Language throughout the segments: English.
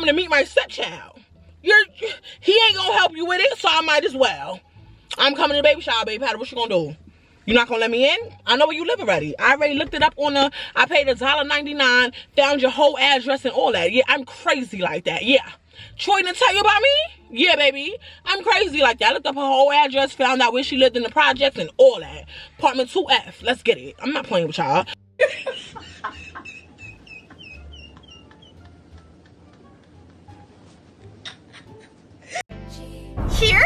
coming to meet my stepchild. He ain't gonna help you with it, so I might as well. I'm coming to the baby shower, baby. What you gonna do? You not gonna let me in? I know where you live already. I already looked it up on I paid $1.99, found your whole address and all that. Yeah, I'm crazy like that. Yeah. Troy didn't tell you about me? Yeah, baby. I'm crazy like that. I looked up her whole address, found out where she lived in the projects and all that. Apartment 2F. Let's get it. I'm not playing with y'all. Here's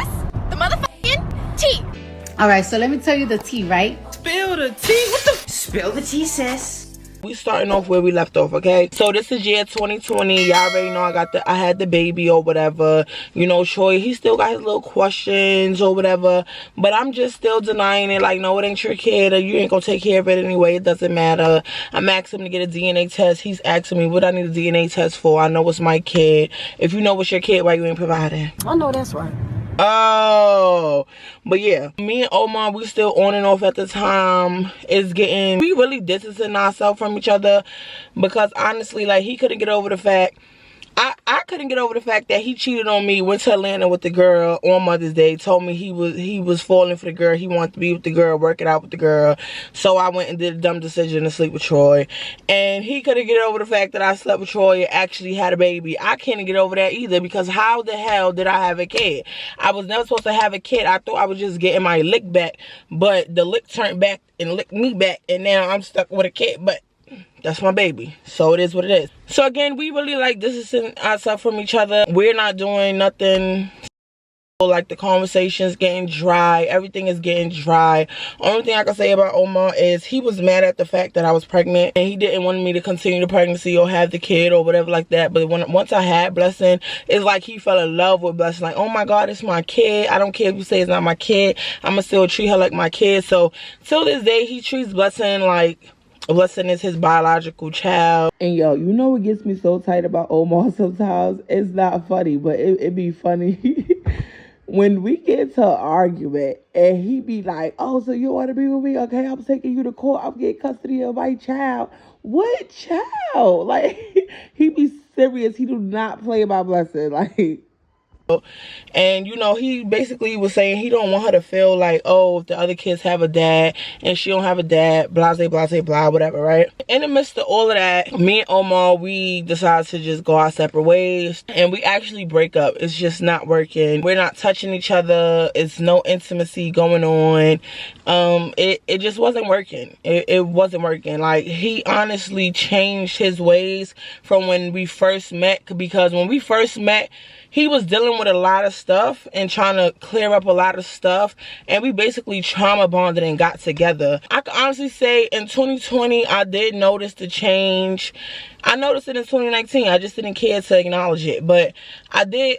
the motherfucking tea. All right, so let me tell you the tea, right? Spill the tea. What the? Spill the tea, sis. We starting off where we left off, okay? So this is year 2020. Y'all already know I had the baby or whatever. You know, Troy, he still got his little questions or whatever. But I'm just still denying it. Like, no, it ain't your kid, or you ain't gonna take care of it anyway. It doesn't matter. I'm asking him to get a DNA test. He's asking me what I need a DNA test for. I know it's my kid. If you know it's your kid, why you ain't providing? I know that's right. Oh, but yeah, me and Omar, we still on and off at the time. We really distancing ourselves from each other, because honestly, like, he couldn't get over the fact, I couldn't get over the fact that he cheated on me, went to Atlanta with the girl on Mother's Day, told me he was falling for the girl, he wanted to be with the girl, work it out with the girl. So I went and did a dumb decision to sleep with Troy. And he couldn't get over the fact that I slept with Troy and actually had a baby. I can't get over that either, because how the hell did I have a kid? I was never supposed to have a kid. I thought I was just getting my lick back, but the lick turned back and licked me back, and now I'm stuck with a kid. But that's my baby, so it is what it is. So again, we really like distancing ourselves from each other. We're not doing nothing. Like, the conversation's getting dry, everything is getting dry. Only thing I can say about Omar is he was mad at the fact that I was pregnant, and he didn't want me to continue the pregnancy or have the kid or whatever like that. But once I had Blessing, it's like he fell in love with Blessing. Like, oh my God, it's my kid. I don't care if you say it's not my kid, I'ma still treat her like my kid. So till this day, he treats Blessing like Blessing is his biological child. And yo, you know what gets me so tight about Omar sometimes? It's not funny, but it be funny. When we get to an argument and he be like, oh, so you want to be with me? Okay, I'm taking you to court. I'm getting custody of my child. What child? Like, he be serious. He do not play about Blessing. Like, and you know, he basically was saying he don't want her to feel like, oh, if the other kids have a dad and she don't have a dad, blah, blah, blah, blah, whatever, right? In the midst of all of that, me and Omar, we decided to just go our separate ways, and we actually break up. It's just not working. We're not touching each other. It's no intimacy going on. It just wasn't working. It wasn't working. Like, he honestly changed his ways from when we first met, because when we first met, he was dealing with a lot of stuff and trying to clear up a lot of stuff, and we basically trauma bonded and got together. I can honestly say in 2020, I did notice the change. I noticed it in 2019. I just didn't care to acknowledge it, but I did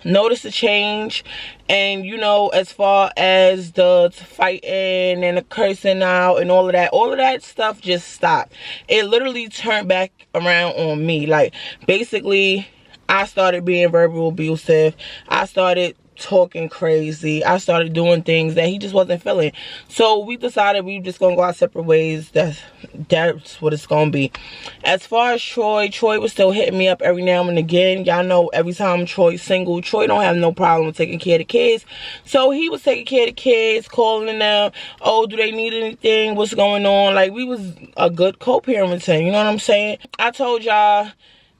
notice the change. And you know, as far as the fighting and the cursing out and all of that stuff just stopped. It literally turned back around on me. Like, basically, I started being verbal abusive. I started talking crazy. I started doing things that he just wasn't feeling. So we decided we were just gonna go our separate ways. That's what it's gonna be. As far as Troy was still hitting me up every now and again. Y'all know every time Troy's single, Troy don't have no problem with taking care of the kids. So he was taking care of the kids, calling them, oh, do they need anything? What's going on? Like, we was a good co-parenting, you know what I'm saying? I told y'all,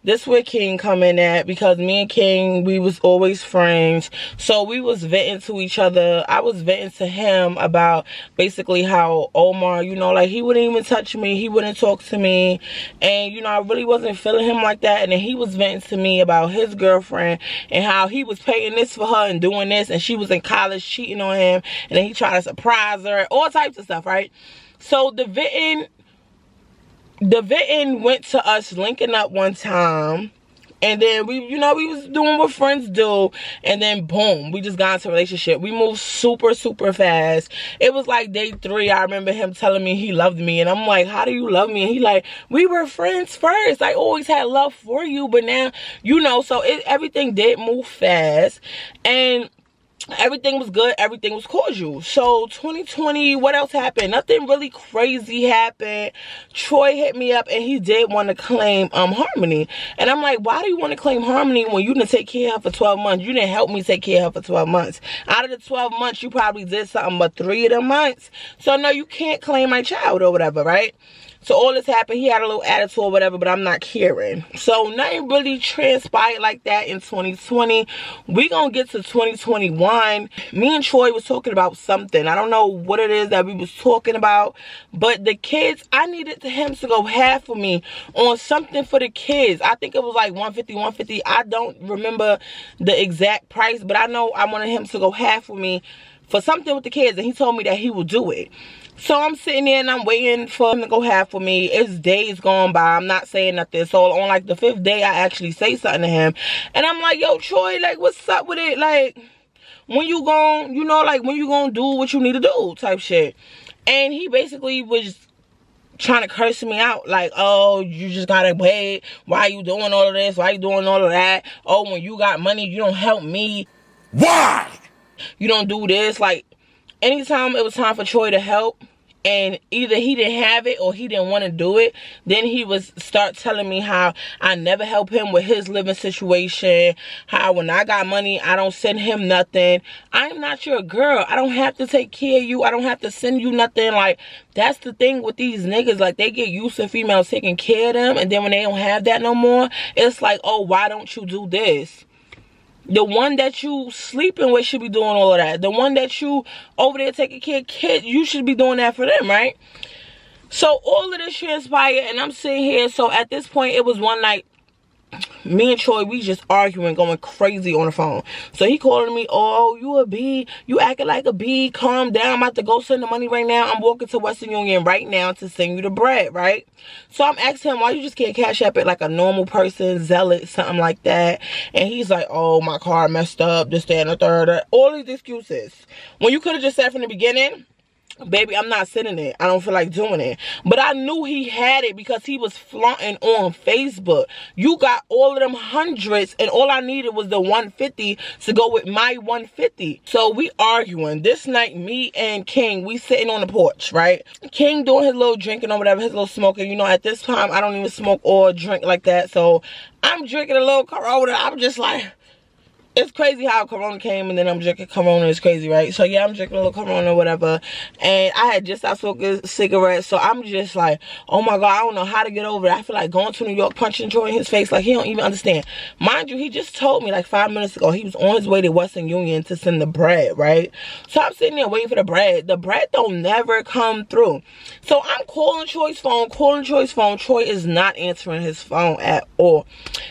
this where King come in at, because me and King, we was always friends. So we was venting to each other. I was venting to him about basically how Omar, you know, like, he wouldn't even touch me. He wouldn't talk to me. And, you know, I really wasn't feeling him like that. And then he was venting to me about his girlfriend and how he was paying this for her and doing this. And she was in college cheating on him. And then he tried to surprise her. All types of stuff, right? So the venting went to us linking up one time, and then we was doing what friends do, and then boom, we just got into a relationship. We moved super fast. It was like day 3. I remember him telling me he loved me, and I'm like, how do you love me? And he like, we were friends first. I always had love for you, but now, you know, so everything did move fast. And everything was good, everything was cordial. So 2020, what else happened? Nothing really crazy happened. Troy hit me up and he did want to claim Harmony, and I'm like, why do you want to claim Harmony when you didn't take care of her for 12 months? You didn't help me take care of her for 12 months. Out of the 12 months, you probably did something but 3 of them months. So no, you can't claim my child or whatever, right? So all this happened. He had a little attitude or whatever, but I'm not caring. So nothing really transpired like that in 2020. We gonna get to 2021. Me and Troy was talking about something. I don't know what it is that we was talking about, but the kids, I needed him to go half of me on something for the kids. I think it was like 150. I don't remember the exact price, but I know I wanted him to go half of me for something with the kids, and he told me that he would do it. So I'm sitting there and I'm waiting for him to go half with me. It's days going by. I'm not saying nothing. So on like the 5th day, I actually say something to him. And I'm like, yo, Troy, like, what's up with it? Like, when you gon', you know, like, when you gonna do what you need to do type shit. And he basically was trying to curse me out. Like, oh, you just gotta wait. Why you doing all of this? Why you doing all of that? Oh, when you got money, you don't help me. Why? You don't do this. Like, anytime it was time for Troy to help, and either he didn't have it or he didn't want to do it, then he was start telling me how I never help him with his living situation, how when I got money, I don't send him nothing. I'm not your girl. I don't have to take care of you. I don't have to send you nothing. Like, that's the thing with these niggas. Like, they get used to females taking care of them, and then when they don't have that no more, it's like, oh, why don't you do this? The one that you sleeping with should be doing all of that. The one that you over there taking care of kids, you should be doing that for them, right? So all of this transpired, and I'm sitting here. So at this point, it was one night, me and Troy, we just arguing, going crazy on the phone. So he calling me, oh, you a B, you acting like a B, calm down, I'm about to go send the money right now. I'm walking to Western Union right now to send you the bread, right? So I'm asking him, why you just can't cash app it like a normal person, Zealot, something like that? And he's like, oh, my car messed up, this, that, and the third. All these excuses. When you could have just said from the beginning, baby, I'm not sending it. I don't feel like doing it. But I knew he had it because he was flaunting on Facebook. You got all of them hundreds, and all I needed was the 150 to go with my 150. So we arguing. This night, me and King, we sitting on the porch, right? King doing his little drinking or whatever, his little smoking. You know, at this time, I don't even smoke or drink like that. So I'm drinking a little Corona. I'm just like... It's crazy how Corona came, and then I'm drinking Corona. It's crazy, right? So yeah, I'm drinking a little Corona or whatever, and I had just stopped smoking cigarettes. So I'm just like, oh my God, I don't know how to get over it. I feel like going to New York, punching Troy in his face. Like, he don't even understand. Mind you, he just told me like 5 minutes ago he was on his way to Western Union to send the bread, right? So I'm sitting there waiting for the bread. The bread don't never come through. So I'm calling Troy's phone, Troy is not answering his phone at all.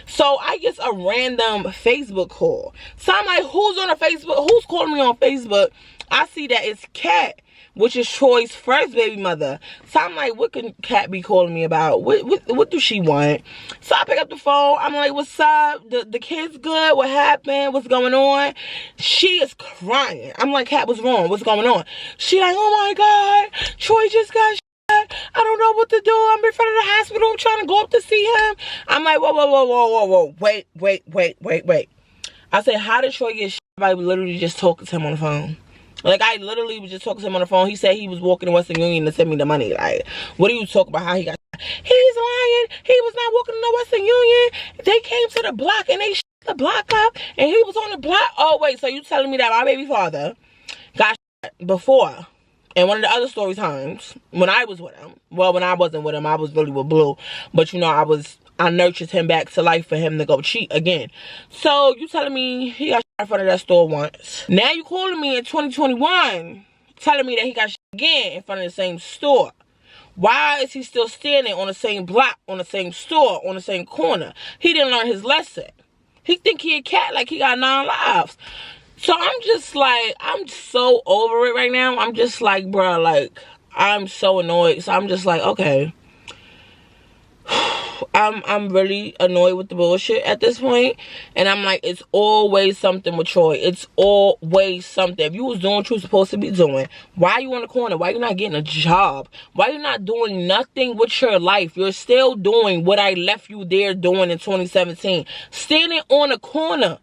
So I get a random Facebook call. So I'm like, who's on the Facebook? Who's calling me on Facebook? I see that it's Kat, which is Troy's first baby mother. So I'm like, what can Kat be calling me about? What does she want? So I pick up the phone. I'm like, what's up? The kid's good? What happened? What's going on? She is crying. I'm like, Kat, what's wrong? What's going on? She like, oh my God, Troy just got I don't know what to do. I'm in front of the hospital. I'm trying to go up to see him. I'm like, whoa. Wait. I said, how did Troy get shot by literally just talking to him on the phone? Like, I literally was just talking to him on the phone. He said he was walking to Western Union to send me the money. Like, what are you talking about how he got shot? He's lying. He was not walking to Western Union. They came to the block and they shot the block up. And he was on the block. Oh, wait. So you telling me that my baby father got shot before? And one of the other story times, when I was with him, well, when I wasn't with him, I was really with Blue. But, you know, I nurtured him back to life for him to go cheat again. So, you telling me he got shot in front of that store once. Now you calling me in 2021, telling me that he got shot again in front of the same store. Why is he still standing on the same block, on the same store, on the same corner? He didn't learn his lesson. He think he a cat like he got 9 lives. So I'm just like, I'm so over it right now. I'm just like, bro, like, I'm so annoyed. So I'm just like, okay. I'm really annoyed with the bullshit at this point. And I'm like, it's always something with Troy. It's always something. If you was doing what you were supposed to be doing, why you on the corner? Why you not getting a job? Why you not doing nothing with your life? You're still doing what I left you there doing in 2017. Standing on a corner.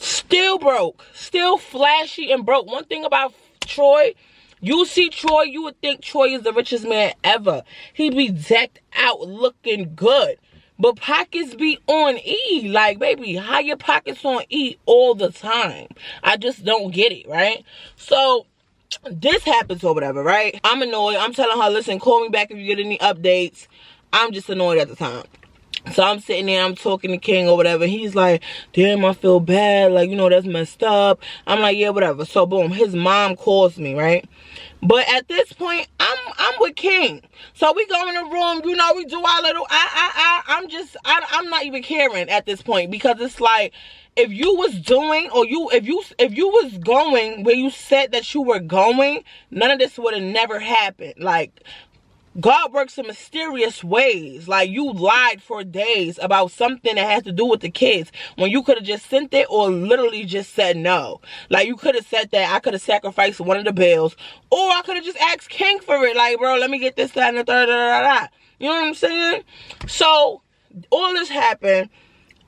Still broke. Still flashy and broke. One thing about Troy, you see Troy, you would think Troy is the richest man ever. He be decked out looking good. But pockets be on E. Like, baby, how your pockets on E all the time? I just don't get it, right? So, this happens or whatever, right? I'm annoyed. I'm telling her, listen, call me back if you get any updates. I'm just annoyed at the time. So I'm sitting there, I'm talking to King or whatever. He's like, damn, I feel bad. Like, you know, that's messed up. I'm like, yeah, whatever. So boom, his mom calls me, right? But at this point, I'm with King. So we go in the room, you know, we do our little I'm not even caring at this point, because it's like, if you was doing, or if you was going where you said that you were going, none of this would have never happened. Like, God works in mysterious ways. Like, you lied for days about something that has to do with the kids when you could have just sent it, or literally just said no. Like, you could have said that I could have sacrificed one of the bills, or I could have just asked King for it. Like, bro, let me get this, that, and the third, You know what I'm saying? So, all this happened.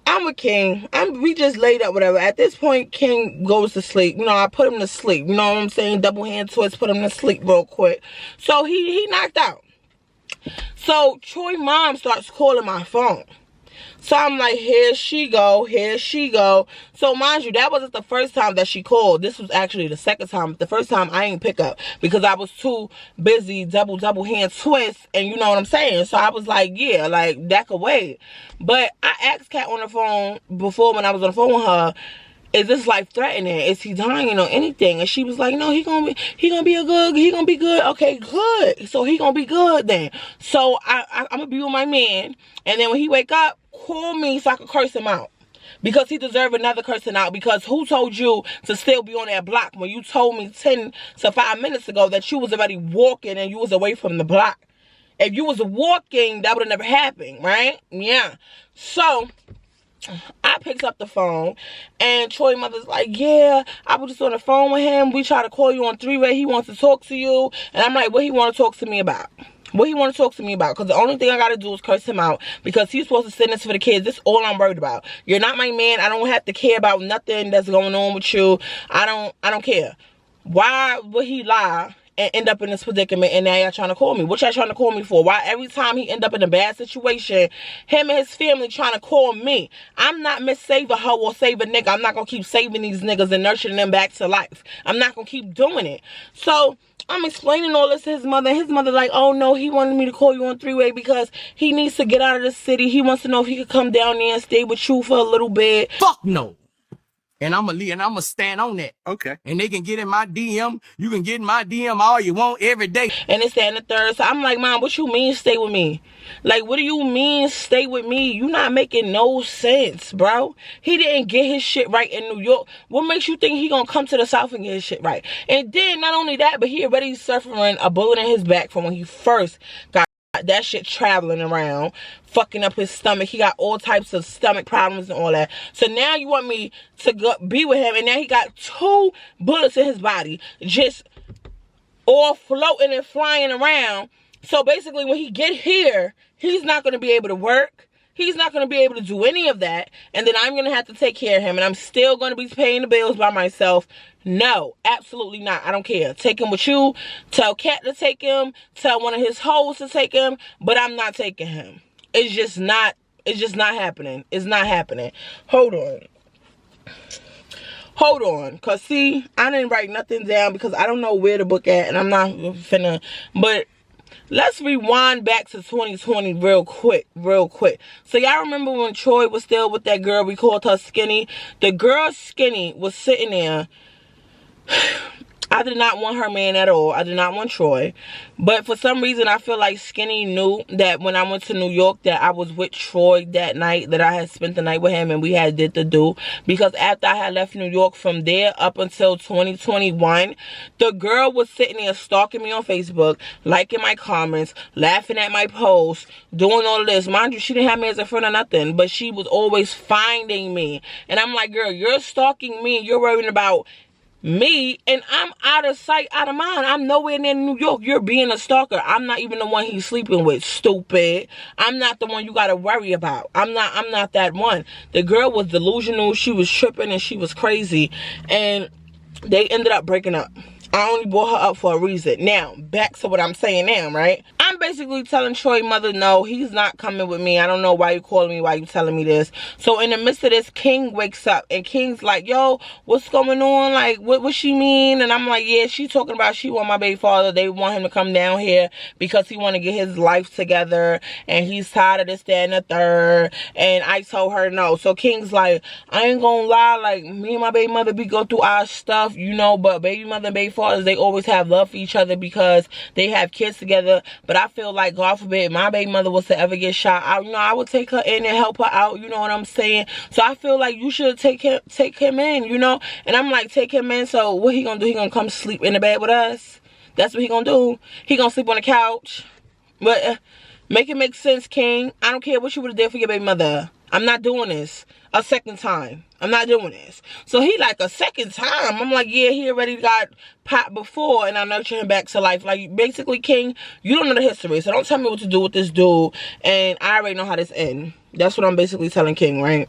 I'm with King. We just laid up, whatever. At this point, King goes to sleep. You know, I put him to sleep. You know what I'm saying? Double hand twist, put him to sleep real quick. So, he knocked out. So Troy mom starts calling my phone. So I'm like, here she go, here she go. So mind you, that wasn't the first time that she called. This was actually the second time. The first time I ain't pick up because I was too busy double hand twist, and you know what I'm saying. So I was like, yeah, like that could wait. But I asked Kat on the phone before, when I was on the phone with her, is this life threatening? Is he dying or anything? And she was like, no, he gonna be good. Okay, good. So he gonna be good then. So I'm gonna be with my man, and then when he wake up, call me so I can curse him out. Because he deserved another cursing out. Because who told you to still be on that block when you told me 10 to 5 minutes ago that you was already walking and you was away from the block? If you was walking, that would have never happened, right? Yeah. So I picked up the phone, and Troy mother's like, yeah, I was just on the phone with him. We try to call you on three-way. He wants to talk to you. And I'm like, what he want to talk to me about? What he want to talk to me about? Because the only thing I got to do is curse him out, because he's supposed to send this for the kids. This is all I'm worried about. You're not my man. I don't have to care about nothing that's going on with you. I don't care. Why would he lie and end up in this predicament, and now y'all trying to call me? What y'all trying to call me for? Why every time he end up in a bad situation, him and his family trying to call me? I'm not Miss Save a Hoe or Save a Nigga. I'm not going to keep saving these niggas and nurturing them back to life. I'm not going to keep doing it. So I'm explaining all this to his mother. His mother like, oh no, he wanted me to call you on three-way because he needs to get out of the city. He wants to know if he could come down there and stay with you for a little bit. Fuck no. And I'm gonna stand on that. Okay. And they can get in my DM. You can get in my DM all you want every day. And it's that and the third. So I'm like, Mom, what you mean stay with me? Like, what do you mean stay with me? You not making no sense, bro. He didn't get his shit right in New York. What makes you think he gonna come to the South and get his shit right? And then not only that, but he already suffering a bullet in his back from when he first got that shit traveling around, fucking up his stomach. He got all types of stomach problems and all that. So now you want me to go be with him, and now he got 2 bullets in his body, just all floating and flying around. So basically when he get here, he's not going to be able to work. He's not going to be able to do any of that. And then I'm going to have to take care of him. And I'm still going to be paying the bills by myself. No, absolutely not. I don't care. Take him with you. Tell Kat to take him. Tell one of his hoes to take him. But I'm not taking him. It's just not happening. It's not happening. Hold on. Because see, I didn't write nothing down because I don't know where to book at. And I'm not finna. But let's rewind back to 2020 real quick. So y'all remember when Troy was still with that girl, we called her Skinny? The girl Skinny was sitting there. I did not want her man at all. I did not want Troy. But for some reason, I feel like Skinny knew that when I went to New York that I was with Troy that night, that I had spent the night with him and we had did the do. Because after I had left New York, from there up until 2021, the girl was sitting there stalking me on Facebook, liking my comments, laughing at my posts, doing all of this. Mind you, she didn't have me as a friend or nothing, but she was always finding me. And I'm like, girl, you're stalking me and you're worrying about me, and I'm out of sight, out of mind. I'm nowhere near New York. You're being a stalker. I'm not even the one he's sleeping with, stupid. I'm not the one you gotta worry about. I'm not that one. The girl was delusional. She was tripping and she was crazy, and they ended up breaking up. I only brought her up for a reason. Now, back to what I'm saying now, right? I'm basically telling Troy's mother, no, he's not coming with me. I don't know why you calling me, why you telling me this. So in the midst of this, King wakes up, and King's like, yo, what's going on? Like, what she mean? And I'm like, yeah, she talking about she want my baby father. They want him to come down here because he want to get his life together, and he's tired of this, that, and the third. And I told her no. So King's like, I ain't gonna lie, like, me and my baby mother, we go through our stuff, you know, but baby mother and baby fathers, they always have love for each other because they have kids together. But I feel like, God forbid, my baby mother was to ever get shot out, you know, I would take her in and help her out, you know what I'm saying? So I feel like you should take him in, you know? And I'm like, take him in, so what he gonna do? He gonna come sleep in the bed with us? That's what he gonna do. He gonna sleep on the couch. But make it make sense, King. I don't care what you would have did for your baby mother. I'm not doing this a second time. I'm not doing this. So he like, a second time? I'm like, yeah, he already got popped before, and I nurture him back to life. Like, basically, King, you don't know the history, so don't tell me what to do with this dude, and I already know how this ends. That's what I'm basically telling King, right?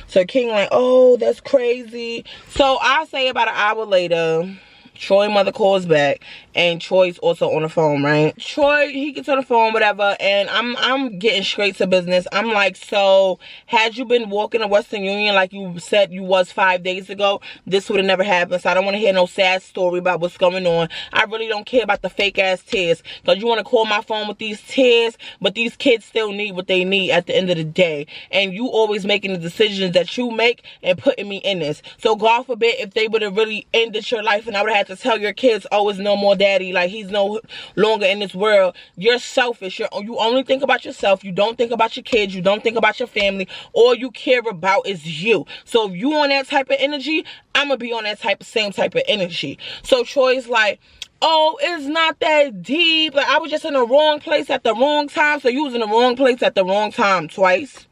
So King like, oh, that's crazy. So I say about an hour later, Troy's mother calls back, and Troy's also on the phone, right? Troy, he gets on the phone, whatever, and I'm getting straight to business. I'm like, so had you been walking to Western Union like you said you was 5 days ago, this would have never happened. So I don't want to hear no sad story about what's going on. I really don't care about the fake ass tears, because you want to call my phone with these tears, but these kids still need what they need at the end of the day, and you always making the decisions that you make and putting me in this. So God forbid if they would have really ended your life and I would have had to tell your kids, oh, it's no more daddy, like he's no longer in this world. You're selfish. You only think about yourself. You don't think about your kids. You don't think about your family. All you care about is you. So if you on that type of energy, I'm gonna be on that same type of energy. So Troy's like, oh, it's not that deep. Like, I was just in the wrong place at the wrong time. So you was in the wrong place at the wrong time twice.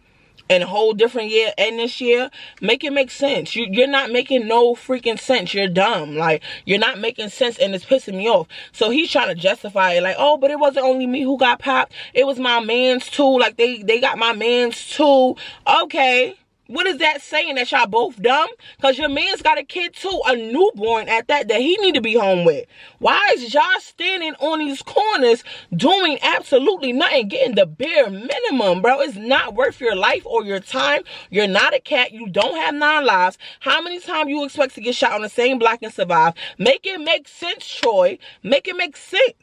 In a whole different year and this year. Make it make sense. You're not making no freaking sense. You're dumb. Like, you're not making sense, and it's pissing me off. So he's trying to justify it like, oh, but it wasn't only me who got popped. It was my mans too. Like, they got my mans too. Okay. What is that saying? That y'all both dumb? Because your man's got a kid too, a newborn at that he need to be home with. Why is y'all standing on these corners doing absolutely nothing, getting the bare minimum, bro? It's not worth your life or your time. You're not a cat. You don't have 9 lives. How many times you expect to get shot on the same block and survive? Make it make sense, Troy. Make it make sense.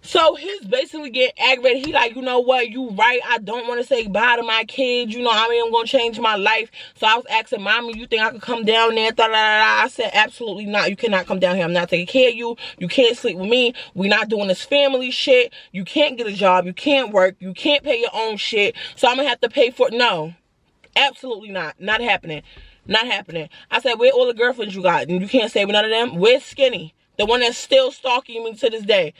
So he's basically getting aggravated. He like, you know what, you right, I don't want to say bye to my kids. You know, I mean, I'm going to change my life. So I was asking Mommy, you think I could come down there? I said, absolutely not. You cannot come down here. I'm not taking care of you. You can't sleep with me. We're not doing this family shit. You can't get a job. You can't work. You can't pay your own shit. So I'm going to have to pay for it. No, absolutely not. Not happening. Not happening. I said, where all the girlfriends you got? And you can't stay with none of them. Where's Skinny? The one that's still stalking me to this day.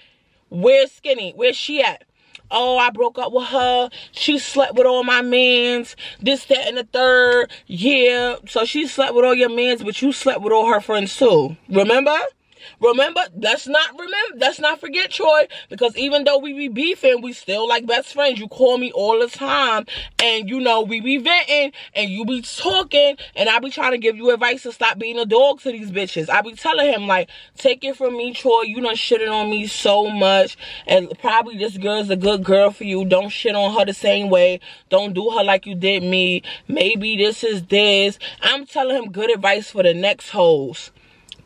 Where's Skinny? Where's she at? Oh, I broke up with her. She slept with all my mans. This, that, and the third. Yeah. So she slept with all your mans, but you slept with all her friends too. Remember? Remember? Let's not forget, Troy. Because even though we be beefing, we still like best friends. You call me all the time. And, you know, we be venting. And you be talking. And I be trying to give you advice to stop being a dog to these bitches. I be telling him, like, take it from me, Troy. You done shitted on me so much. And probably this girl's a good girl for you. Don't shit on her the same way. Don't do her like you did me. Maybe this is this. I'm telling him good advice for the next hoes.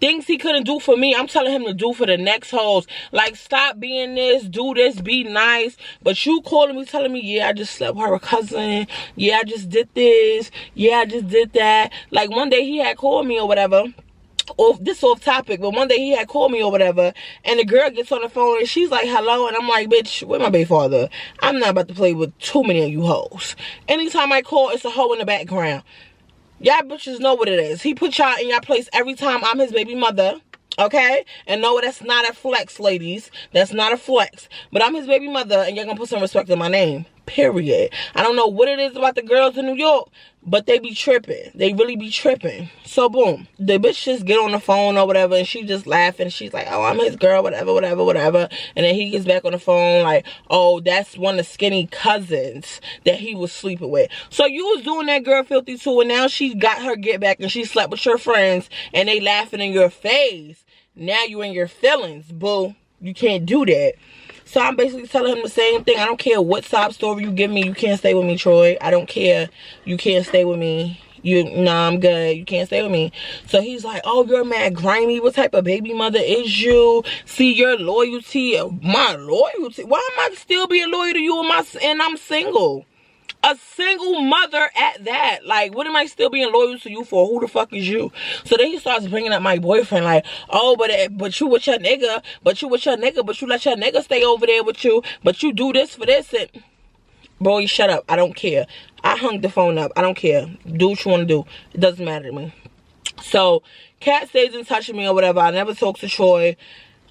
Things he couldn't do for me, I'm telling him to do for the next hoes. Like, stop being this, do this, be nice. But you calling me, telling me, yeah, I just slept with her cousin. Yeah, I just did this. Yeah, I just did that. Like, one day he had called me or whatever. This off topic, but one day he had called me or whatever, and the girl gets on the phone and she's like, hello, and I'm like, bitch, where my baby father? I'm not about to play with too many of you hoes. Anytime I call, it's a hoe in the background. Y'all bitches know what it is. He put y'all in your place every time I'm his baby mother. Okay? And no, that's not a flex, ladies. That's not a flex. But I'm his baby mother, and you're gonna put some respect in my name. period. I don't know what it is about the girls in New York, but they be tripping. They really be tripping. So boom, the bitch just get on the phone or whatever, and she just laughing. She's like, oh, I'm his girl, whatever, whatever, whatever. And then he gets back on the phone like, oh, that's one of the skinny cousins that he was sleeping with. So you was doing that girl filthy too, and now she got her get back and she slept with your friends and they laughing in your face. Now you in your feelings, boo. You can't do that. So I'm basically telling him the same thing. I don't care what sob story you give me. You can't stay with me, Troy. I don't care. You can't stay with me. Nah, I'm good. You can't stay with me. So he's like, oh, you're mad grimy. What type of baby mother is you? See, your loyalty. My loyalty? Why am I still being loyal to you and I'm single? A single mother at that. Like, what am I still being loyal to you for? Who the fuck is you? So then he starts bringing up my boyfriend like, oh, but you with your nigga, but you with your nigga, but you let your nigga stay over there with you, but you do this for this. And boy, shut up. I don't care. I hung the phone up. I don't care. Do what you want to do. It doesn't matter to me. So Kat stays in touch with me or whatever. I never talk to Troy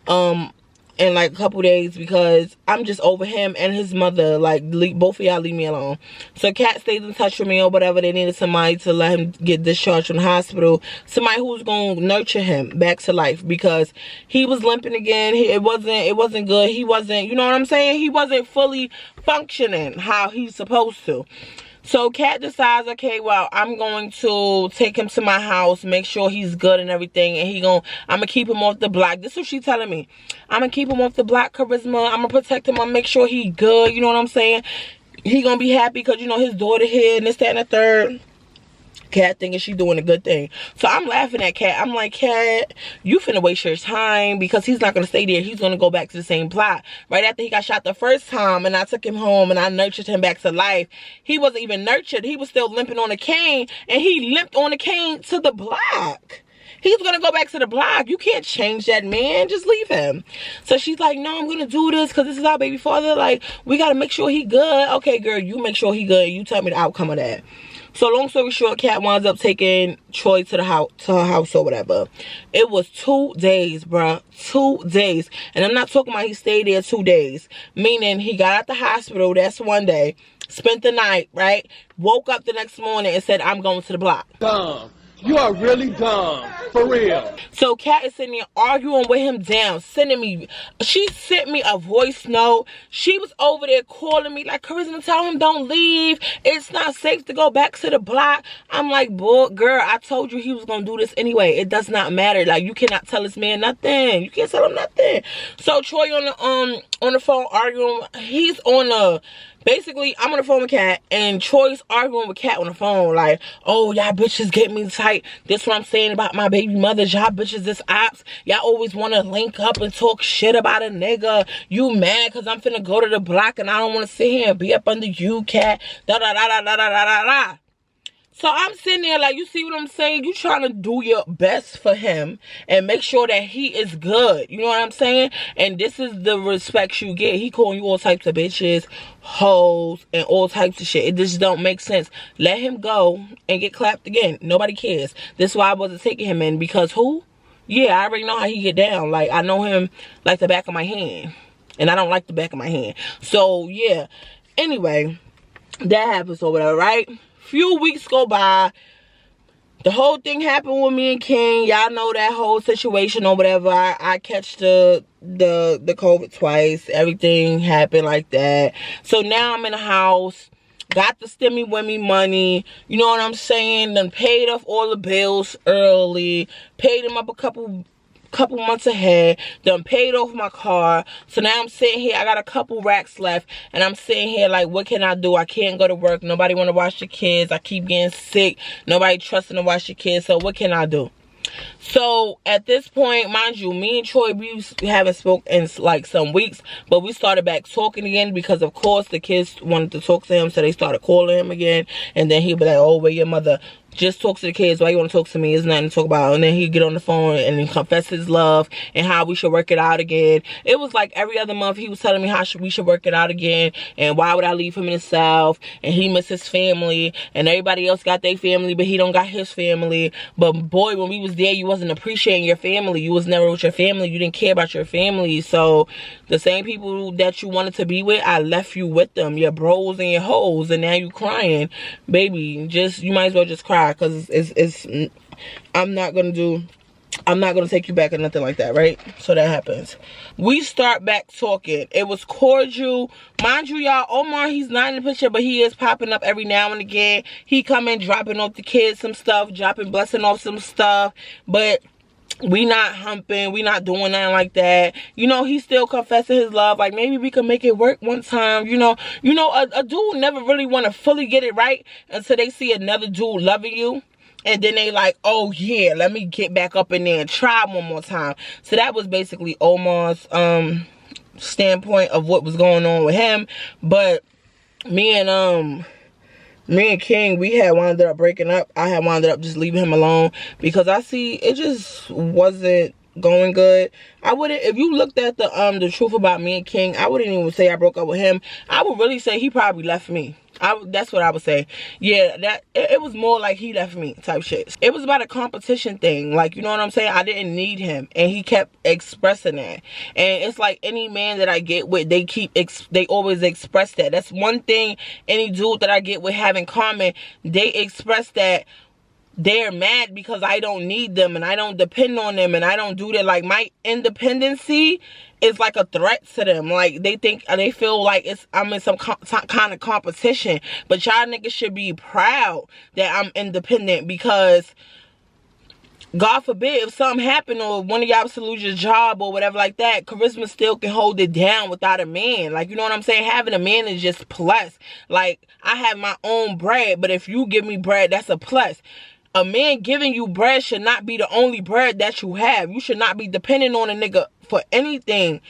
in like a couple days because I'm just over him and his mother. Like, both of y'all leave me alone. So Kat stays in touch with me or whatever. They needed somebody to let him get discharged from the hospital. Somebody who's gonna nurture him back to life because he was limping again. It wasn't good. He wasn't, you know what I'm saying? He wasn't fully functioning how he's supposed to. So Kat decides, okay, well, I'm going to take him to my house, make sure he's good and everything, and I'm gonna keep him off the block. This is what she's telling me. I'm gonna keep him off the block, Charisma. I'm gonna protect him. I'm gonna make sure he good. You know what I'm saying? He gonna be happy because, you know, his daughter here and this, that, and the third. Kat thinking she doing a good thing. So I'm laughing at Kat. I'm like, Kat, you finna waste your time because he's not gonna stay there. He's gonna go back to the same plot. Right after he got shot the first time and I took him home and I nurtured him back to life, he wasn't even nurtured. He was still limping on a cane, and he limped on a cane to the block. He's gonna go back to the block. You can't change that man. Just leave him. So she's like, no, I'm gonna do this because this is our baby father. Like, we gotta make sure he good. Okay, girl, you make sure he good. You tell me the outcome of that. So long story short, Kat winds up taking Troy to her house or whatever. It was 2 days, bruh. 2 days. And I'm not talking about he stayed there 2 days. Meaning he got out the hospital, that's one day. Spent the night, right? Woke up the next morning and said, I'm going to the block. Dumb. You are really dumb. For real. So Kat is sitting there arguing with him down. She sent me a voice note. She was over there calling me like, Charisma, tell him don't leave. It's not safe to go back to the block. I'm like, boy, girl, I told you he was going to do this anyway. It does not matter. Like, you cannot tell this man nothing. You can't tell him nothing. So Troy on the phone arguing. He's on the... Basically, I'm on the phone with Kat, and Troy's arguing with Kat on the phone, like, oh, y'all bitches get me tight. This what I'm saying about my baby mothers. Y'all bitches this ops. Y'all always want to link up and talk shit about a nigga. You mad because I'm finna go to the block, and I don't want to sit here and be up under you, Kat. Da-da-da-da-da-da-da-da. So I'm sitting there like, you see what I'm saying? You trying to do your best for him and make sure that he is good. You know what I'm saying? And this is the respect you get. He calling you all types of bitches, hoes, and all types of shit. It just don't make sense. Let him go and get clapped again. Nobody cares. This is why I wasn't taking him in. Because who? Yeah, I already know how he get down. Like, I know him like the back of my hand. And I don't like the back of my hand. So, yeah. Anyway, that happens or whatever, right? Few weeks go by. The whole thing happened with me and King. Y'all know that whole situation or whatever. I catch the COVID twice. Everything happened like that. So now I'm in the house. Got the stimmy with me money. You know what I'm saying? Done paid off all the bills early. Paid them up a couple months ahead. Done paid off my car. So now I'm sitting here. I got a couple racks left. And I'm sitting here like, what can I do? I can't go to work. Nobody want to watch the kids. I keep getting sick. Nobody trusting to watch the kids. So what can I do? So at this point, mind you, me and Troy, we haven't spoken in like some weeks. But we started back talking again. Because of course the kids wanted to talk to him. So they started calling him again. And then he'd be like, oh, where your mother? just talk to the kids. Why you want to talk to me? It's nothing to talk about. And then he'd get on the phone and then confess his love and how we should work it out again. It was like every other month he was telling me how we should work it out again, and why would I leave him in the South, and he missed his family, and everybody else got their family but he don't got his family. But boy, when we was there, you wasn't appreciating your family. You was never with your family. You didn't care about your family. So the same people that you wanted to be with, I left you with them, your bros and your hoes, and now you crying. Baby, just, you might as well just cry, because it's I'm not gonna take you back or nothing like that, right? So that happens. We start back talking. It was cordial. Mind you, y'all, Omar, he's not in the picture, but he is popping up every now and again. He come in, dropping off the kids some stuff, blessing off some stuff, but we not humping, we not doing nothing like that. You know, he's still confessing his love, like maybe we can make it work one time. You know, a dude never really want to fully get it right until they see another dude loving you. And then they like, oh yeah, let me get back up in there and try one more time. So that was basically Omar's standpoint of what was going on with him. But me and King, we had wound up breaking up. I had wound up just leaving him alone, because I see it just wasn't going good. I wouldn't, if you looked at the truth about me and King, I wouldn't even say I broke up with him. I would really say he probably left me. That's what I would say. Yeah, that it was more like he left me type shit. It was about a competition thing, like, you know what I'm saying? I didn't need him, and he kept expressing that. And it's like any man that I get with, they always express that. That's one thing any dude that I get with have in common. They express that they're mad because I don't need them and I don't depend on them and I don't do that. Like, my independency is like a threat to them. Like, they feel like I'm in some kind of competition. But y'all niggas should be proud that I'm independent, because God forbid if something happened or one of y'all was to lose your job or whatever like that, Charisma still can hold it down without a man. Like, you know what I'm saying? Having a man is just plus. Like, I have my own bread, but if you give me bread, that's a plus. A man giving you bread should not be the only bread that you have. You should not be dependent on a nigga for anything.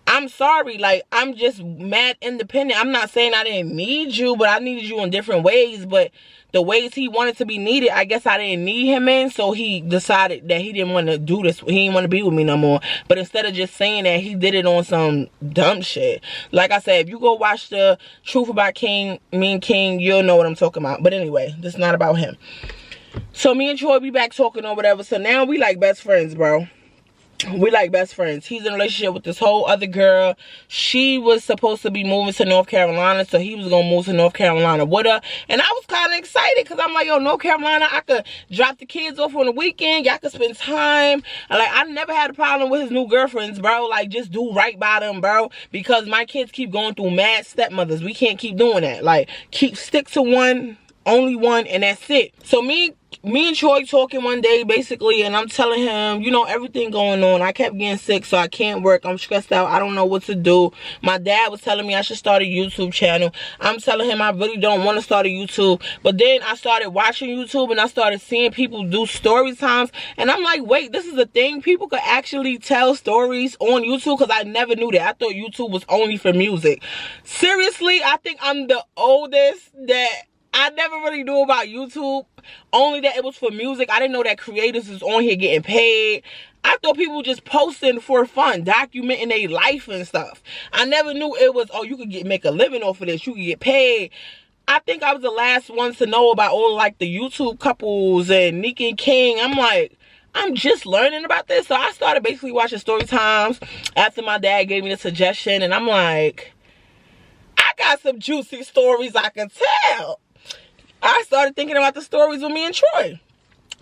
I'm sorry, like, I'm just mad independent. I'm not saying I didn't need you, but I needed you in different ways. But the ways he wanted to be needed, I guess I didn't need him in. So he decided that he didn't want to do this. He didn't want to be with me no more. But instead of just saying that, he did it on some dumb shit. Like I said, if you go watch the Truth About King, me and King, you'll know what I'm talking about. But anyway, this is not about him. So me and Troy be back talking or whatever. So now we like best friends, bro. We like best friends. He's in a relationship with this whole other girl. She was supposed to be moving to North Carolina, so he was gonna move to North Carolina with her. And I was kind of excited, because I'm like, yo, North Carolina, I could drop the kids off on the weekend. Y'all could spend time. And like, I never had a problem with his new girlfriends, bro. Like, just do right by them, bro. Because my kids keep going through mad stepmothers. We can't keep doing that. Like, stick to one, only one, and that's it. So me and Troy talking one day, basically, and I'm telling him, you know, everything going on. I kept getting sick, so I can't work. I'm stressed out. I don't know what to do. My dad was telling me I should start a YouTube channel. I'm telling him I really don't want to start a YouTube. But then I started watching YouTube, and I started seeing people do story times. And I'm like, wait, this is a thing? People could actually tell stories on YouTube? Because I never knew that. I thought YouTube was only for music. Seriously, I think I'm the oldest that I never really knew about YouTube, only that it was for music. I didn't know that creators is on here getting paid. I thought people just posting for fun, documenting their life and stuff. I never knew it was, oh, you could make a living off of this. You could get paid. I think I was the last one to know about all like the YouTube couples and Nick and King. I'm like, I'm just learning about this. So I started basically watching story times after my dad gave me the suggestion. And I'm like, I got some juicy stories I can tell. I started thinking about the stories with me and Troy.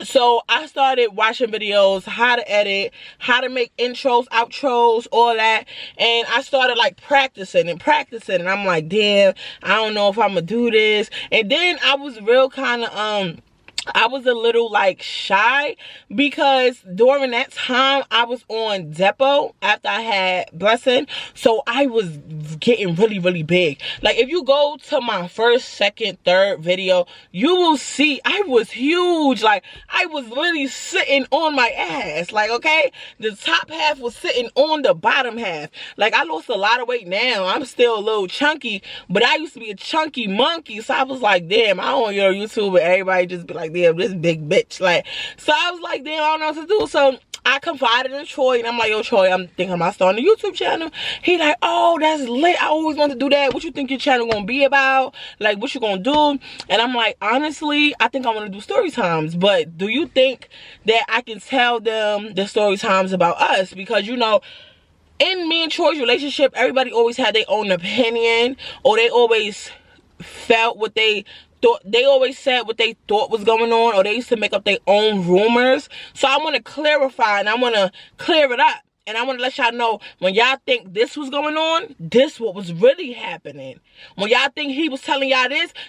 So I started watching videos, how to edit, how to make intros, outros, all that. And I started like practicing. And I'm like, damn, I don't know if I'm gonna do this. And then I was real kind of, I was a little like shy, because during that time I was on Depot after I had Blessing, so I was getting really big. Like, if you go to my first, second, third video, you will see I was huge. Like, I was really sitting on my ass. Like, okay, the top half was sitting on the bottom half. Like, I lost a lot of weight now. I'm still a little chunky, but I used to be a chunky monkey. So I was like, damn, I don't want to go to YouTube and everybody just be like, damn, this big bitch. Like, so I was like, damn, I don't know what to do. So I confided in Troy, and I'm like, yo, Troy, I'm thinking about starting a YouTube channel. He like, oh, that's lit. I always wanted to do that. What you think your channel gonna be about? Like, what you gonna do? And I'm like, honestly, I think I want to do story times. But do you think that I can tell them the story times about us? Because, you know, in me and Troy's relationship, everybody always had their own opinion, or they always felt what they thought. They always said what they thought was going on, or they used to make up their own rumors. So I want to clarify, and I want to clear it up, and I want to let y'all know, when y'all think this was going on, this what was really happening. When y'all think he was telling y'all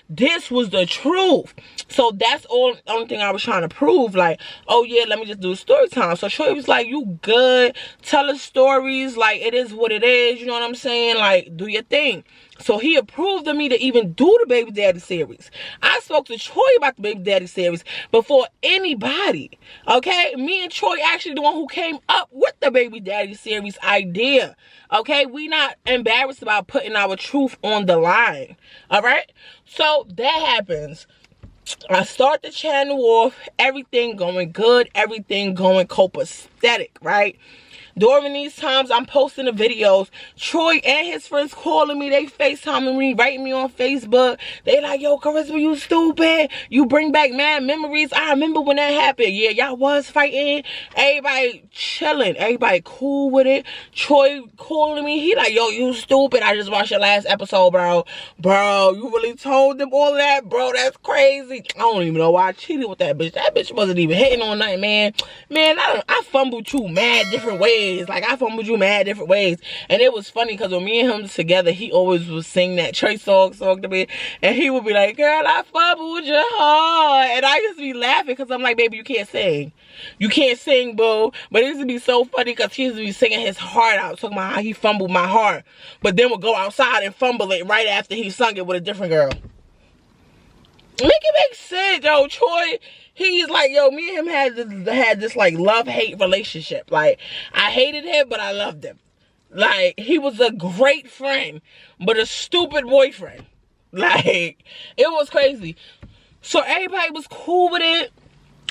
this was the truth. So that's only thing I was trying to prove. Like, oh yeah, let me just do story time. So Troy was like, you good, tell us stories, like, it is what it is, you know what I'm saying? Like, do your thing. So he approved of me to even do the Babydaddy series. I spoke to Troy about the Babydaddy series before anybody. Okay? Me and Troy actually the one who came up with the Babydaddy series idea. Okay? We not embarrassed about putting our truth on the line. Alright? So that happens. I start the channel off, everything going good, everything going copacetic, right? During these times, I'm posting the videos. Troy and his friends calling me. They FaceTiming me, writing me on Facebook. They like, yo, Charisma, you stupid. You bring back mad memories. I remember when that happened. Yeah, y'all was fighting. Everybody chilling. Everybody cool with it. Troy calling me. He like, yo, you stupid. I just watched your last episode, bro. Bro, you really told them all that? Bro, that's crazy. I don't even know why I cheated with that bitch. That bitch wasn't even hitting on nothing, man. Man, I fumbled you mad different ways. Like, I fumbled you mad different ways. And it was funny because when me and him together, he always would sing that Trey song to me. And he would be like, girl, I fumbled your heart. And I used to be laughing because I'm like, baby, you can't sing. You can't sing, boo. But it used to be so funny because he used to be singing his heart out, talking about how he fumbled my heart. But then would go outside and fumble it right after he sung it with a different girl. Make it make sense, yo. Troy, he's like, yo, me and him had this like love-hate relationship. Like, I hated him, but I loved him. Like, he was a great friend, but a stupid boyfriend. Like, it was crazy. So everybody was cool with it.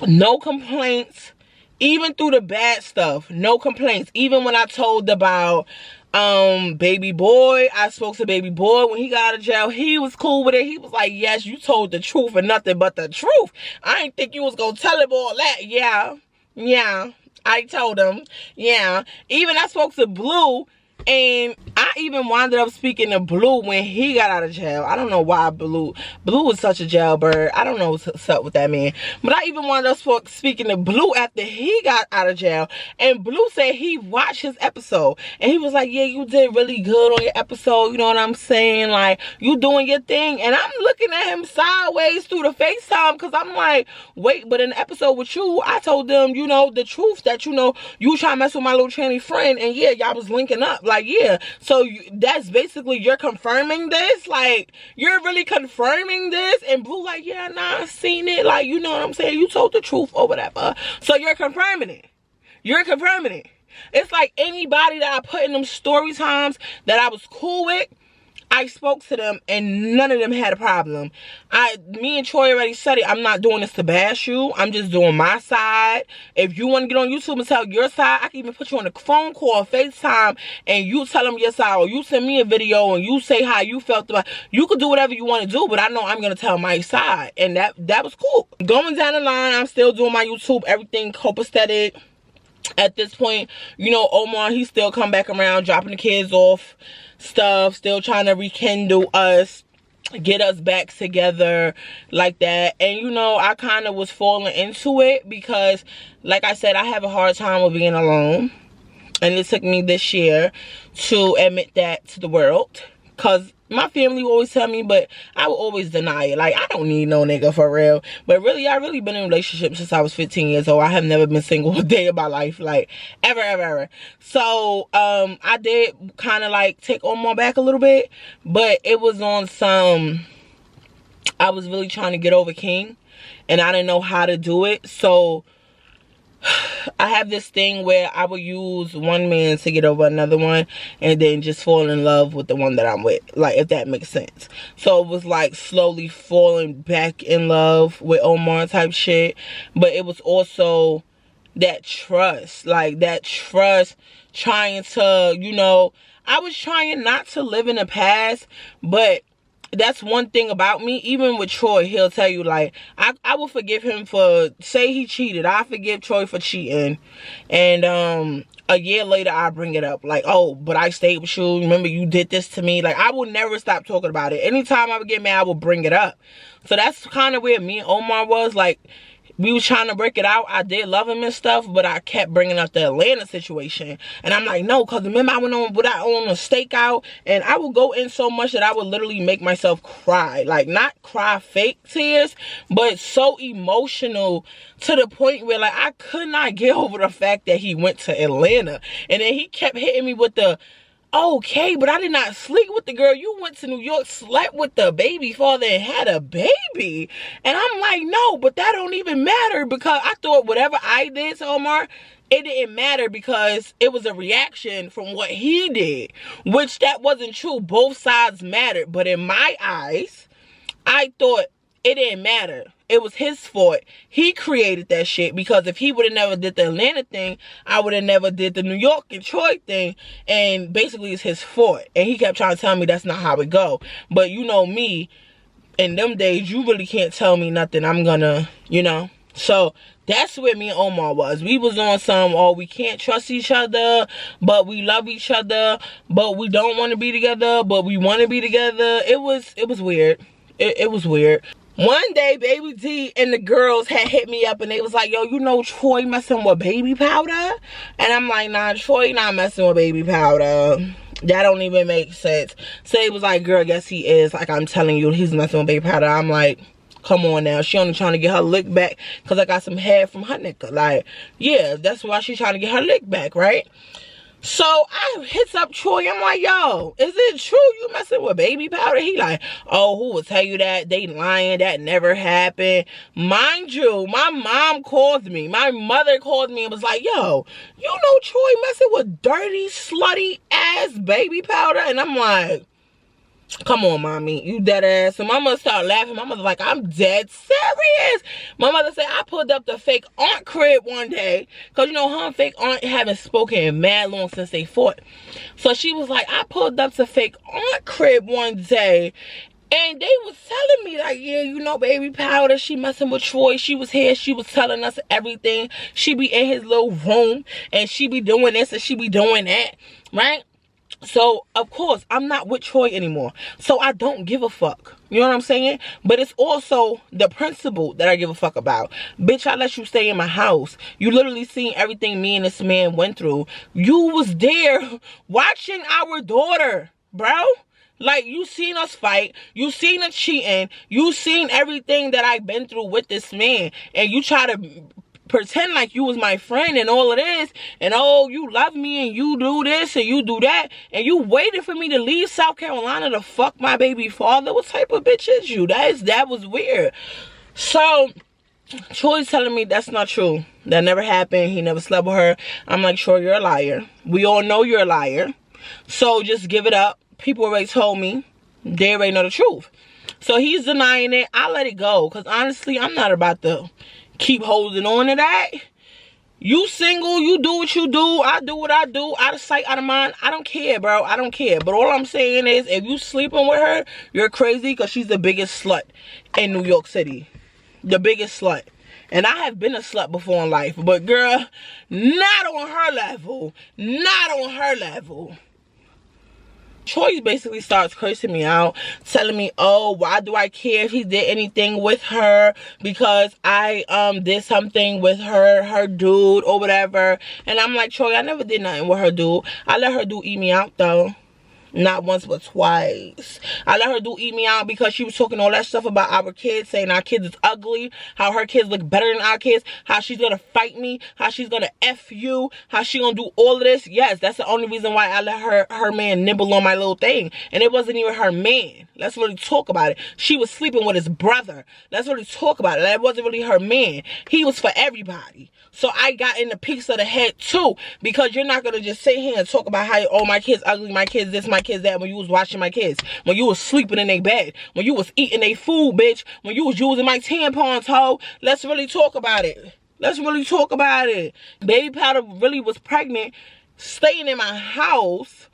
No complaints. Even through the bad stuff, no complaints. Even when I told about baby boy, I spoke to baby boy when he got out of jail. He was cool with it. He was like, yes, you told the truth and nothing but the truth. I didn't think you was gonna tell him all that. Yeah, I told him. Yeah, even I spoke to Blue, and I even wound up speaking to Blue when he got out of jail. I don't know why Blue was such a jailbird. I don't know what's up with that man. But I even wound up speaking to Blue after he got out of jail. And Blue said he watched his episode. And he was like, yeah, you did really good on your episode. You know what I'm saying? Like, you doing your thing. And I'm looking at him sideways through the FaceTime because I'm like, wait, but in the episode with you, I told them, you know, the truth that, you know, you trying to mess with my little tranny friend. And yeah, y'all was linking up. Like, yeah, so that's basically, you're confirming this? Like, you're really confirming this? And Blue like, yeah, nah, I seen it. Like, you know what I'm saying? You told the truth or whatever. So you're confirming it. You're confirming it. It's like anybody that I put in them story times that I was cool with, I spoke to them and none of them had a problem. Me and Troy already said it. I'm not doing this to bash you. I'm just doing my side. If you want to get on YouTube and tell your side, I can even put you on a phone call, FaceTime, and you tell them your side, or you send me a video and you say how you felt about it. You could do whatever you want to do, but I know I'm going to tell my side. And that was cool. Going down the line, I'm still doing my YouTube, everything copacetic. At this point, you know, Omar, he still come back around, dropping the kids off, stuff, still trying to rekindle us, get us back together like that. And you know, I kind of was falling into it because, like I said, I have a hard time with being alone, and it took me this year to admit that to the world, because my family will always tell me, but I will always deny it. Like, I don't need no nigga for real. But really, I really been in a relationship since I was 15 years old. I have never been single a day of my life. Like, ever. So, I did kind of like take on my back a little bit. But it was on some, I was really trying to get over King. And I didn't know how to do it. So, I have this thing where I would use one man to get over another one and then just fall in love with the one that I'm with, like, if that makes sense. So it was like slowly falling back in love with Omar type shit, but it was also that trust, like that trust, trying to, you know, I was trying not to live in the past, but that's one thing about me. Even with Troy, he'll tell you, like, I will forgive him for, say he cheated, I forgive Troy for cheating, and a year later I bring it up, like, oh, but I stayed with you, remember you did this to me. Like, I will never stop talking about it. Anytime I would get mad, I would bring it up. So that's kind of where me and Omar was. Like, we was trying to break it out. I did love him and stuff, but I kept bringing up the Atlanta situation. And I'm like, no, because remember I went on a stakeout, and I would go in so much that I would literally make myself cry. Like, not cry fake tears, but so emotional to the point where, like, I could not get over the fact that he went to Atlanta. And then he kept hitting me with the, okay, but I did not sleep with the girl. You went to New York, slept with the baby father, and had a baby. And I'm like, no, but that don't even matter, because I thought whatever I did to Omar, it didn't matter because it was a reaction from what he did, which that wasn't true. Both sides mattered, but in my eyes, I thought it didn't matter. It was his fault. He created that shit, because if he would have never did the Atlanta thing, I would have never did the New York and Troy thing, and basically it's his fault. And he kept trying to tell me that's not how it go. But you know me, in them days, you really can't tell me nothing. I'm gonna, you know. So that's where me and Omar was. We was on some, oh, we can't trust each other, but we love each other, but we don't want to be together, but we want to be together. It was weird. It was weird. One day, Baby D and the girls had hit me up, and they was like, yo, you know Troy messing with baby powder? And I'm like, nah, Troy not messing with baby powder. That don't even make sense. So it was like, girl, yes he is. Like, I'm telling you, he's messing with baby powder. I'm like, come on now. She only trying to get her lick back because I got some hair from her nigga. Like, yeah, that's why she's trying to get her lick back, right? So I hits up Troy. I'm like, yo, is it true you messing with baby powder? He like, oh, who will tell you that? They lying. That never happened. Mind you, my mom called me. My mother called me and was like, yo, you know Troy messing with dirty, slutty ass baby powder? And I'm like, come on, mommy, you dead ass. So my mother started laughing. My mother like, I'm dead serious. My mother said, I pulled up the fake aunt crib one day, because you know her and fake aunt haven't spoken in mad long since they fought. So she was like, I pulled up the fake aunt crib one day, and they was telling me, like, yeah, you know baby powder, she messing with Troy. She was here, she was telling us everything. She be in his little room, and she be doing this and she be doing that, right? So, of course, I'm not with Troy anymore. So, I don't give a fuck. You know what I'm saying? But it's also the principle that I give a fuck about. Bitch, I let you stay in my house. You literally seen everything me and this man went through. You was there watching our daughter, bro. Like, you seen us fight. You seen us cheating. You seen everything that I've been through with this man. And you try to pretend like you was my friend and all of this, and oh, you love me and you do this and you do that, and you waited for me to leave South Carolina to fuck my baby father. What type of bitch is you? That was weird. So Troy's telling me that's not true. That never happened. He never slept with her. I'm like, sure, you're a liar. We all know you're a liar. So just give it up. People already told me. They already know the truth. So he's denying it. I let it go, because honestly, I'm not about to keep holding on to that. You single, you do what you do, I do what I do, out of sight, out of mind. I don't care, bro. I don't care. But all I'm saying is, if you sleeping with her, you're crazy, because she's the biggest slut in New York City. The biggest slut. And I have been a slut before in life, but girl, not on her level. Not on her level. Troy basically starts cursing me out, telling me, oh, why do I care if he did anything with her, because I did something with her dude or whatever. And I'm like, Troy, I never did nothing with her dude. I let her dude eat me out though. Not once but twice. I let her do eat me out because she was talking all that stuff about our kids, saying our kids is ugly, how her kids look better than our kids, how she's gonna fight me, how she's gonna F you, how she gonna do all of this. Yes, that's the only reason why I let her man nibble on my little thing. And it wasn't even her man. Let's really talk about it. She was sleeping with his brother. Let's really talk about it. That wasn't really her man. He was for everybody. So I got in the piece of the head too, because you're not gonna just sit here and talk about how, oh, my kids ugly, my kids this, my kids that, when you was watching my kids, when you was sleeping in their bed, when you was eating their food, bitch, when you was using my tampons, hoe. Let's really talk about it. Let's really talk about it. Baby powder really was pregnant, staying in my house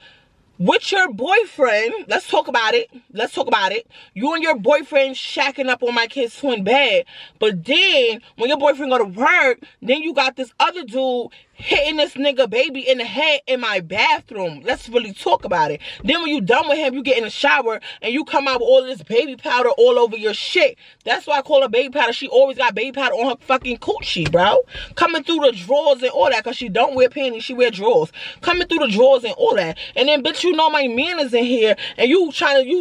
with your boyfriend. Let's talk about it. Let's talk about it. You and your boyfriend shacking up on my kid's twin bed. But then, when your boyfriend go to work, then you got this other dude hitting this nigga baby in the head in my bathroom. Let's really talk about it. Then when you done with him, you get in the shower and you come out with all this baby powder all over your shit. That's why I call her baby powder. She always got baby powder on her fucking coochie, bro. Coming through the drawers and all that, because she don't wear panties, she wear drawers. Coming through the drawers and all that. And then, bitch, you know my man is in here and you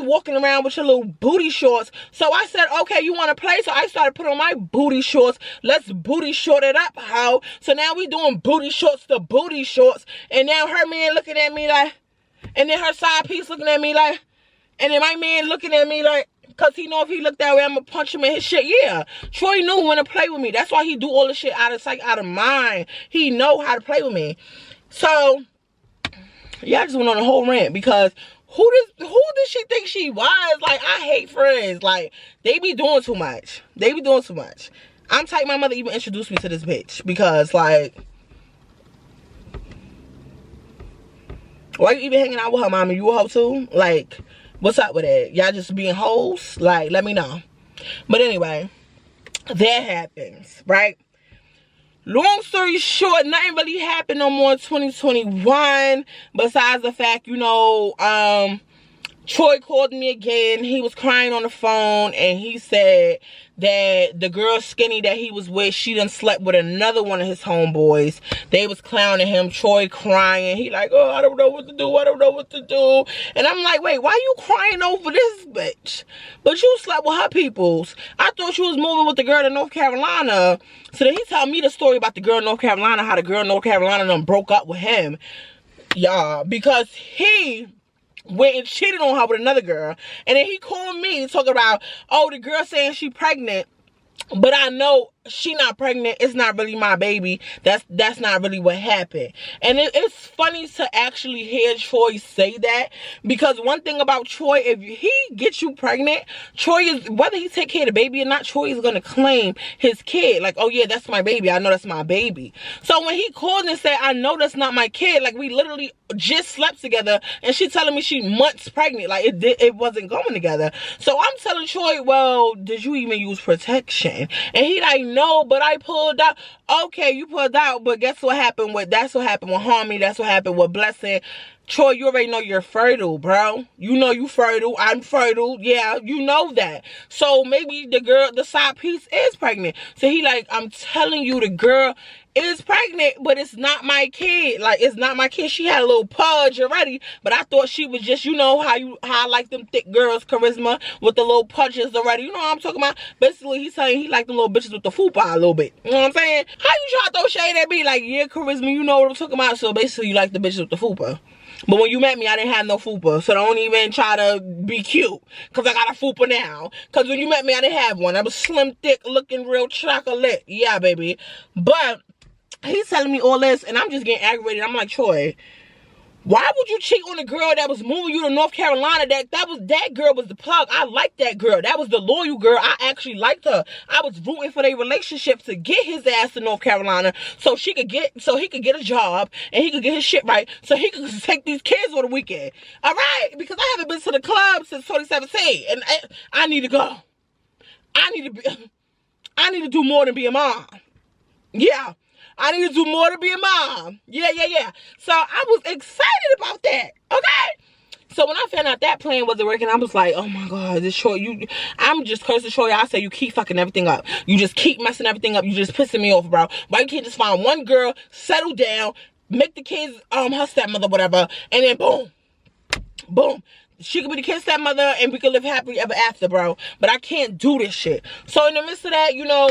walking around with your little booty shorts. So I said, okay, you want to play? So I started putting on my booty shorts. Let's booty short it up, how? So now we doing booty shorts to booty shorts, and now her man looking at me like, and then her side piece looking at me like, and then my man looking at me like, because he know if he look that way, I'm gonna punch him in his shit. Yeah, Troy knew when to play with me. That's why he do all this shit out of sight, out of mind. He know how to play with me. So yeah, I just went on a whole rant because who did she think she was? Like, I hate friends. Like, they be doing too much. They be doing too much. I'm tight. My mother even introduced me to this bitch because, like, why you even hanging out with her, mama? You a hoe too? Like, what's up with it? Y'all just being hoes? Like, let me know. But anyway, that happens, right? Long story short, nothing really happened no more in 2021. Besides the fact, you know, Troy called me again. He was crying on the phone and he said that the girl Skinny that he was with, she done slept with another one of his homeboys. They was clowning him. Troy crying. He like, oh, I don't know what to do. I don't know what to do. And I'm like, wait, why you crying over this bitch? But you slept with her peoples. I thought you was moving with the girl in North Carolina. So then he told me the story about the girl in North Carolina, how the girl in North Carolina done broke up with him. Y'all, because he went and cheated on her with another girl. And then he called me talking about, oh, the girl saying she pregnant, but I know she not pregnant. It's not really my baby. That's not really what happened. And it's funny to actually hear Troy say that, because one thing about Troy, if he gets you pregnant, Troy is, whether he take care of the baby or not, Troy is gonna claim his kid. Like, oh yeah, that's my baby. I know that's my baby. So when he called and said, I know that's not my kid, like, we literally just slept together and she telling me she months pregnant, like it wasn't going together. So I'm telling Troy, well, did you even use protection? And he like, no, but I pulled out. Okay, you pulled out, but guess what happened with, that's what happened with Harmony, that's what happened with Blessing. Troy, you already know you're fertile, bro. You know you fertile. I'm fertile. Yeah, you know that. So maybe the girl, the side piece is pregnant. So he like, I'm telling you, the girl is pregnant, but it's not my kid. Like, it's not my kid. She had a little pudge already, but I thought she was just, you know, how I like them thick girls, Charisma, with the little pudges already. You know what I'm talking about? Basically, he's saying he like the little bitches with the fupa a little bit. You know what I'm saying? How you try to throw shade at me? Like, yeah, Charisma, you know what I'm talking about. So basically, you like the bitches with the fupa. But when you met me, I didn't have no fupa. So don't even try to be cute, because I got a fupa now. Because when you met me, I didn't have one. I was slim, thick, looking real chocolate. Yeah, baby. But he's telling me all this, and I'm just getting aggravated. I'm like, Troy, why would you cheat on a girl that was moving you to North Carolina? That girl was the plug. I liked that girl. That was the loyal girl. I actually liked her. I was rooting for their relationship to get his ass to North Carolina so he could get a job and he could get his shit right so he could take these kids on the weekend. All right? Because I haven't been to the club since 2017 and I need to go. I need to do more than be a mom. Yeah. I need to do more to be a mom. Yeah. So I was excited about that. Okay? So when I found out that plan wasn't working, I was like, oh my God, this Troy, I'm just cursing Troy. I say, you keep fucking everything up. You just keep messing everything up. You just pissing me off, bro. Why you can't just find one girl, settle down, make the kids her stepmother, whatever, and then boom. Boom. She could be the kid's stepmother and we could live happily ever after, bro. But I can't do this shit. So in the midst of that, you know,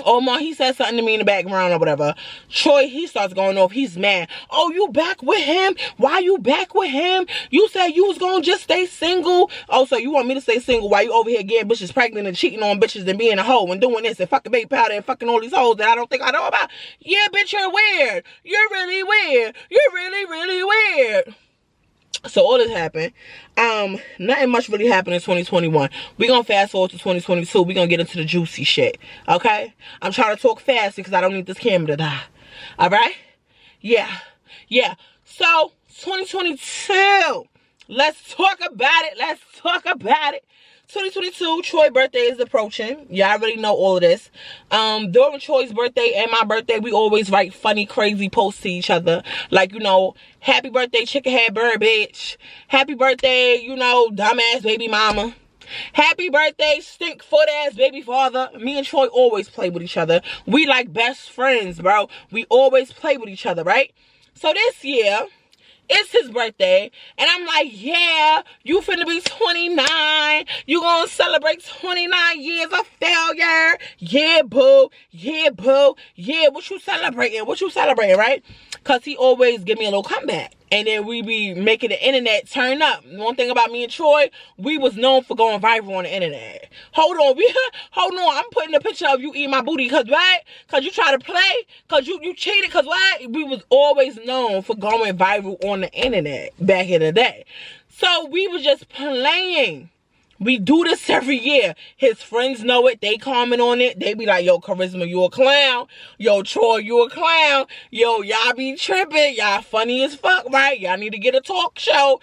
Omar, he said something to me in the background or whatever. Troy, he starts going off. He's mad. Oh, you back with him? Why you back with him? You said you was gonna just stay single. Oh, so you want me to stay single while you over here getting bitches pregnant and cheating on bitches and being a hoe and doing this and fucking baby powder and fucking all these hoes that I don't think I know about? Yeah, bitch, you're weird. You're really weird. You're really, really weird. So all this happened. Nothing much really happened in 2021. We're gonna fast forward to 2022. We're gonna get into the juicy shit. Okay? I'm trying to talk fast because I don't need this camera to die. Alright? Yeah. So 2022. Let's talk about it. 2022, Troy's birthday is approaching. Y'all already know all of this. During Troy's birthday and my birthday, we always write funny, crazy posts to each other. Like, you know, happy birthday, chicken head bird bitch. Happy birthday, you know, dumbass baby mama. Happy birthday, stink foot ass baby father. Me and Troy always play with each other. We like best friends, bro. We always play with each other, right? So this year, it's his birthday, and I'm like, yeah, you finna be 29. You gonna celebrate 29 years of failure. Yeah, boo. Yeah, what you celebrating, right? Because he always give me a little comeback. And then we be making the internet turn up. One thing about me and Troy, we was known for going viral on the internet. Hold on, I'm putting a picture of you eating my booty, cause what? Cause you try to play? Cause you cheated? Cause what? We was always known for going viral on the internet back in the day. So we was just playing. We do this every year. His friends know it. They comment on it. They be like, yo, Charisma, you a clown. Yo, Troy, you a clown. Yo, y'all be tripping. Y'all funny as fuck, right? Y'all need to get a talk show.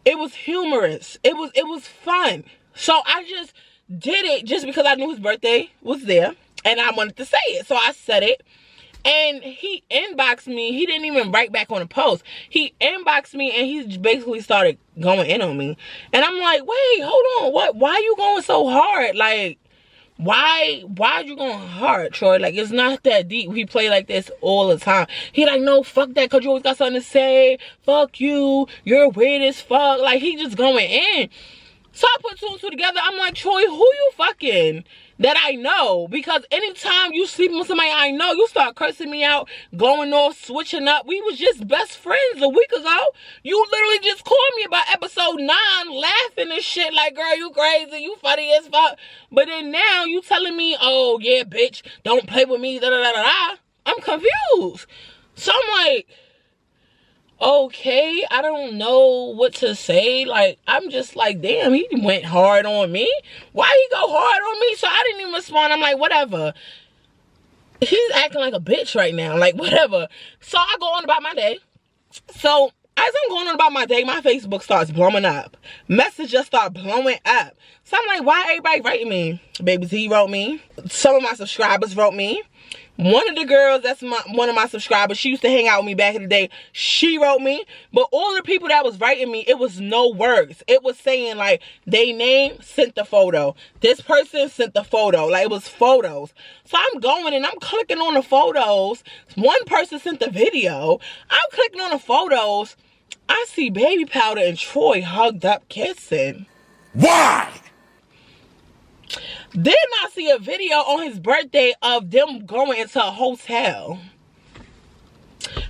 It was humorous. It was fun. So I just did it just because I knew his birthday was there. And I wanted to say it. So I said it. And he inboxed me. He didn't even write back on the post. He inboxed me and he basically started going in on me. And I'm like, wait, hold on. Why are you going so hard? Like, why are you going hard, Troy? Like, it's not that deep. We play like this all the time. He like, no, fuck that, because you always got something to say. Fuck you. You're weird as fuck. Like, he just going in. So I put two and two together. I'm like, Troy, who you fucking that I know? Because anytime you sleeping with somebody I know, you start cursing me out, going off, switching up. We was just best friends a week ago. You literally just called me about episode 9, laughing and shit like, girl, you crazy, you funny as fuck. But then now you telling me, oh yeah, bitch, don't play with me, da da da da da. I'm confused. So I'm like, okay, I don't know what to say. Like, I'm just like, damn, he went hard on me. Why he go hard on me? So I didn't even respond. I'm like, whatever. He's acting like a bitch right now. Like, whatever. So I go on about my day. So as I'm going on about my day, my Facebook starts blowing up. Messages start blowing up. So I'm like, why everybody writing me? Baby Z wrote me. Some of my subscribers wrote me. One of the girls, that's one of my subscribers, she used to hang out with me back in the day, she wrote me. But all the people that was writing me, it was no words. It was saying, like, they name sent the photo. This person sent the photo. Like, it was photos. So I'm going and I'm clicking on the photos. One person sent the video. I'm clicking on the photos. I see Baby Powder and Troy hugged up kissing. Why? Then I see a video on his birthday of them going into a hotel.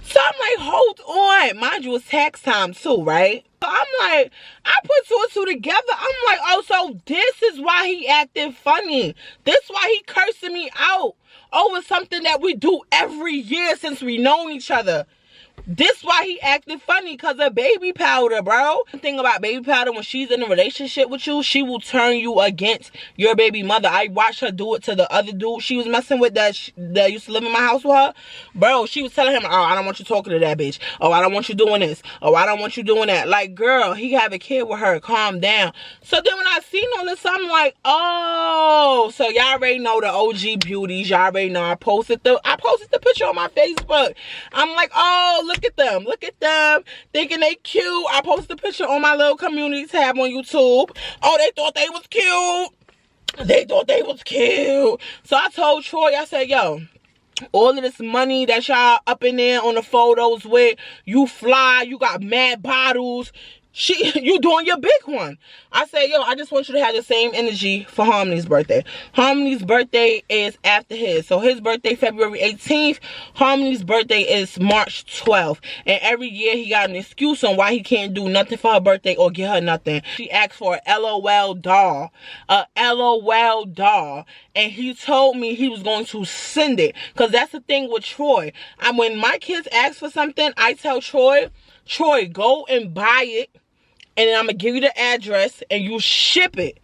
So I'm like, hold on. Mind you, it's tax time too, right? So I'm like, I put two and two together. I'm like, oh, so this is why he acted funny. This is why he cursing me out over something that we do every year since we known each other. This why he acted funny, because of Baby Powder, bro. The thing about Baby Powder, when she's in a relationship with you, she will turn you against your baby mother. I watched her do it to the other dude she was messing with that used to live in my house with her. Bro, she was telling him, oh, I don't want you talking to that bitch. Oh, I don't want you doing this. Oh, I don't want you doing that. Like, girl, he have a kid with her. Calm down. So then when I seen all this, I'm like, oh, so y'all already know the OG beauties. Y'all already know I posted the picture on my Facebook. I'm like, oh, look at them thinking they cute. I posted a picture on my little community tab on YouTube. Oh, they thought they was cute. So I told Troy, I said, yo, all of this money that y'all up in there on the photos with, you fly, you got mad bottles, you doing your big one. I say, yo, I just want you to have the same energy for Harmony's birthday. Harmony's birthday is after his. So his birthday February 18th. Harmony's birthday is March 12th. And every year he got an excuse on why he can't do nothing for her birthday or get her nothing. She asked for a LOL doll. A LOL doll. And he told me he was going to send it. Because that's the thing with Troy. And when my kids ask for something, I tell Troy, go and buy it. And then I'm going to give you the address and you ship it.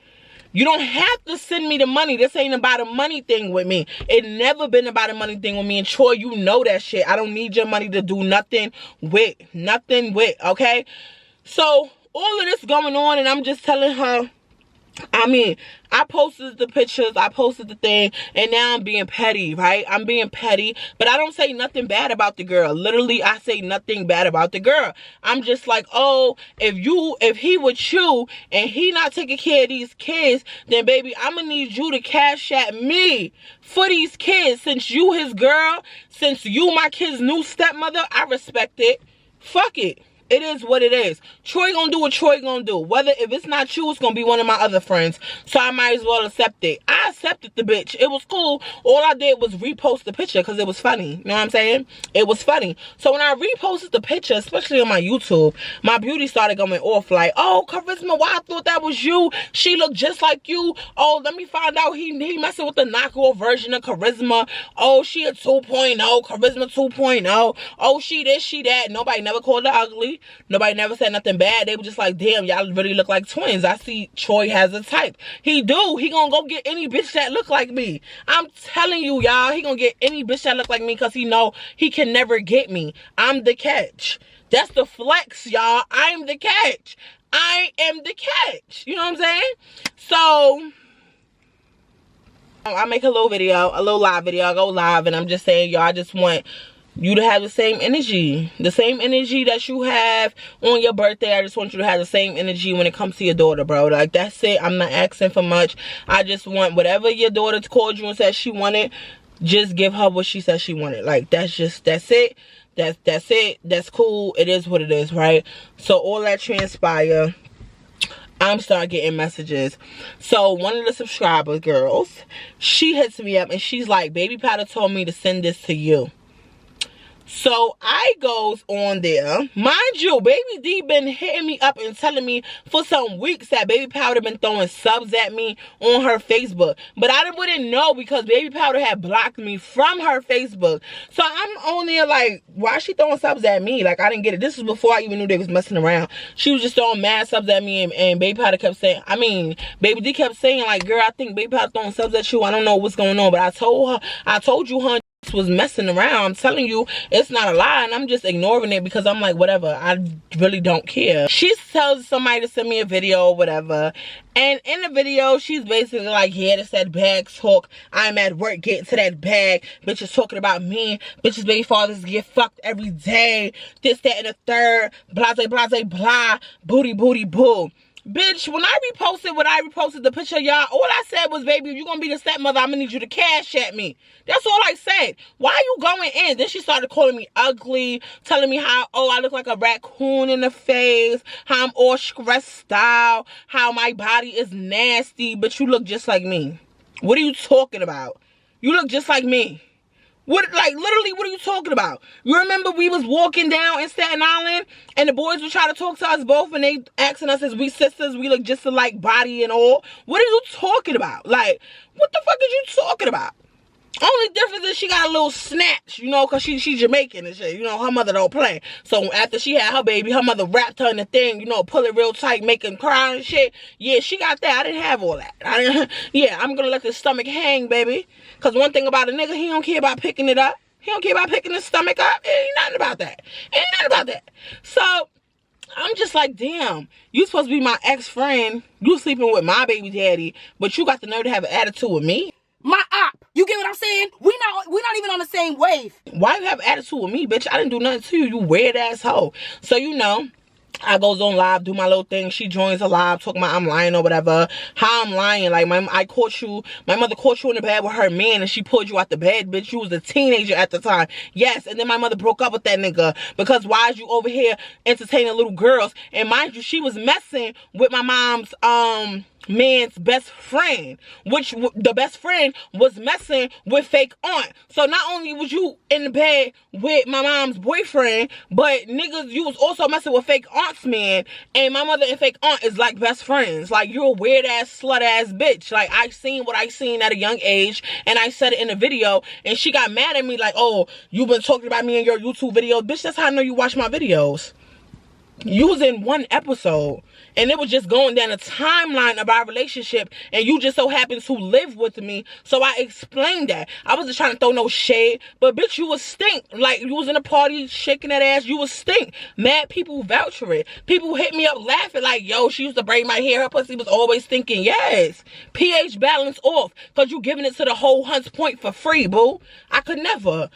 You don't have to send me the money. This ain't about a money thing with me. It never been about a money thing with me. And Troy, you know that shit. I don't need your money to do nothing with. Okay? So, all of this going on and I'm just telling her, I mean, I posted the pictures, I posted the thing, and now I'm being petty, right? I'm being petty, but I don't say nothing bad about the girl. Literally, I say nothing bad about the girl. I'm just like, oh, if he with you and he not taking care of these kids, then baby, I'm gonna need you to cash at me for these kids. Since you his girl, since you my kid's new stepmother, I respect it. Fuck it. It is what it is. Troy gonna do what Troy gonna do. Whether if it's not you, it's gonna be one of my other friends. So I might as well accept it. I accepted the bitch. It was cool. All I did was repost the picture because it was funny. You know what I'm saying? It was funny. So when I reposted the picture, especially on my YouTube, my beauty started going off like, oh, Charisma, why I thought that was you? She looked just like you. Oh, let me find out he messing with the knockoff version of Charisma. Oh, she a 2.0. Charisma 2.0. Oh, she this, she that. Nobody never called her ugly. Nobody never said nothing bad. They were just like, damn, y'all really look like twins. I see Troy has a type. He do. He gonna go get any bitch that look like me. I'm telling you, y'all. He gonna get any bitch that look like me because he know he can never get me. I'm the catch. That's the flex, y'all. I'm the catch. I am the catch. You know what I'm saying? So I make a little video, a little live video. I go live and I'm just saying, y'all, I just want you to have the same energy that you have on your birthday. I just want you to have the same energy when it comes to your daughter, bro. Like, that's it. I'm not asking for much. I just want whatever your daughter called you and said she wanted, just give her what she said she wanted. Like, that's it. That's it. That's cool. It is what it is, right? So all that transpire, I'm starting getting messages. So one of the subscriber girls, she hits me up and she's like, Baby Powder told me to send this to you. So I goes on there. Mind you, Baby D been hitting me up and telling me for some weeks that Baby Powder been throwing subs at me on her Facebook. But I wouldn't know because Baby Powder had blocked me from her Facebook. So I'm on there like, why is she throwing subs at me? Like, I didn't get it. This was before I even knew they was messing around. She was just throwing mad subs at me and Baby Powder kept saying, Baby D kept saying like, girl, I think Baby Powder throwing subs at you. I don't know what's going on. But I told you, hun, was messing around. I'm telling you, it's not a lie, and I'm just ignoring it because I'm like, whatever, I really don't care. She tells somebody to send me a video or whatever, and in the video she's basically like, yeah, this that bag talk. I'm at work getting to that bag. Bitches talking about me. Bitches baby fathers get fucked every day. This, that, and the third. Blase, blase, blah. Booty, booty, boo. Bitch, when I reposted the picture, y'all, all I said was, baby, if you're going to be the stepmother, I'm going to need you to cash at me. That's all I said. Why are you going in? Then she started calling me ugly, telling me how, oh, I look like a raccoon in the face, how I'm all stressed out, how my body is nasty, but you look just like me. What are you talking about? You look just like me. What, like, literally, what are you talking about? You remember we was walking down in Staten Island and the boys were trying to talk to us both and they asking us, is we sisters? We look just alike, body and all. What are you talking about? Like, what the fuck is you talking about? Only difference is she got a little snatch, you know, because she Jamaican and shit. You know, her mother don't play. So after she had her baby, her mother wrapped her in the thing, you know, pull it real tight, make him cry and shit. Yeah, she got that. I didn't have all that. Yeah, I'm going to let the stomach hang, baby. Because one thing about a nigga, he don't care about picking it up. He don't care about picking his stomach up. It ain't nothing about that. Ain't nothing about that. So I'm just like, damn, you supposed to be my ex-friend. You sleeping with my baby daddy, but you got the nerve to have an attitude with me? My op. You get what I'm saying? We're not even on the same wave. Why you have attitude with me, bitch? I didn't do nothing to you, you weird asshole. So, you know, I goes on live, do my little thing. She joins a live, talking about I'm lying or whatever. How I'm lying? Like, my mother caught you in the bed with her man and she pulled you out the bed, bitch. You was a teenager at the time. Yes, and then my mother broke up with that nigga because why is you over here entertaining little girls? And mind you, she was messing with my mom's man's best friend, which the best friend was messing with fake aunt. So not only was you in the bed with my mom's boyfriend, but niggas, you was also messing with fake aunt's man, and my mother and fake aunt is like best friends. Like, you're a weird ass slut ass bitch. Like, I seen what I seen at a young age, and I said it in the video, and she got mad at me like, oh, you been talking about me in your YouTube video. Bitch, that's how I know you watch my videos. You was in one episode and it was just going down a timeline of our relationship, and you just so happened to live with me, so I explained that. I wasn't trying to throw no shade, but bitch, you was stink. Like, you was in a party shaking that ass, you was stink. Mad people vouch for it. People hit me up laughing like, yo, she used to braid my hair, her pussy was always thinking. Yes, pH balance off, because you giving it to the whole Hunts Point for free, boo. I could never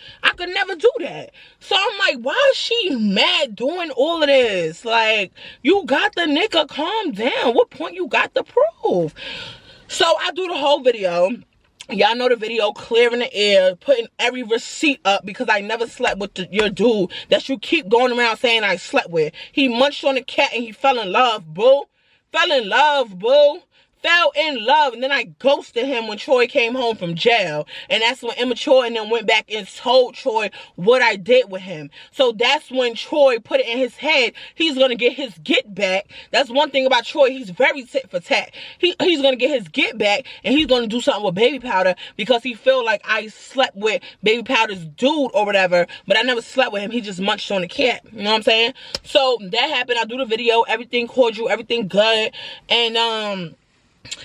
do that. So I'm like, why is she mad doing all of this? Like, you got the nigga, calm down. What point you got to prove? So I do the whole video. Y'all know the video, clearing the air, putting every receipt up because I never slept with your dude that you keep going around saying I slept with. He munched on the cat and he fell in love, boo. Fell in love, boo. Fell in love, and then I ghosted him when Troy came home from jail, and that's when Immature and then went back and told Troy what I did with him. So that's when Troy put it in his head he's gonna get his get back. That's one thing about Troy, he's very tit for tat. He's gonna get his get back, and he's gonna do something with Baby Powder because he feel like I slept with Baby Powder's dude or whatever, but I never slept with him. He just munched on the cat. You know what I'm saying? So that happened. I do the video, everything cordial, everything good, and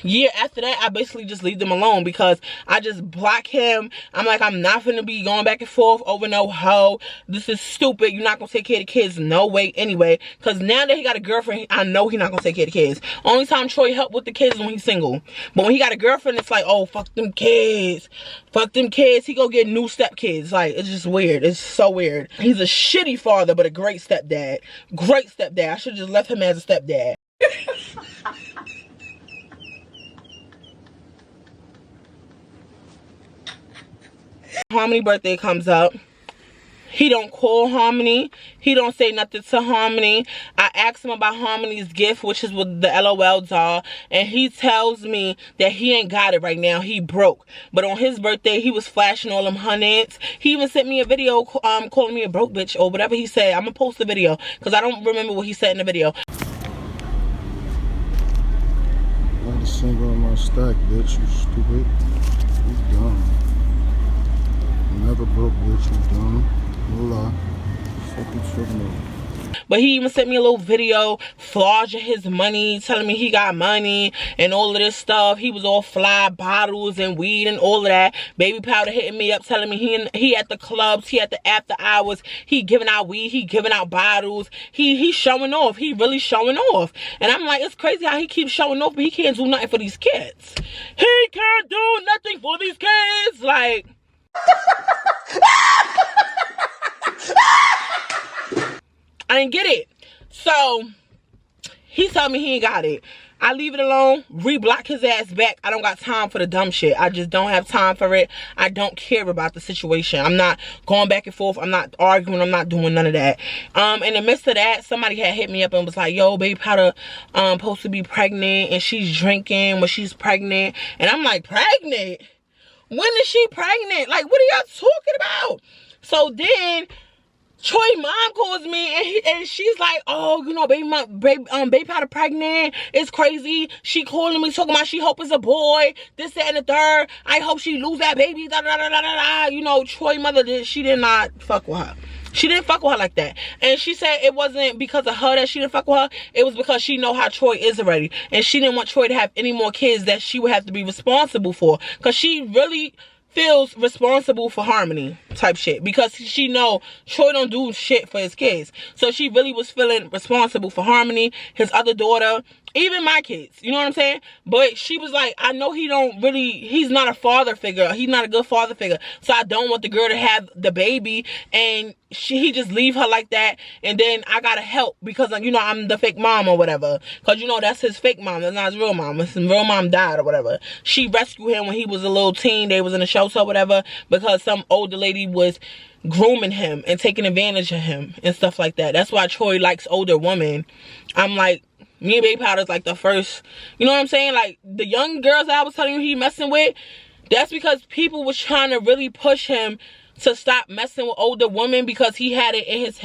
yeah, after that, I basically just leave them alone because I just block him. I'm like, I'm not finna be going back and forth over no hoe. This is stupid. You're not gonna take care of the kids. No way anyway. Because now that he got a girlfriend, I know he's not gonna take care of the kids. Only time Troy help with the kids is when he's single. But when he got a girlfriend, it's like, oh, fuck them kids. Fuck them kids. He go get new stepkids. Like, it's just weird. It's so weird. He's a shitty father, but a great stepdad. Great stepdad. I should have just left him as a stepdad. Harmony birthday comes up. He don't call Harmony. He don't say nothing to Harmony. I asked him about Harmony's gift, which is with the LOL doll, and he tells me that he ain't got it right now. He broke. But on his birthday, he was flashing all them hundreds. He even sent me a video calling me a broke bitch or whatever he said. I'm gonna post the video because I don't remember what he said in the video. Not a single on my stack, bitch. You stupid. You dumb. Never broke, bitch. You dumb. No lie. Fuck you tripping over. But he even sent me a little video flaunting his money, telling me he got money and all of this stuff. He was all fly bottles and weed and all of that. Baby Powder hitting me up, telling me he at the clubs, he at the after hours, he giving out weed, he giving out bottles. He showing off. He really showing off. And I'm like, it's crazy how he keeps showing off, but he can't do nothing for these kids. He can't do nothing for these kids. Like... I didn't get it. So he told me he ain't got it. I leave it alone, re-block his ass back. I don't got time for the dumb shit. I just don't have time for it. I don't care about the situation. I'm not going back and forth. I'm not arguing. I'm not doing none of that. In the midst of that, somebody had hit me up and was like, yo, Baby Powder supposed to be pregnant and she's drinking when she's pregnant. And I'm like, pregnant? When is she pregnant? Like, what are y'all talking about? So then Troy mom calls me and she's like, oh, you know, Baby Powder pregnant. It's crazy. She calling me talking about she hope it's a boy. This, that, and the third. I hope she lose that baby. Da, da, da, da, da, da. You know, Troy mother she did not fuck with her. She didn't fuck with her like that. And she said it wasn't because of her that she didn't fuck with her. It was because she know how Troy is already. And she didn't want Troy to have any more kids that she would have to be responsible for. Because she really feels responsible for Harmony type shit. Because she know Troy don't do shit for his kids. So she really was feeling responsible for Harmony, his other daughter, Even my kids, you know what I'm saying? But she was like, I know he's not a father figure. He's not a good father figure. So I don't want the girl to have the baby and he just leave her like that. And then I gotta help because, you know, I'm the fake mom or whatever. Because, you know, that's his fake mom. That's not his real mom. His real mom died or whatever. She rescued him when he was a little teen. They was in a shelter or whatever because some older lady was grooming him and taking advantage of him and stuff like that. That's why Troy likes older women. I'm like, me and Baby Powder's like the first, you know what I'm saying? Like the young girls that I was telling you he messing with, that's because people was trying to really push him to stop messing with older women because he had it in his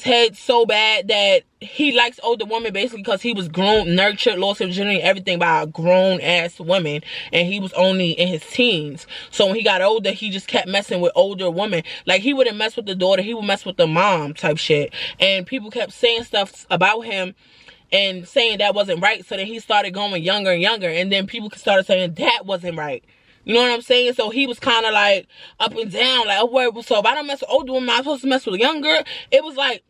head so bad that he likes older women basically because he was grown, nurtured, lost his virginity, everything by a grown ass woman, and he was only in his teens. So when he got older, he just kept messing with older women. Like he wouldn't mess with the daughter, he would mess with the mom type shit. And people kept saying stuff about him and saying that wasn't right. So then he started going younger and younger, and then people started saying that wasn't right. You know what I'm saying? So he was kind of like up and down, like, oh, wait, so if I don't mess with older women, I'm supposed to mess with a younger? It was like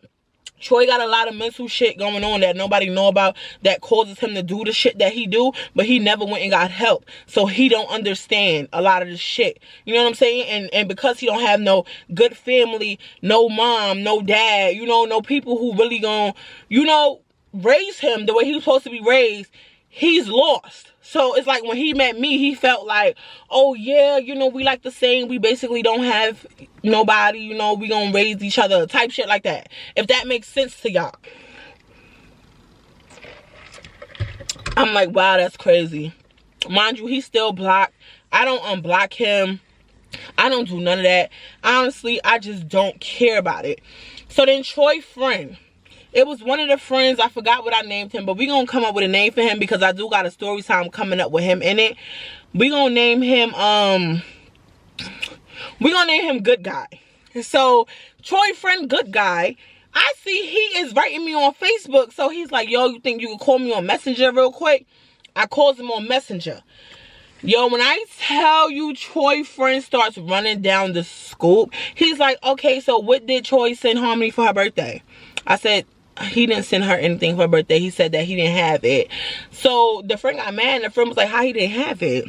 Troy got a lot of mental shit going on that nobody know about that causes him to do the shit that he do, but he never went and got help. So he don't understand a lot of this shit. You know what I'm saying? And because he don't have no good family, no mom, no dad, you know, no people who really gonna, you know, raise him the way he was supposed to be raised, he's lost. So it's like when he met me, he felt like, oh yeah, you know, we like the same, we basically don't have nobody, you know, we gonna raise each other, type shit like that. If that makes sense to y'all. I'm like, wow, that's crazy. Mind you, he's still blocked. I don't unblock him. I don't do none of that. Honestly, I just don't care about it. So then Troy's friend, it was one of the friends, I forgot what I named him, but we gonna come up with a name for him because I do got a story time coming up with him in it. We gonna name him Good Guy. So Troy friend Good Guy, I see he is writing me on Facebook. So he's like, yo, you think you can call me on Messenger real quick? I calls him on Messenger. Yo, when I tell you Troy friend starts running down the scoop, he's like, okay, so what did Troy send Harmony for her birthday? I said, he didn't send her anything for her birthday. He said that he didn't have it. So the friend got mad and the friend was like, how he didn't have it?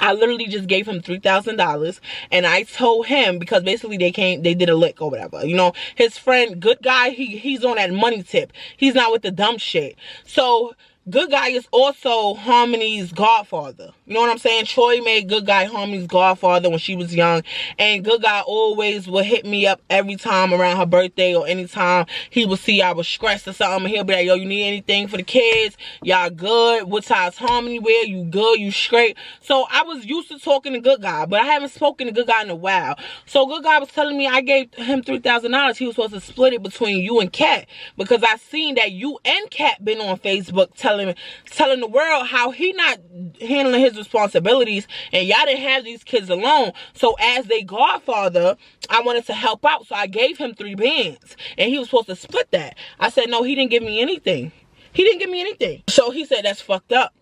I literally just gave him $3,000 and I told him, because basically they did a lick or whatever. You know, his friend Good Guy, he's on that money tip. He's not with the dumb shit. So Good Guy is also Harmony's godfather. You know what I'm saying? Troy made Good Guy Harmony's godfather when she was young. And Good Guy always would hit me up every time around her birthday or anytime he would see I was stressed or something. And he'll be like, yo, you need anything for the kids? Y'all good? What size Harmony wear? You good? You straight? So I was used to talking to Good Guy, but I haven't spoken to Good Guy in a while. So Good Guy was telling me I gave him $3,000. He was supposed to split it between you and Kat, because I seen that you and Kat been on Facebook telling the world how he not handling his responsibilities and y'all didn't have these kids alone. So as their godfather, I wanted to help out, so I gave him 3 bands and he was supposed to split that. I said, no, he didn't give me anything. He didn't give me anything. So he said, that's fucked up.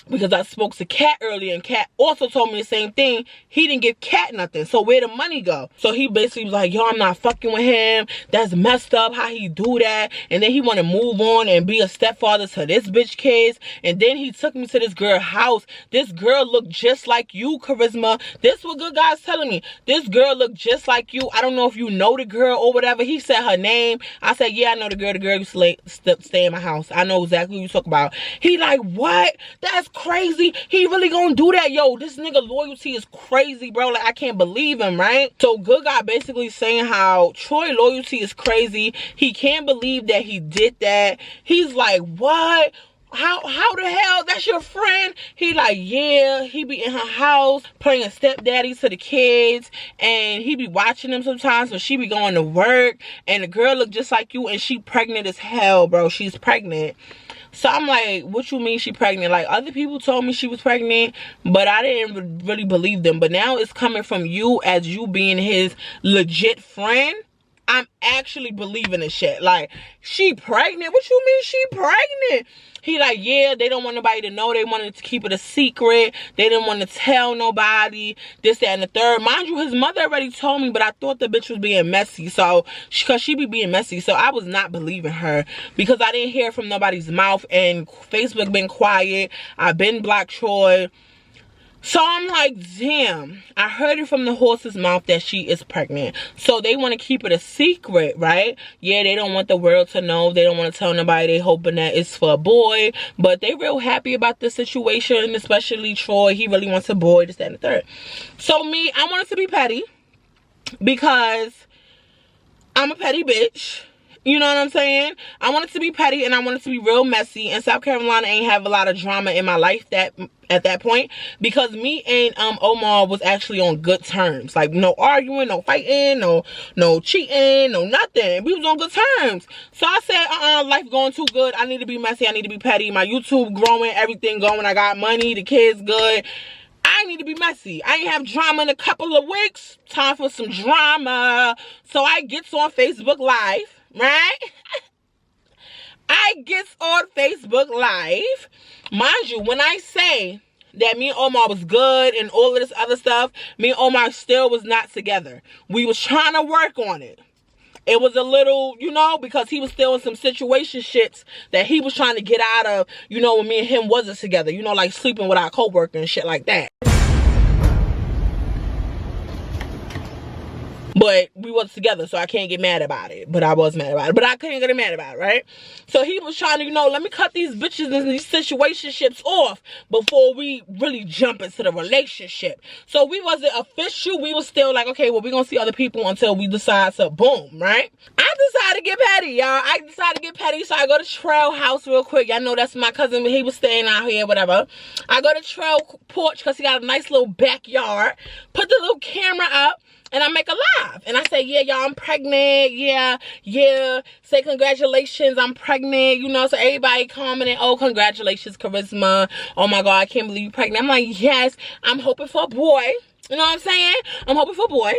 Because I spoke to Kat earlier and Kat also told me the same thing. He didn't give Kat nothing. So where the money go? So he basically was like, yo, I'm not fucking with him. That's messed up how he do that. And then he want to move on and be a stepfather to this bitch kids. And then he took me to this girl house. This girl looked just like you, Charisma. This what Good Guy's telling me. This girl looked just like you. I don't know if you know the girl or whatever. He said her name. I said, yeah, I know the girl. The girl used to stay in my house. I know exactly who you talk about. He like, what? That's crazy. He really gonna do that? Yo, this nigga loyalty is crazy, bro. Like, I can't believe him, right? So Good Guy basically saying how Troy loyalty is crazy. He can't believe that he did that. He's like, what? How the hell? That's your friend? He like, yeah, he be in her house playing stepdaddy to the kids, and he be watching them sometimes when she be going to work, and the girl look just like you, and she pregnant as hell, bro. She's pregnant. So I'm like, what you mean she pregnant? Like, other people told me she was pregnant, but I didn't really believe them. But now it's coming from you as you being his legit friend. I'm actually believing this shit. Like, she pregnant? What you mean she pregnant? He like, yeah, they don't want nobody to know. They wanted to keep it a secret. They didn't want to tell nobody. This, that, and the third. Mind you, his mother already told me, but I thought the bitch was being messy. So, because she be being messy. So, I was not believing her. Because I didn't hear from nobody's mouth. And Facebook been quiet. I've been blocked Troy. So I'm like, damn, I heard it from the horse's mouth that she is pregnant. So they want to keep it a secret, right? Yeah, they don't want the world to know. They don't want to tell nobody. They hoping that it's for a boy. But they real happy about this situation, especially Troy. He really wants a boy, this, that, and the third. So me, I wanted to be petty because I'm a petty bitch. You know what I'm saying? I wanted to be petty and I wanted to be real messy. And South Carolina ain't have a lot of drama in my life at that point. Because me and Omar was actually on good terms. Like, no arguing, no fighting, no cheating, no nothing. We was on good terms. So I said, life going too good. I need to be messy. I need to be petty. My YouTube growing, everything going. I got money. The kids good. I need to be messy. I ain't have drama in a couple of weeks. Time for some drama. So I gets on Facebook Live. Right? I gets on Facebook Live. Mind you, when I say that me and Omar was good and all of this other stuff, me and Omar still was not together. We was trying to work on it. It was a little, you know, because he was still in some situationships that he was trying to get out of, you know, when me and him wasn't together. You know, like sleeping with our co-worker and shit like that. But we was together, so I can't get mad about it. But I was mad about it. But I couldn't get mad about it, right? So he was trying to, you know, let me cut these bitches and these situationships off before we really jump into the relationship. So we wasn't official. We was still like, okay, well, we're going to see other people until we decide to boom, right? I decided to get petty, y'all. I decided to get petty, so I go to Trail House real quick. Y'all know that's my cousin. He was staying out here, whatever. I go to Trail porch because he got a nice little backyard. Put the little camera up. And I make a live. And I say, yeah, y'all, I'm pregnant. Yeah. Say congratulations, I'm pregnant. You know, so everybody commenting, oh, congratulations, Charisma. Oh, my God, I can't believe you're pregnant. I'm like, yes, I'm hoping for a boy. You know what I'm saying? I'm hoping for a boy.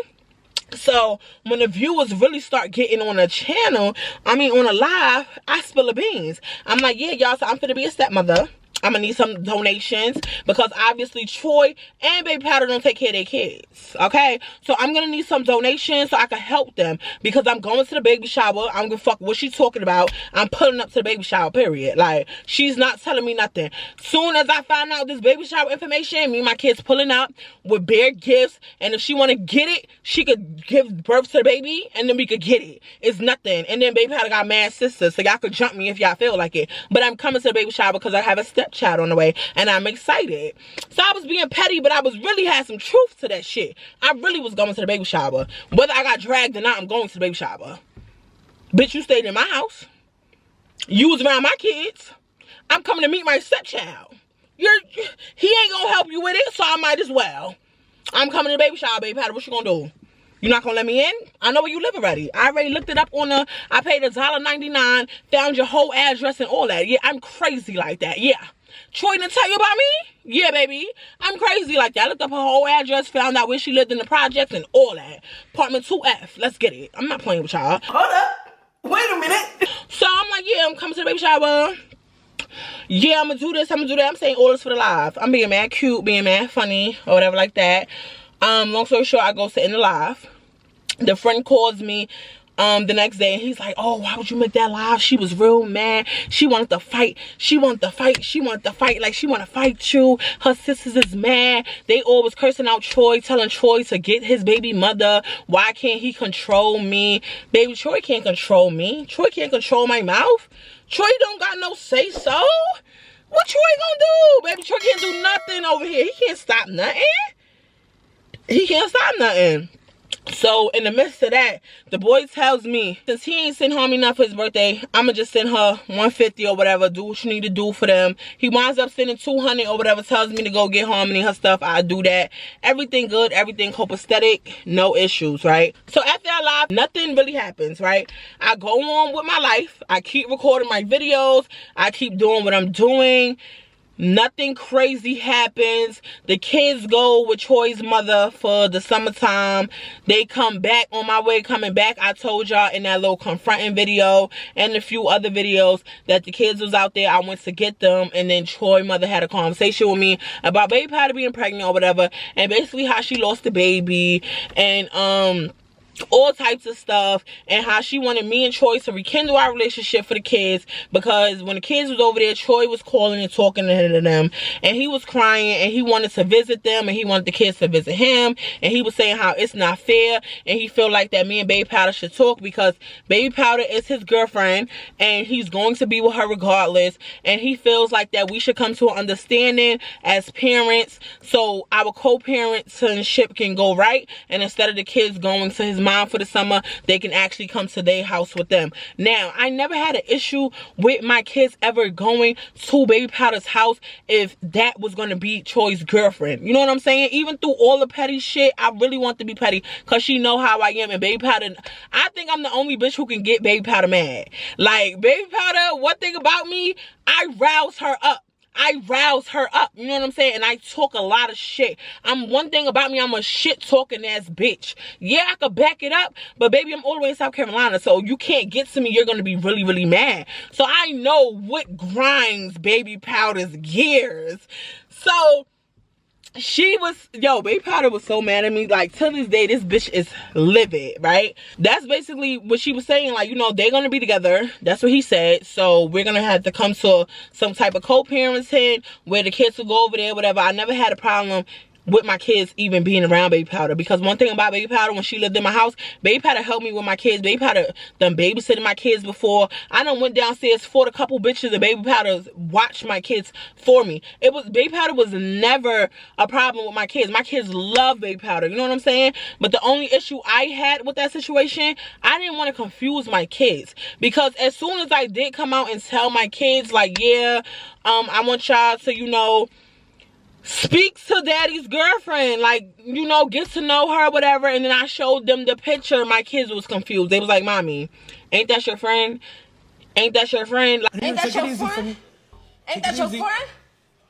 So when the viewers really start getting on a channel, I mean, on a live, I spill the beans. I'm like, yeah, y'all, so I'm finna be a stepmother. I'm gonna need some donations because obviously Troy and Baby Powder don't take care of their kids, okay? So I'm gonna need some donations so I can help them because I'm going to the baby shower. I don't give a fuck what she's talking about. I'm pulling up to the baby shower, period. Like, she's not telling me nothing. Soon as I find out this baby shower information, me and my kids pulling up with bare gifts, and if she wanna get it, she could give birth to the baby and then we could get it. It's nothing. And then Baby Powder got mad sisters, so y'all could jump me if y'all feel like it. But I'm coming to the baby shower because I have a stepchild on the way and I'm excited. So I was being petty, but I was really had some truth to that shit. I really was going to the baby shower. Whether I got dragged or not, I'm going to the baby shower. Bitch, you stayed in my house. You was around my kids. I'm coming to meet my stepchild. He ain't gonna help you with it, so I might as well. I'm coming to the baby shower, Baby Powder. What you gonna do? You not gonna let me in? I know where you live already. I already looked it up on I paid $1.99, found your whole address and all that. Yeah, I'm crazy like that. Yeah. Troy didn't tell you about me? Yeah, baby. I'm crazy like that. I looked up her whole address, found out where she lived in the projects and all that. Apartment 2F. Let's get it. I'm not playing with y'all. Hold up. Wait a minute. So I'm like, yeah, I'm coming to the baby shower. Yeah, I'm gonna do this, I'm gonna do that. I'm saying all this for the live. I'm being mad cute, being mad funny, or whatever like that. Long story short, I go sit in the live. The friend calls me the next day and he's like, oh, why would you make that live? She was real mad. She wanted to fight. She wanted to fight. She wanted to fight. Like, she want to fight you. Her sisters is mad. They always cursing out Troy, telling Troy to get his baby mother. Why can't he control me? Baby, Troy can't control me. Troy can't control my mouth. Troy don't got no say so. What Troy gonna do? Baby, Troy can't do nothing over here. He can't stop nothing. He can't stop nothing. So in the midst of that, the boy tells me, since he ain't sent home enough for his birthday, I'ma just send her $150 or whatever, do what you need to do for them. He winds up sending $200 or whatever, tells me to go get Harmony her stuff. I do that. Everything good, everything copacetic, no issues, right? So after I live, nothing really happens, right? I go on with my life. I keep recording my videos. I keep doing what I'm doing. Nothing crazy happens. The kids go with Troy's mother for the summertime. They come back. On my way coming back, I told y'all in that little confronting video and a few other videos that the kids was out there. I went to get them, and then Troy's mother had a conversation with me about baby powder being pregnant or whatever, and basically how she lost the baby, and all types of stuff, and how she wanted me and Troy to rekindle our relationship for the kids, because when the kids was over there, Troy was calling and talking to them, and he was crying, and he wanted to visit them, and he wanted the kids to visit him, and he was saying how it's not fair, and he felt like that me and Baby Powder should talk, because Baby Powder is his girlfriend, and he's going to be with her regardless, and he feels like that we should come to an understanding as parents, so our co-parentship can go right, and instead of the kids going to his mom for the summer, they can actually come to their house with them. Now, I never had an issue with my kids ever going to Baby Powder's house if that was going to be Troy's girlfriend. You know what I'm saying? Even through all the petty shit, I really want to be petty because she know how I am. And Baby Powder, I think I'm the only bitch who can get Baby Powder mad. Like, Baby Powder, one thing about me, I rouse her up. I rouse her up, you know what I'm saying? And I talk a lot of shit. One thing about me, I'm a shit talking ass bitch. Yeah, I could back it up, but baby, I'm all the way in South Carolina, so you can't get to me. You're gonna be really, really mad. So I know what grinds Baby Powder's gears. So she was, Baby Powder was so mad at me. Like, to this day, this bitch is livid, right? That's basically what she was saying. Like, you know, they're gonna be together. That's what he said. So we're gonna have to come to some type of co-parenting where the kids will go over there, whatever. I never had a problem with my kids even being around Baby Powder, because one thing about Baby Powder, when she lived in my house, Baby Powder helped me with my kids. Baby Powder done babysitting my kids before. I done went downstairs, fought a couple bitches, and Baby Powder watched my kids for me. Baby Powder was never a problem with my kids. My kids love Baby Powder, you know what I'm saying? But the only issue I had with that situation, I didn't want to confuse my kids, because as soon as I did come out and tell my kids, like, yeah, I want y'all to, you know, speak to daddy's girlfriend, like, you know, get to know her, whatever, and then I showed them the picture, my kids was confused. They was like, mommy, ain't that your friend? Ain't that your friend? Like, ain't that your friend? Ain't that your friend?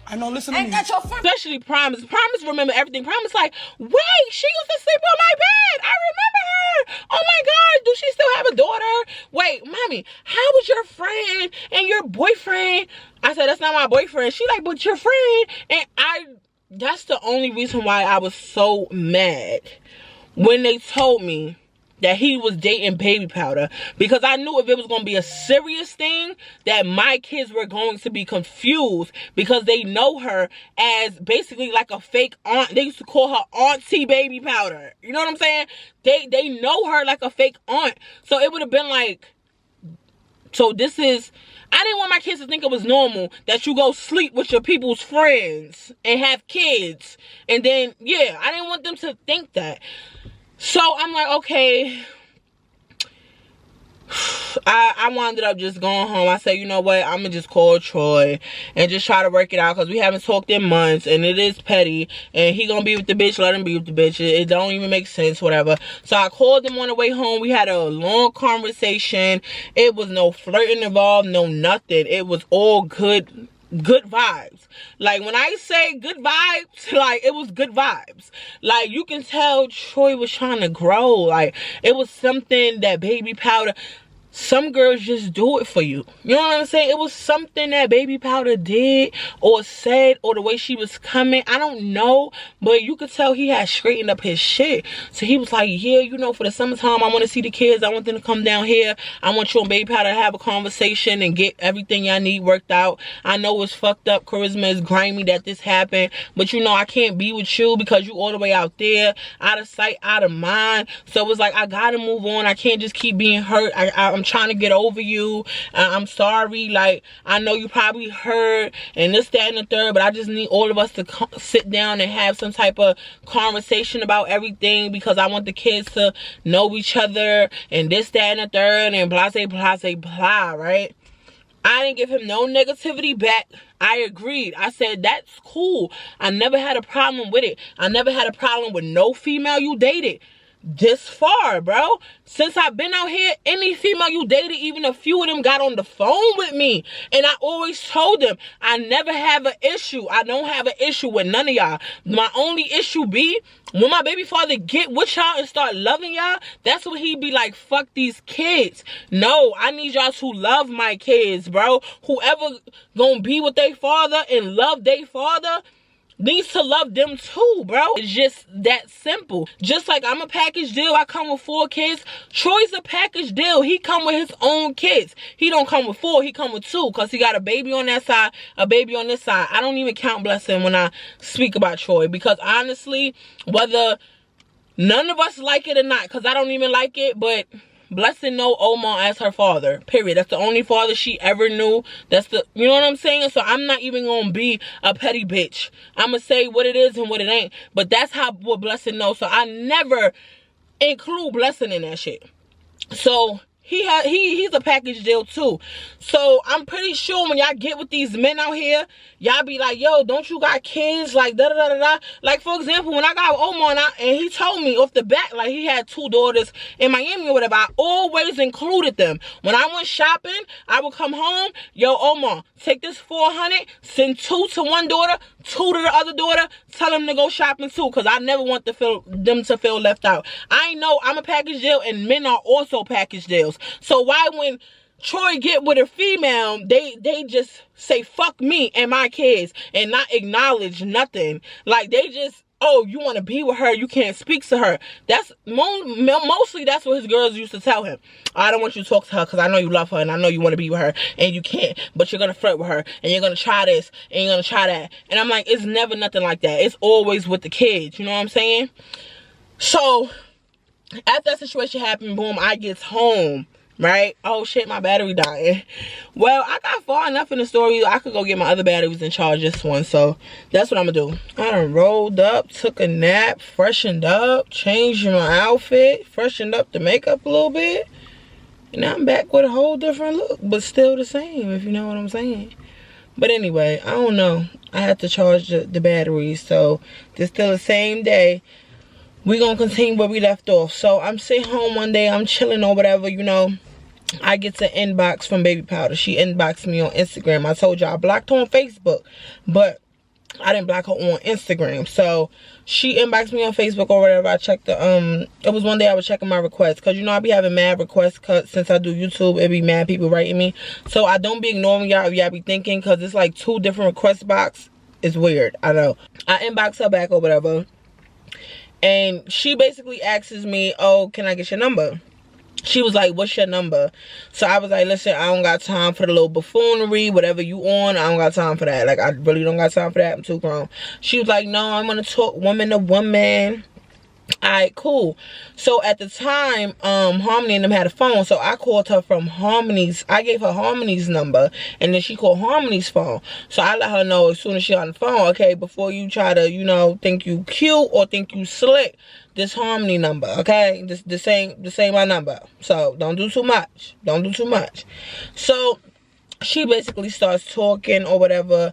I know, listen to me. Ain't that your friend? Especially Promise. Promise remember everything. Promise like, wait, she used to sleep on my bed. I remember her. Oh my God, do she still have a daughter? Wait, mommy, how was your friend and your boyfriend? I said, that's not my boyfriend. She like, but your friend. And that's the only reason why I was so mad when they told me that he was dating Baby Powder, because I knew if it was going to be a serious thing, that my kids were going to be confused, because they know her as basically like a fake aunt. They used to call her Auntie Baby Powder. You know what I'm saying? They know her like a fake aunt. So it would have been like, so this is, I didn't want my kids to think it was normal that you go sleep with your people's friends and have kids. And then, yeah, I didn't want them to think that. So I'm like, okay. I wound up just going home. I said, you know what, I'm gonna just call Troy and just try to work it out, because we haven't talked in months and it is petty, and he gonna be with the bitch, let him be with the bitch. It don't even make sense, whatever. So I called him on the way home. We had a long conversation. It was no flirting involved, no nothing. It was all good vibes. Like, when I say good vibes, like, it was good vibes. Like, you can tell Troy was trying to grow. Like, it was something that Baby Powder, some girls just do it for you. You know what I'm saying? It was something that Baby Powder did or said, or the way she was coming. I don't know, but you could tell he had straightened up his shit. So he was like, yeah, you know, for the summertime, I want to see the kids. I want them to come down here. I want you and Baby Powder to have a conversation and get everything y'all need worked out. I know it's fucked up. Charisma is grimy that this happened, but you know, I can't be with you because you all the way out there, out of sight, out of mind. So it was like, I gotta move on. I can't just keep being hurt. I'm trying to get over you. I'm sorry. Like, I know you probably heard and this, that, and the third, but I just need all of us to sit down and have some type of conversation about everything, because I want the kids to know each other and this, that, and the third, and blah, blah, blah, blah, right? I didn't give him no negativity back. I agreed. I said, that's cool. I never had a problem with it. I never had a problem with no female you dated. this far, bro. Since I've been out here, any female you dated, even a few of them got on the phone with me. And I always told them, I never have an issue. I don't have an issue with none of y'all. My only issue be, when my baby father get with y'all and start loving y'all, that's when he be like, fuck these kids. No, I need y'all to love my kids, bro. Whoever gonna be with their father and love their father needs to love them too, bro. It's just that simple. Just like I'm a package deal, I come with 4 kids. Troy's a package deal. He come with his own kids. He don't come with 4, he come with 2, because he got a baby on that side, a baby on this side. I don't even count Blessing when I speak about Troy, because honestly, whether none of us like it or not, because I don't even like it, but Blessing know Omar as her father, period. That's the only father she ever knew. That's the, you know what I'm saying? So I'm not even gonna be a petty bitch. I'm gonna say what it is and what it ain't. But that's how what Blessing knows. So I never include Blessing in that shit. So he's a package deal too. So I'm pretty sure when y'all get with these men out here, y'all be like, yo, don't you got kids? Like, da da da da da. Like, for example, when I got with Omar and he told me off the bat, like, he had 2 daughters in Miami or whatever, I always included them. When I went shopping, I would come home, yo, Omar, take this $400, send 2 to one daughter, 2 to the other daughter, tell them to go shopping too, because I never want them to feel left out. I know I'm a package deal and men are also package deals. So why when Troy get with a female, they just say fuck me and my kids and not acknowledge nothing? Like, they just, oh, you want to be with her, you can't speak to her. That's mostly that's what his girls used to tell him. I don't want you to talk to her because I know you love her and I know you want to be with her and you can't, but you're gonna flirt with her and you're gonna try this and you're gonna try that. And I'm like, it's never nothing like that. It's always with the kids, you know what I'm saying? So after that situation happened, boom, I gets home, right? Oh shit, my battery dying. Well, I got far enough in the story, I could go get my other batteries and charge this one. So that's what I'm gonna do. I done rolled up, took a nap, freshened up, changed my outfit, freshened up the makeup a little bit, and now I'm back with a whole different look, but still the same, if you know what I'm saying. But anyway, I don't know, I had to charge the batteries, so it's still the same day. We're gonna continue where we left off. So I'm sitting home one day, I'm chilling or whatever, you know. I get to inbox from Baby Powder. She inboxed me on Instagram. I told you I blocked her on Facebook, but I didn't block her on Instagram. So she inboxed me on Facebook or whatever. I checked the it was one day I was checking my requests, because you know I be having mad requests, cause since I do YouTube, it be mad people writing me. So I don't be ignoring y'all if y'all be thinking, because it's like 2 different request box. It's weird, I know. I inbox her back or whatever, and she basically asks me, oh, can I get your number? She was like, what's your number? So I was like, listen, I don't got time for the little buffoonery, whatever you on, I don't got time for that. Like, I really don't got time for that, I'm too grown. She was like, no, I'm gonna talk woman to woman. Alright, cool. So at the time, Harmony and them had a phone, so I called her from Harmony's. I gave her Harmony's number, and then she called Harmony's phone. So I let her know as soon as she on the phone, okay, before you try to, you know, think you cute or think you slick, this Harmony number, okay? This ain't my number. So don't do too much. Don't do too much. So she basically starts talking or whatever.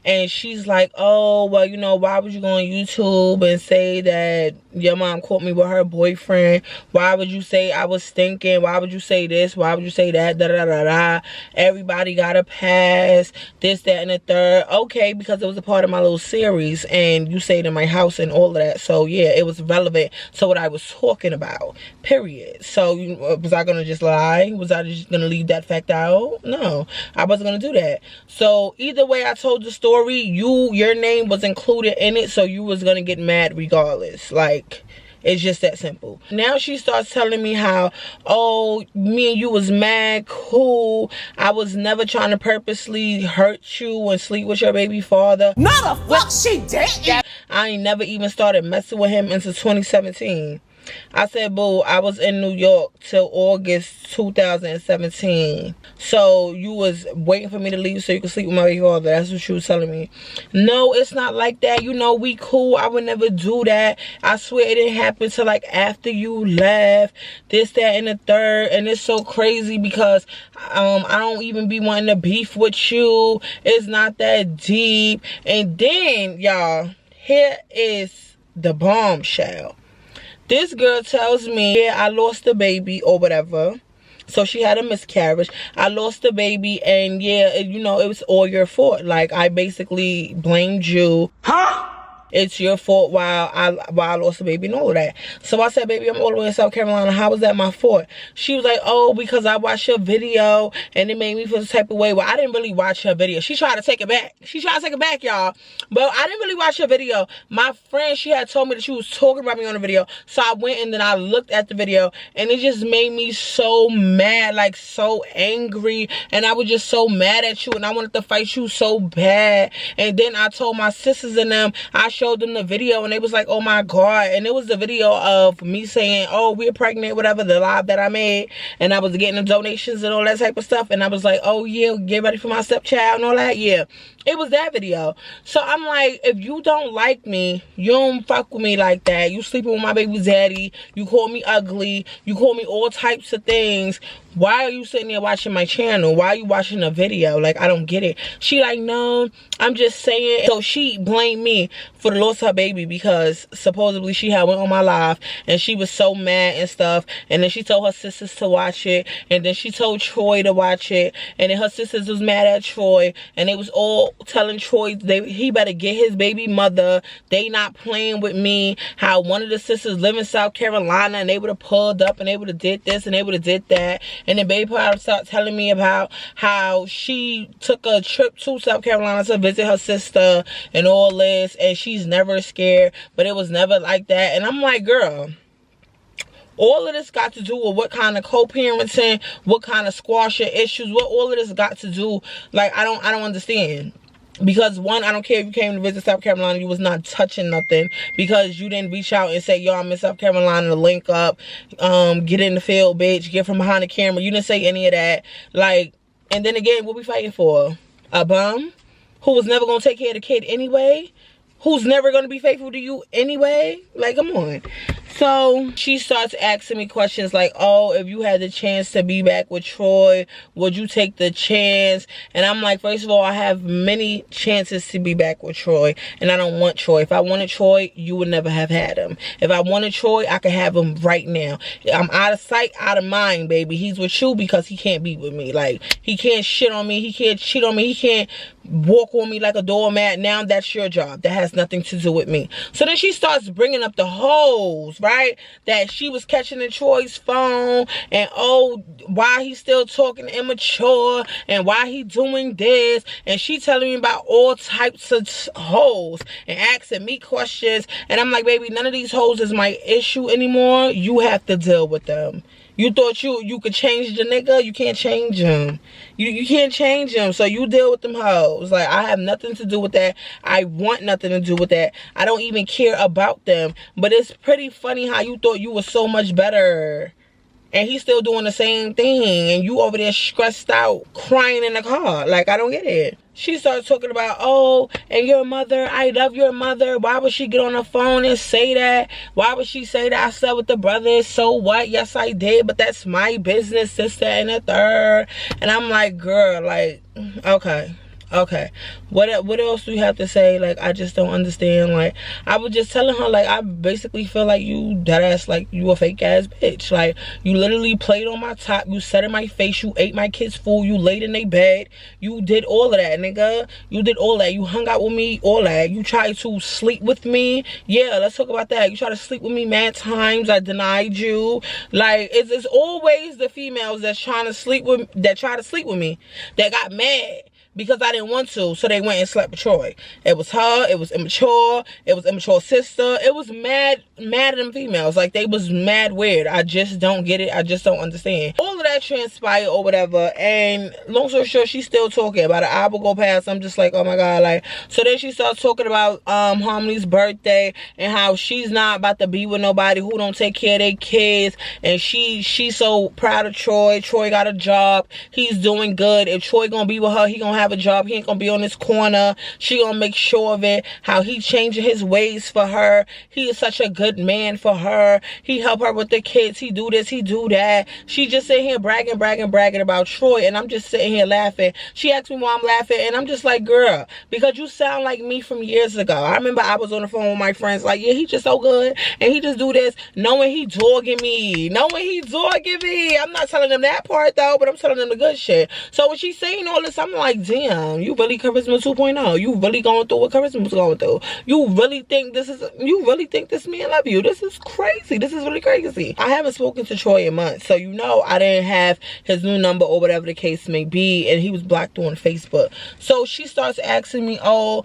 And she's like, oh, well, you know, why would you go on YouTube and say that your mom caught me with her boyfriend? Why would you say I was stinking? Why would you say this? Why would you say that? Da, da, da, da. Everybody got a pass. This, that, and the third. Okay, because it was a part of my little series. And you stayed in my house and all of that. So, yeah, it was relevant to what I was talking about. Period. So, was I going to just lie? Was I just going to leave that fact out? No, I wasn't going to do that. So, either way I told the story, your name was included in it, so you was gonna get mad regardless. Like, it's just that simple. Now she starts telling me how, oh, me and you was mad cool, I was never trying to purposely hurt you and sleep with your baby father. No, the fuck she did. I ain't never even started messing with him until 2017. I said, boo, I was in New York till August 2017. So you was waiting for me to leave so you could sleep with my baby father. That's what she was telling me. No, it's not like that. You know, we cool. I would never do that. I swear it didn't happen till like after you left. This, that, and the third. And it's so crazy because I don't even be wanting to beef with you. It's not that deep. And then, y'all, here is the bombshell. This girl tells me, yeah, I lost the baby or whatever. So she had a miscarriage. I lost the baby, and yeah, you know, it was all your fault. Like, I basically blamed you. Huh? It's your fault why I lost the baby and all of that. So I said, baby, I'm all the way in South Carolina. How was that my fault? She was like, oh, because I watched your video and it made me feel the type of way. Well, I didn't really watch her video. She tried to take it back. She tried to take it back, y'all. But I didn't really watch her video. My friend, she had told me that she was talking about me on the video. So I went and then I looked at the video, and it just made me so mad, like so angry. And I was just so mad at you, and I wanted to fight you so bad. And then I told my sisters and them, I showed them the video, and they was like, oh my god. And it was the video of me saying, oh, we're pregnant, whatever, the live that I made, and I was getting the donations and all that type of stuff. And I was like, oh yeah, get ready for my stepchild and all that. Yeah, it was that video. So I'm like, if you don't like me, you don't fuck with me like that. You sleeping with my baby daddy, you call me ugly, you call me all types of things. Why are you sitting there watching my channel? Why are you watching a video? Like, I don't get it. She like, no, I'm just saying. So she blamed me for the loss of her baby because supposedly she had went on my live and she was so mad and stuff. And then she told her sisters to watch it. And then she told Troy to watch it. And then her sisters was mad at Troy. And they was all telling Troy he better get his baby mother. They not playing with me. How one of the sisters live in South Carolina and they would have pulled up and they would have did this and they would have did that. And then baby Powder started telling me about how she took a trip to South Carolina to visit her sister and all this, and she's never scared, but it was never like that. And I'm like, girl, all of this got to do with what kind of co-parenting, what kind of squashing issues, what all of this got to do. Like, I don't understand. Because one, I don't care if you came to visit South Carolina, you was not touching nothing because you didn't reach out and say, yo, I'm in South Carolina to link up, get in the field, bitch, get from behind the camera. You didn't say any of that. Like, and then again, what we fighting for? A bum who was never gonna take care of the kid anyway? Who's never gonna be faithful to you anyway? Like, come on. So she starts asking me questions like, oh, if you had the chance to be back with Troy, would you take the chance? And I'm like, first of all, I have many chances to be back with Troy, and I don't want Troy. If I wanted Troy, you would never have had him. If I wanted Troy, I could have him right now. I'm out of sight, out of mind, baby. He's with you because he can't be with me. Like, he can't shit on me. He can't cheat on me. He can't walk on me like a doormat. Now that's your job. That has nothing to do with me. So then she starts bringing up the hoes, right? That she was catching in Troy's phone, and oh, why he's still talking immature, and why he doing this, and she telling me about all types of hoes and asking me questions. And I'm like, baby, none of these hoes is my issue anymore. You have to deal with them. You thought you could change the nigga? You can't change him. You can't change him. So you deal with them hoes. Like, I have nothing to do with that. I want nothing to do with that. I don't even care about them. But it's pretty funny how you thought you were so much better, and he's still doing the same thing, and you over there stressed out, crying in the car. Like, I don't get it. She started talking about, oh, and your mother, I love your mother. Why would she get on the phone and say that? Why would she say that I slept with the brothers? So what? Yes, I did, but that's my business, sister, and the third. And I'm like, girl, like, okay. What else do you have to say? Like, I just don't understand. Like, I was just telling her, like, I basically feel like you dead ass, like, you a fake ass bitch. Like, you literally played on my top, you sat in my face, you ate my kids' food, you laid in their bed, you did all of that, nigga. You did all that. You hung out with me, all that. You tried to sleep with me. Yeah, let's talk about that. You tried to sleep with me mad times. I denied you. Like, it's always the females that's trying to sleep with, that try to sleep with me, that got mad because I didn't want to, so they went and slept with Troy. It was her, it was immature, it was immature sister. It was mad at them females. Like, they was mad weird. I just don't get it. I just don't understand. All of that transpired or whatever, and long story short, she's still talking. About an hour go past, I'm just like, oh my god. Like, so then she starts talking about Harmony's birthday and how she's not about to be with nobody who don't take care of their kids, and she's so proud of Troy. Troy got a job, he's doing good. If Troy gonna be with her, he gonna have have a job. He ain't gonna be on his corner. She gonna make sure of it. How he changing his ways for her. He is such a good man for her. He help her with the kids. He do this, he do that. She just sitting here bragging about Troy, and I'm just sitting here laughing. She asked me why I'm laughing, and I'm just like, girl, because you sound like me from years ago. I remember I was on the phone with my friends like, yeah, he just so good, and he just do this, knowing he dogging me. I'm not telling them that part though, but I'm telling them the good shit. So when she's saying all this, I'm like, damn, you really Charisma 2.0. You really going through what Charisma's going through. You really think this man love you. This is crazy. This is really crazy. I haven't spoken to Troy in months, so you know I didn't have his new number or whatever the case may be, and he was blocked on Facebook. So she starts asking me, oh,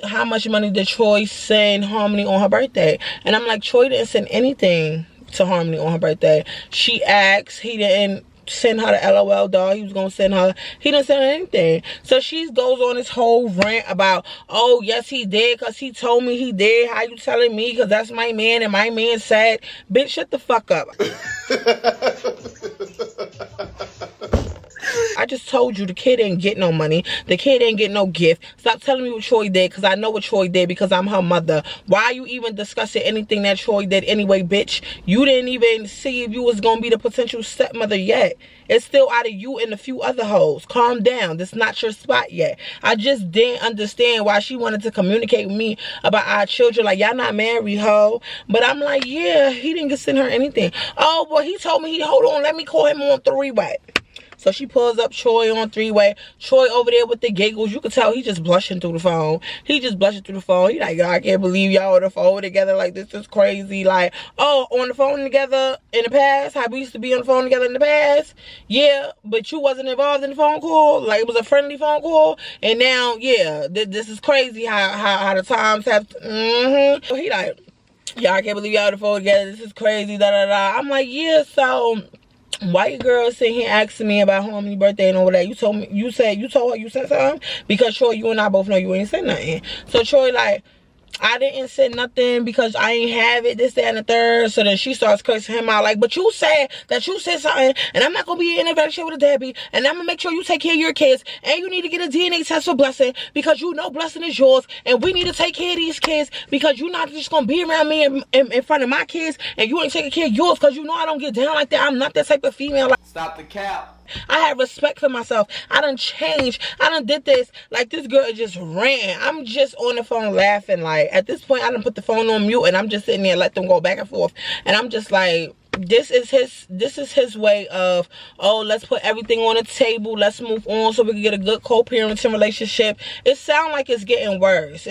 how much money did Troy send Harmony on her birthday? And I'm like, Troy didn't send anything to Harmony on her birthday. She asked, he didn't send her the LOL doll. He was gonna send her. He didn't send her anything. So she goes on this whole rant about, oh yes he did, because he told me he did. How you telling me? Because that's my man, and my man said, bitch, shut the fuck up. I just told you the kid ain't get no money. The kid ain't get no gift. Stop telling me what Troy did, because I know what Troy did, because I'm her mother. Why are you even discussing anything that Troy did anyway, bitch? You didn't even see if you was going to be the potential stepmother yet. It's still out of you and a few other hoes. Calm down. This not your spot yet. I just didn't understand why she wanted to communicate with me about our children. Like, y'all not married, ho. But I'm like, yeah, he didn't send her anything. Oh, well, he told me, hold on, let me call him on three-way. So she pulls up Troy on three-way. Troy over there with the giggles. You can tell he just blushing through the phone. He just blushing through the phone. He like, yo, I can't believe y'all on the phone together. Like, this is crazy. Like, oh, on the phone together in the past? How we used to be on the phone together in the past? Yeah, but you wasn't involved in the phone call. Like, it was a friendly phone call. And now, yeah, this is crazy how the times have... So he like, y'all, I can't believe y'all on the phone together. This is crazy, da-da-da. I'm like, yeah, so... why your girl sitting here asking me about Harmony's birthday and all that? You told her you sent something? Because Troy, you and I both know you ain't said nothing. So Troy like, I didn't say nothing because I ain't have it, this, that, and the third. So then she starts cursing him out like, but you said that you said something, and I'm not going to be in a relationship with a deadbeat, and I'm going to make sure you take care of your kids, and you need to get a DNA test for Blessing, because you know Blessing is yours, and we need to take care of these kids, because you're not just going to be around me in front of my kids, and you ain't taking care of yours, because you know I don't get down like that. I'm not that type of female. Stop the cap. I have respect for myself. I done changed. I done did this. Like, this girl just ran. I'm just on the phone laughing. Like, at this point, I done put the phone on mute, and I'm just sitting there, let them go back and forth. And I'm just like, this is his way of, oh, let's put everything on the table, let's move on so we can get a good co-parenting relationship. It sounds like it's getting worse.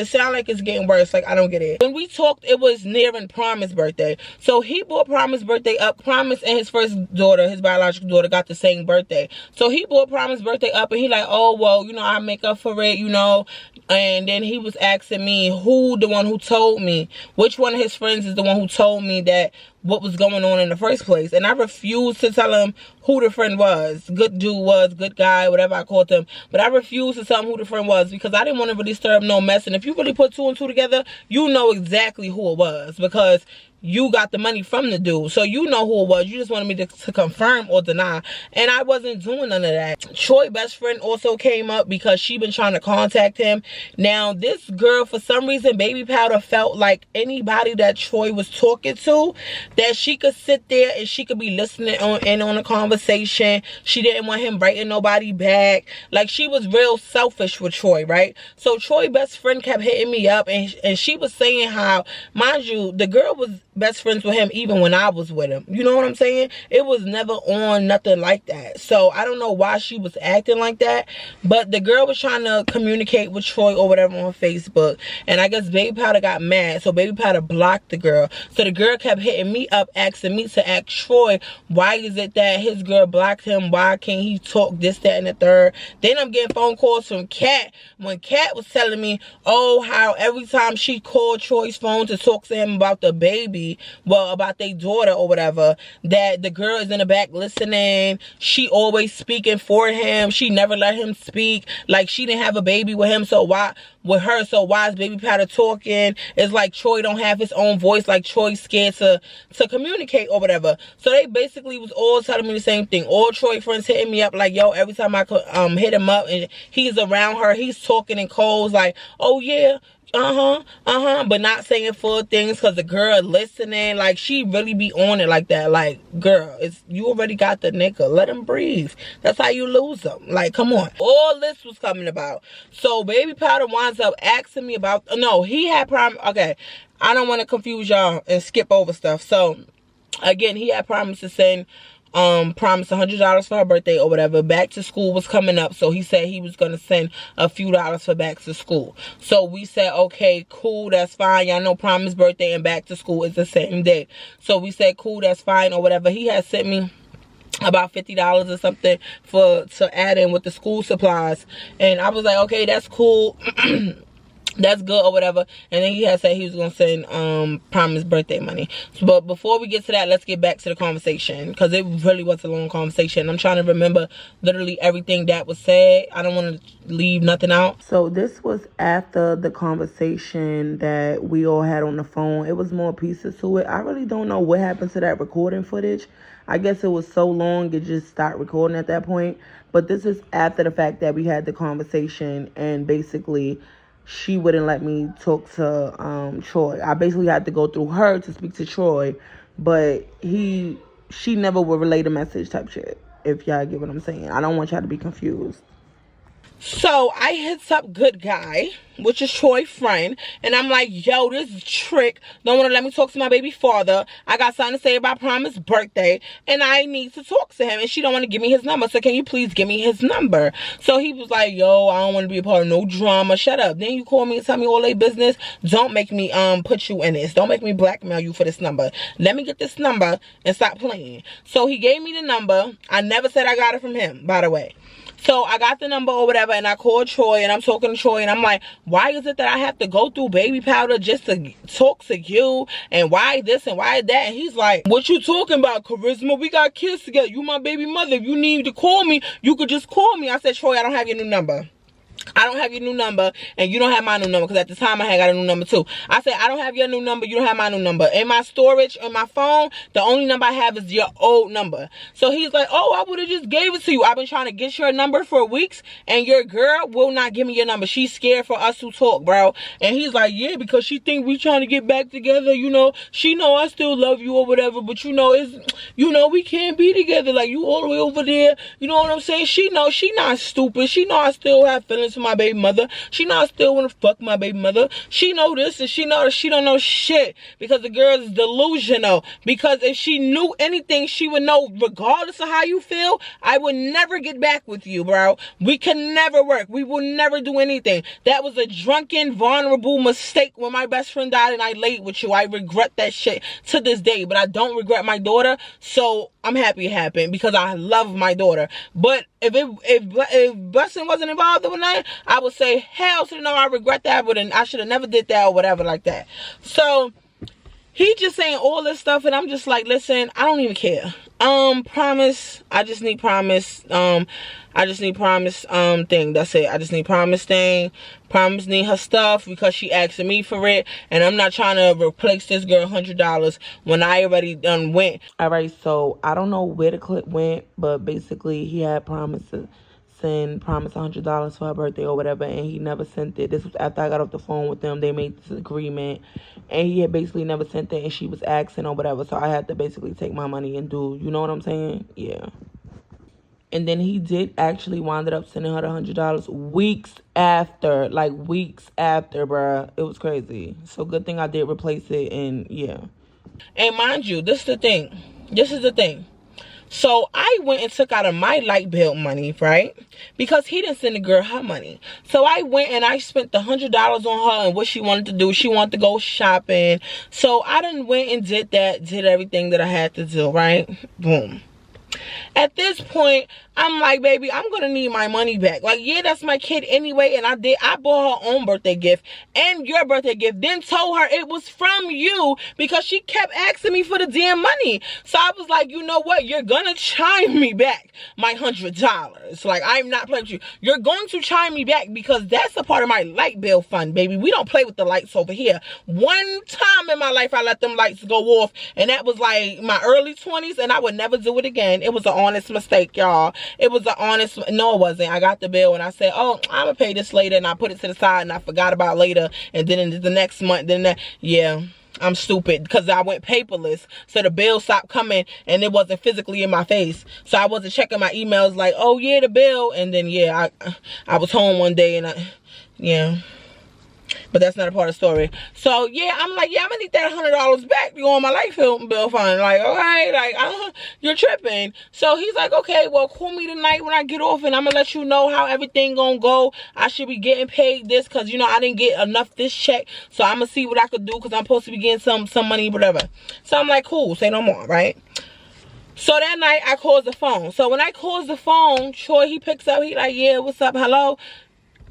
Like, I don't get it. When we talked, it was nearing Promise's birthday. So he brought Promise's birthday up. Promise and his first daughter, his biological daughter, got the same birthday. So he brought Promise's birthday up, and he like, oh, well, you know, I make up for it, you know. And then he was asking me the one who told me, which one of his friends is the one who told me that what was going on in the first place. And I refused to tell him who the friend was. Good dude was, good guy, whatever I called him. But I refused to tell him who the friend was, because I didn't want to really stir up no mess. And if you really put two and two together, you know exactly who it was, because you got the money from the dude. So you know who it was. You just wanted me to confirm or deny. And I wasn't doing none of that. Troy's best friend also came up because she been trying to contact him. Now, this girl, for some reason, Baby Powder felt like anybody that Troy was talking to, that she could sit there and she could be listening on a conversation. She didn't want him writing nobody back. Like, she was real selfish with Troy, right? So Troy's best friend kept hitting me up, and she was saying how, mind you, the girl was best friends with him even when I was with him. You know what I'm saying? It was never on nothing like that. So I don't know why she was acting like that, but the girl was trying to communicate with Troy or whatever on Facebook, and I guess Baby Powder got mad, so Baby Powder blocked the girl. So the girl kept hitting me up, asking me to ask Troy, why is it that his girl blocked him? Why can't he talk this, that, and the third? Then I'm getting phone calls from Kat, when Kat was telling me, oh, how every time she called Troy's phone to talk to him about the baby, baby, well, about their daughter or whatever, that the girl is in the back listening. She always speaking for him. She never let him speak. Like, she didn't have a baby with him, so why with her, so why is baby powder talking? It's like Troy don't have his own voice, like Troy's scared to communicate or whatever. So they basically was all telling me the same thing. All Troy friends hitting me up like, yo, every time I could hit him up and he's around her, he's talking in codes like, oh yeah, but not saying full things because the girl listening. Like, she really be on it like that. Like, girl, you already got the nigga, let him breathe. That's how you lose them. Like, come on. All this was coming about. So baby powder winds up asking me about, no, he had okay, I don't want to confuse y'all and skip over stuff. So again, he had promised to send promised $100 for her birthday or whatever. Back to school was coming up, so he said he was gonna send a few dollars for back to school. So we said, okay, cool, that's fine. Y'all know promise birthday and back to school is the same day. So we said, cool, that's fine or whatever. He had sent me about $50 or something to add in with the school supplies, and I was like, okay, that's cool. That's good or whatever. And then he had said he was gonna send Promise birthday money. But before we get to that, let's get back to the conversation, because it really was a long conversation. I'm trying to remember literally everything that was said. I don't want to leave nothing out. So this was after the conversation that we all had on the phone. It was more pieces to it. I really don't know what happened to that recording footage. I guess it was so long it just stopped recording at that point. But this is after the fact that we had the conversation, and basically she wouldn't let me talk to Troy. I basically had to go through her to speak to Troy, but she never would relay the message type shit, if y'all get what I'm saying. I don't want y'all to be confused. So I hits up Good Guy, which is Troy's friend, and I'm like, yo, this trick don't want to let me talk to my baby father. I got something to say about Promise's birthday, and I need to talk to him, and she don't want to give me his number, so can you please give me his number? So he was like, yo, I don't want to be a part of no drama. Shut up. Then you call me and tell me all their business. Don't make me put you in this. Don't make me blackmail you for this number. Let me get this number and stop playing. So he gave me the number. I never said I got it from him, by the way. So I got the number or whatever, and I called Troy, and I'm talking to Troy, and I'm like, why is it that I have to go through baby powder just to talk to you, and why this and why that? And he's like, what you talking about, Charisma? We got kids together. You my baby mother. If you need to call me, you could just call me. I said, Troy, I don't have your new number. I don't have your new number, and you don't have my new number, because at the time I had got a new number too. I said, I don't have your new number, you don't have my new number. In my storage, on my phone, the only number I have is your old number. So he's like, oh, I would have just gave it to you. I've been trying to get your number for weeks, and your girl will not give me your number. She's scared for us to talk, bro. And he's like, yeah, because she think we trying to get back together, you know. She know I still love you or whatever, but you know, we can't be together. Like, you all the way over there, you know what I'm saying? She know she not stupid. She know I still have feelings for my baby mother. She know I still want to fuck my baby mother. She know this, and she know that she don't know shit, because the girl is delusional. Because if she knew anything, she would know, regardless of how you feel, I would never get back with you, bro. We can never work. We will never do anything. That was a drunken, vulnerable mistake when my best friend died and I laid with you. I regret that shit to this day, but I don't regret my daughter, so I'm happy it happened, because I love my daughter. But if Blessing wasn't involved in that, I would say, hell to no, I regret that, but I should have never did that or whatever like that. So he just saying all this stuff, and I'm just like, listen, I don't even care. Promise, I just need Promise. I just need Promise thing. That's it. I just need Promise thing. Promise need her stuff because she asking me for it, and I'm not trying to replace this girl $100 when I already done went. All right, so I don't know where the clip went, but basically he had promised to send Promise $100 for her birthday or whatever, and he never sent it. This was after I got off the phone with them. They made this agreement, and he had basically never sent it, and she was asking or whatever, so I had to basically take my money and do, you know what I'm saying? Yeah. And then he did actually wind up sending her the $100 weeks after, like weeks after, bruh. It was crazy. So good thing I did replace it, and yeah. And mind you, this is the thing. This is the thing. So I went and took out of my light bill money, right? Because he didn't send the girl her money. So I went and I spent the $100 on her and what she wanted to do. She wanted to go shopping. So I done went and did that, did everything that I had to do, right? Boom. At this point, I'm like, baby, I'm gonna need my money back. Like, yeah, that's my kid anyway, and I bought her own birthday gift and your birthday gift, then told her it was from you because she kept asking me for the damn money. So I was like, you know what, you're gonna chime me back my $100. Like, I'm not playing with you. You're going to chime me back because that's a part of my light bill fund, baby. We don't play with the lights over here. One time in my life I let them lights go off, and that was like my early 20s, and I would never do it again. It was an honest mistake, y'all. It was an honest, no it wasn't. I got the bill and I said, oh, I'm gonna pay this later, and I put it to the side and I forgot about later, and then in the next month, then that, yeah, I'm stupid because I went paperless, so the bill stopped coming and it wasn't physically in my face, so I wasn't checking my emails like, oh yeah, the bill, and then yeah, I was home one day and yeah. But that's not a part of the story. So yeah, I'm like, yeah, I'm gonna need that $100 back to go on my light bill fund. Like, okay, like, you're tripping. So he's like, okay, well, call me tonight when I get off, and I'm gonna let you know how everything gonna go. I should be getting paid this because, you know, I didn't get enough this check, so I'm gonna see what I could do because I'm supposed to be getting some money, whatever. So I'm like, cool, say no more, right? So that night I calls the phone. So when I calls the phone, Troy, he picks up. He like, yeah, what's up? Hello.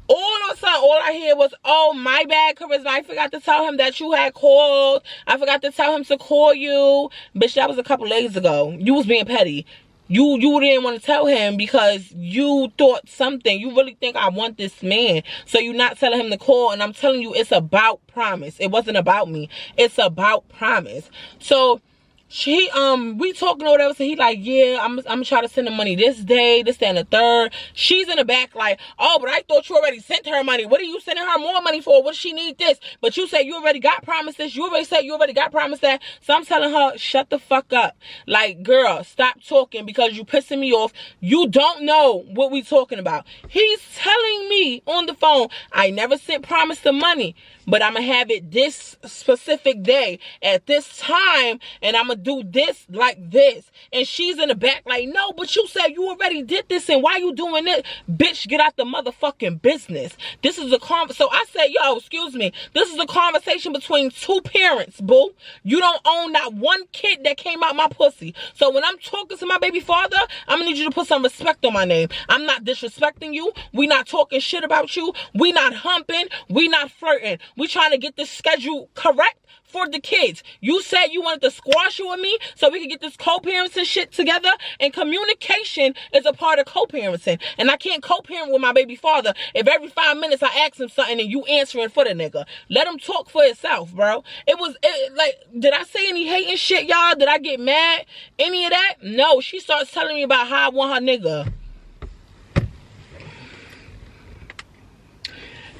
All of a sudden, all I hear was, oh, my bad, Charisma. I forgot to tell him that you had called. I forgot to tell him to call you. Bitch, that was a couple days ago. You was being petty. You didn't want to tell him because you thought something. You really think I want this man. So you're not telling him to call. And I'm telling you, it's about promise. It wasn't about me. It's about promise. So we talking or whatever, so he like, yeah, I'm trying to send the money this day, this, that, and the third. She's in the back like, oh, but I thought you already sent her money. What are you sending her more money for? What does she need this? But you said you already got promised this. You already said you already got promised that. So I'm telling her, shut the fuck up. Like, girl, stop talking because you pissing me off. You don't know what we talking about. He's telling me on the phone, I never sent promise the money, but I'm gonna have it this specific day at this time, and I'm gonna do this like this. And she's in the back like, no, but you said you already did this, and why you doing this? Bitch, get out the motherfucking business. This is a so I said, yo, excuse me, this is a conversation between two parents, boo. You don't own not one kid that came out my pussy. So when I'm talking to my baby father, I'm gonna need you to put some respect on my name. I'm not disrespecting you. We not talking shit about you. We not humping. We not flirting. We trying to get this schedule correct for the kids. You said you wanted to squash you with me so we could get this co-parenting shit together, and communication is a part of co-parenting. And I can't co-parent with my baby father if every 5 minutes I ask him something and you answering for the nigga. Let him talk for himself, bro. Like, did I say any hating shit, y'all? Did I get mad? Any of that? No. She starts telling me about how I want her nigga.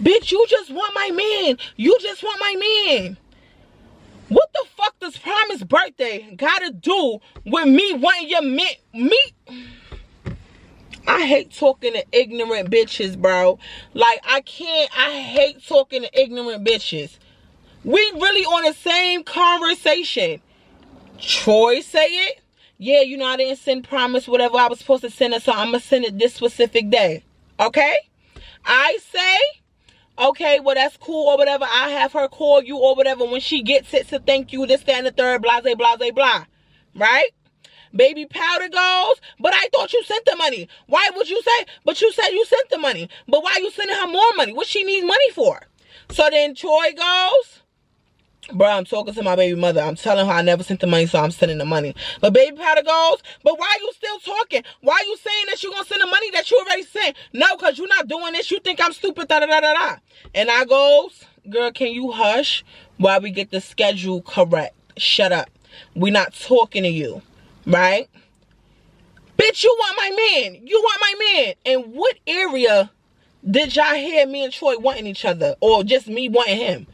Bitch, you just want my man. You just want my man. What the fuck does Promise birthday gotta do with me wanting your man? Me? I hate talking to ignorant bitches, bro. Like, I hate talking to ignorant bitches. We really on the same conversation. Troy say it. Yeah, you know, I didn't send Promise whatever I was supposed to send her, so I'm gonna send it this specific day. Okay? I say, okay, well, that's cool or whatever. I have her call you or whatever when she gets it to thank you, this, that, and the third, blah, blah, blah, blah. Right? Baby powder goes, but I thought you sent the money. Why would you say, but you said you sent the money. But why you sending her more money? What she needs money for? So then Troy goes, bro, I'm talking to my baby mother. I'm telling her I never sent the money, so I'm sending the money. But baby powder goes, but why you still talking? Why you saying that you gonna send the money that you already sent? No, because you're not doing this. You think I'm stupid, da da da da da. And I goes, girl, can you hush while we get the schedule correct? Shut up. We're not talking to you, right? Bitch, you want my man. You want my man. And what area did y'all hear me and Troy wanting each other? Or just me wanting him?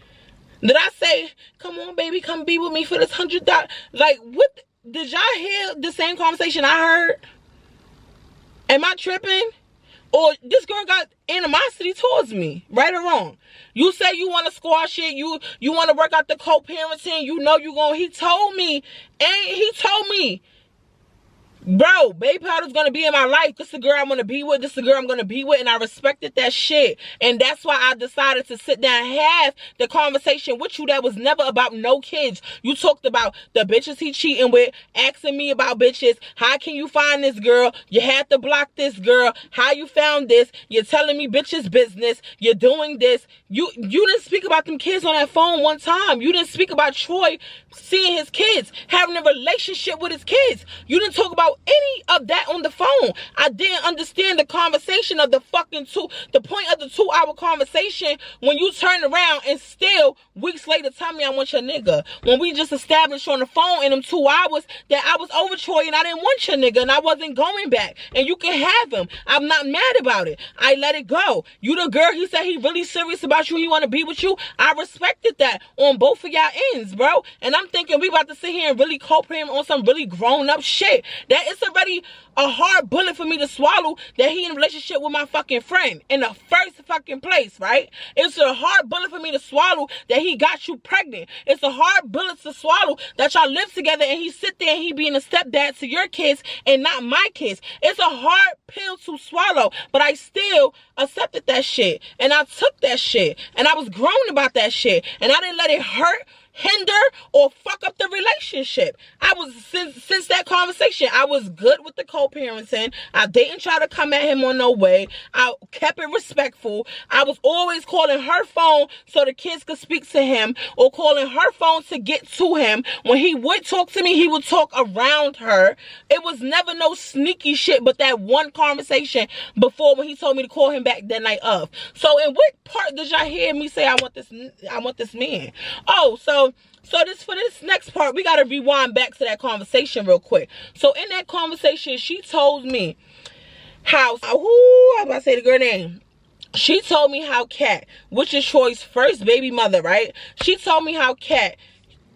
Did I say, come on, baby, come be with me for this $100? Like, what? Did y'all hear the same conversation I heard? Am I tripping? Or this girl got animosity towards me, right or wrong? You say you want to squash it. You want to work out the co-parenting. You know you going. He told me, Bro, baby powder's gonna be in my life. This is the girl I'm gonna be with. This is the girl I'm gonna be with. And I respected that shit. And that's why I decided to sit down and have the conversation with you that was never about no kids. You talked about the bitches he cheating with, asking me about bitches. How can you find this girl? You had to block this girl. How you found this? You're telling me bitches business. You're doing this. You didn't speak about them kids on that phone one time. You didn't speak about Troy seeing his kids, having a relationship with his kids. You didn't talk about any of that on the phone. I didn't understand the conversation of the point of the 2-hour conversation when you turned around and still weeks later tell me I want your nigga. When we just established on the phone in them 2 hours that I was over Troy and I didn't want your nigga and I wasn't going back. And you can have him. I'm not mad about it. I let it go. You the girl, he said he really serious about you. He want to be with you. I respected that on both of y'all ends, bro. And I'm thinking we about to sit here and really co-parent on some really grown up shit. That it's already a hard bullet for me to swallow that he in a relationship with my fucking friend in the first fucking place, right? It's a hard bullet for me to swallow that he got you pregnant. It's a hard bullet to swallow that y'all live together and he sit there and he being a stepdad to your kids and not my kids. It's a hard pill to swallow, but I still accepted that shit and I took that shit and I was grown about that shit and I didn't let it hurt, hinder, or fuck up the relationship. I was, since that conversation, I was good with the co-parenting. I didn't try to come at him on no way. I kept it respectful. I was always calling her phone so the kids could speak to him or calling her phone to get to him. When he would talk to me, he would talk around her. It was never no sneaky shit but that one conversation before when he told me to call him back that night of. So in what part did y'all hear me say I want this man? Oh, so for this next part, we got to rewind back to that conversation real quick. So in that conversation, she told me how, I'm about to say the girl name. She told me how Kat, which is Troy's first baby mother, right? She told me how Kat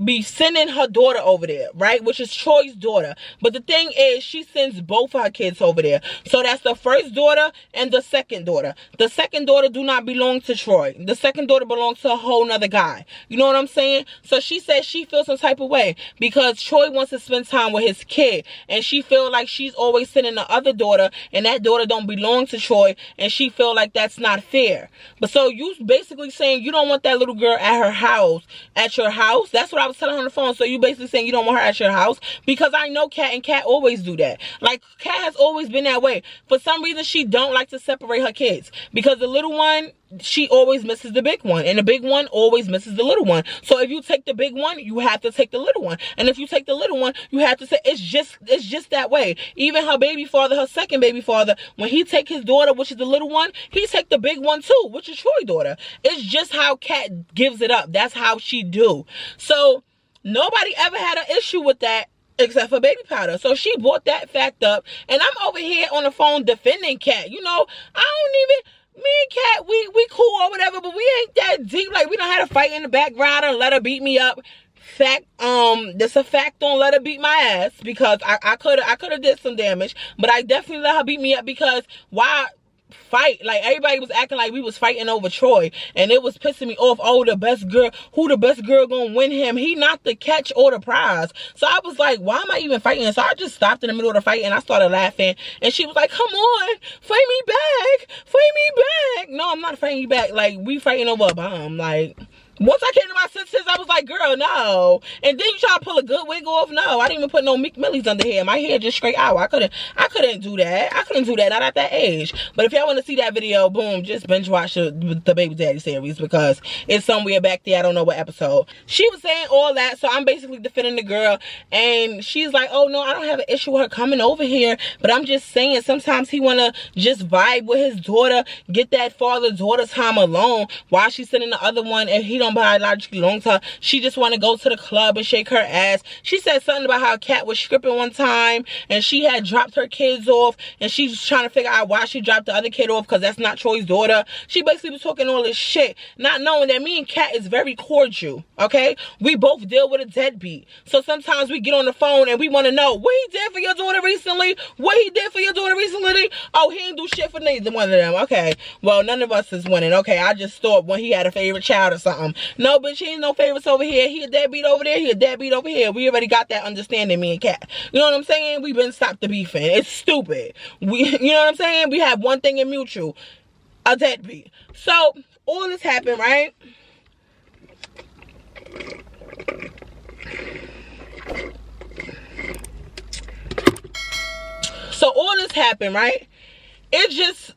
be sending her daughter over there, right? Which is Troy's daughter. But the thing is, she sends both her kids over there. So that's the first daughter and the second daughter. The second daughter do not belong to Troy. The second daughter belongs to a whole nother guy. You know what I'm saying? So she said she feels some type of way because Troy wants to spend time with his kid. And she feel like she's always sending the other daughter and that daughter don't belong to Troy. And she feel like that's not fair. But so you basically saying you don't want that little girl at her house, at your house? That's what I was telling her on the phone. So you basically saying you don't want her at your house? Because I know Kat, and Kat always do that. Like, Kat has always been that way. For some reason, she don't like to separate her kids. Because the little one, she always misses the big one. And the big one always misses the little one. So if you take the big one, you have to take the little one. And if you take the little one, you have to say, it's just that way. Even her baby father, her second baby father, when he take his daughter, which is the little one, he take the big one too, which is Troy's daughter. It's just how Kat gives it up. That's how she do. So nobody ever had an issue with that except for baby powder. So she brought that fact up. And I'm over here on the phone defending Kat. You know, me and Kat, we cool or whatever, but we ain't that deep. Like, we don't have to fight in the background and let her beat me up. Fact, that's a fact. Don't let her beat my ass, because I could have did some damage, but I definitely let her beat me up. Because why fight? Like, everybody was acting like we was fighting over Troy, and it was pissing me off. Oh, the best girl, who the best girl gonna win him? He not the catch or the prize. So I was like, why am I even fighting? So I just stopped in the middle of the fight and I started laughing, and she was like, come on, fight me back, fight me back. No, I'm not fighting you back. Like, we fighting over a bomb. Like, once I came to my senses, I was like, girl, no. And then you try to pull a good wig off? No, I didn't even put no Meek Millies under here. My hair just straight out. I couldn't do that. I couldn't do that, not at that age. But if y'all want to see that video, boom, just binge watch the Babydaddy series, because it's somewhere back there. I don't know what episode. She was saying all that, so I'm basically defending the girl. And she's like, oh, no, I don't have an issue with her coming over here. But I'm just saying, sometimes he want to just vibe with his daughter, get that father-daughter time alone while she's sending the other one, and he don't biologically belong to her. She just want to go to the club and shake her ass. She said something about how Kat was stripping one time and she had dropped her kids off, and she's trying to figure out why she dropped the other kid off, because that's not Troy's daughter. She basically was talking all this shit, not knowing that me and Kat is very cordial, okay? We both deal with a deadbeat. So sometimes we get on the phone and we want to know what he did for your daughter recently. What he did for your daughter recently? Oh, he didn't do shit for neither one of them. Okay, well, none of us is winning. Okay, I just thought when he had a favorite child or something. No, bitch, he ain't no favorites over here. He a deadbeat over there. He a deadbeat over here. We already got that understanding, me and Cat. You know what I'm saying? We been stopped the beefing. It's stupid. You know what I'm saying? We have one thing in mutual. A deadbeat. So, all this happened, right? So, all this happened, right? It just...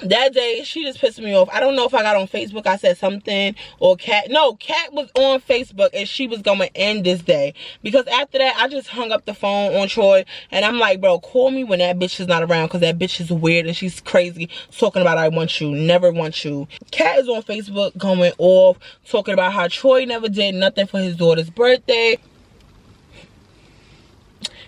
That day, she just pissed me off. I don't know if I got on Facebook, I said something, or Cat. No, Cat was on Facebook, and she was going to end this day. Because after that, I just hung up the phone on Troy, and I'm like, bro, call me when that bitch is not around, because that bitch is weird, and she's crazy, talking about I want you, never want you. Cat is on Facebook going off, talking about how Troy never did nothing for his daughter's birthday.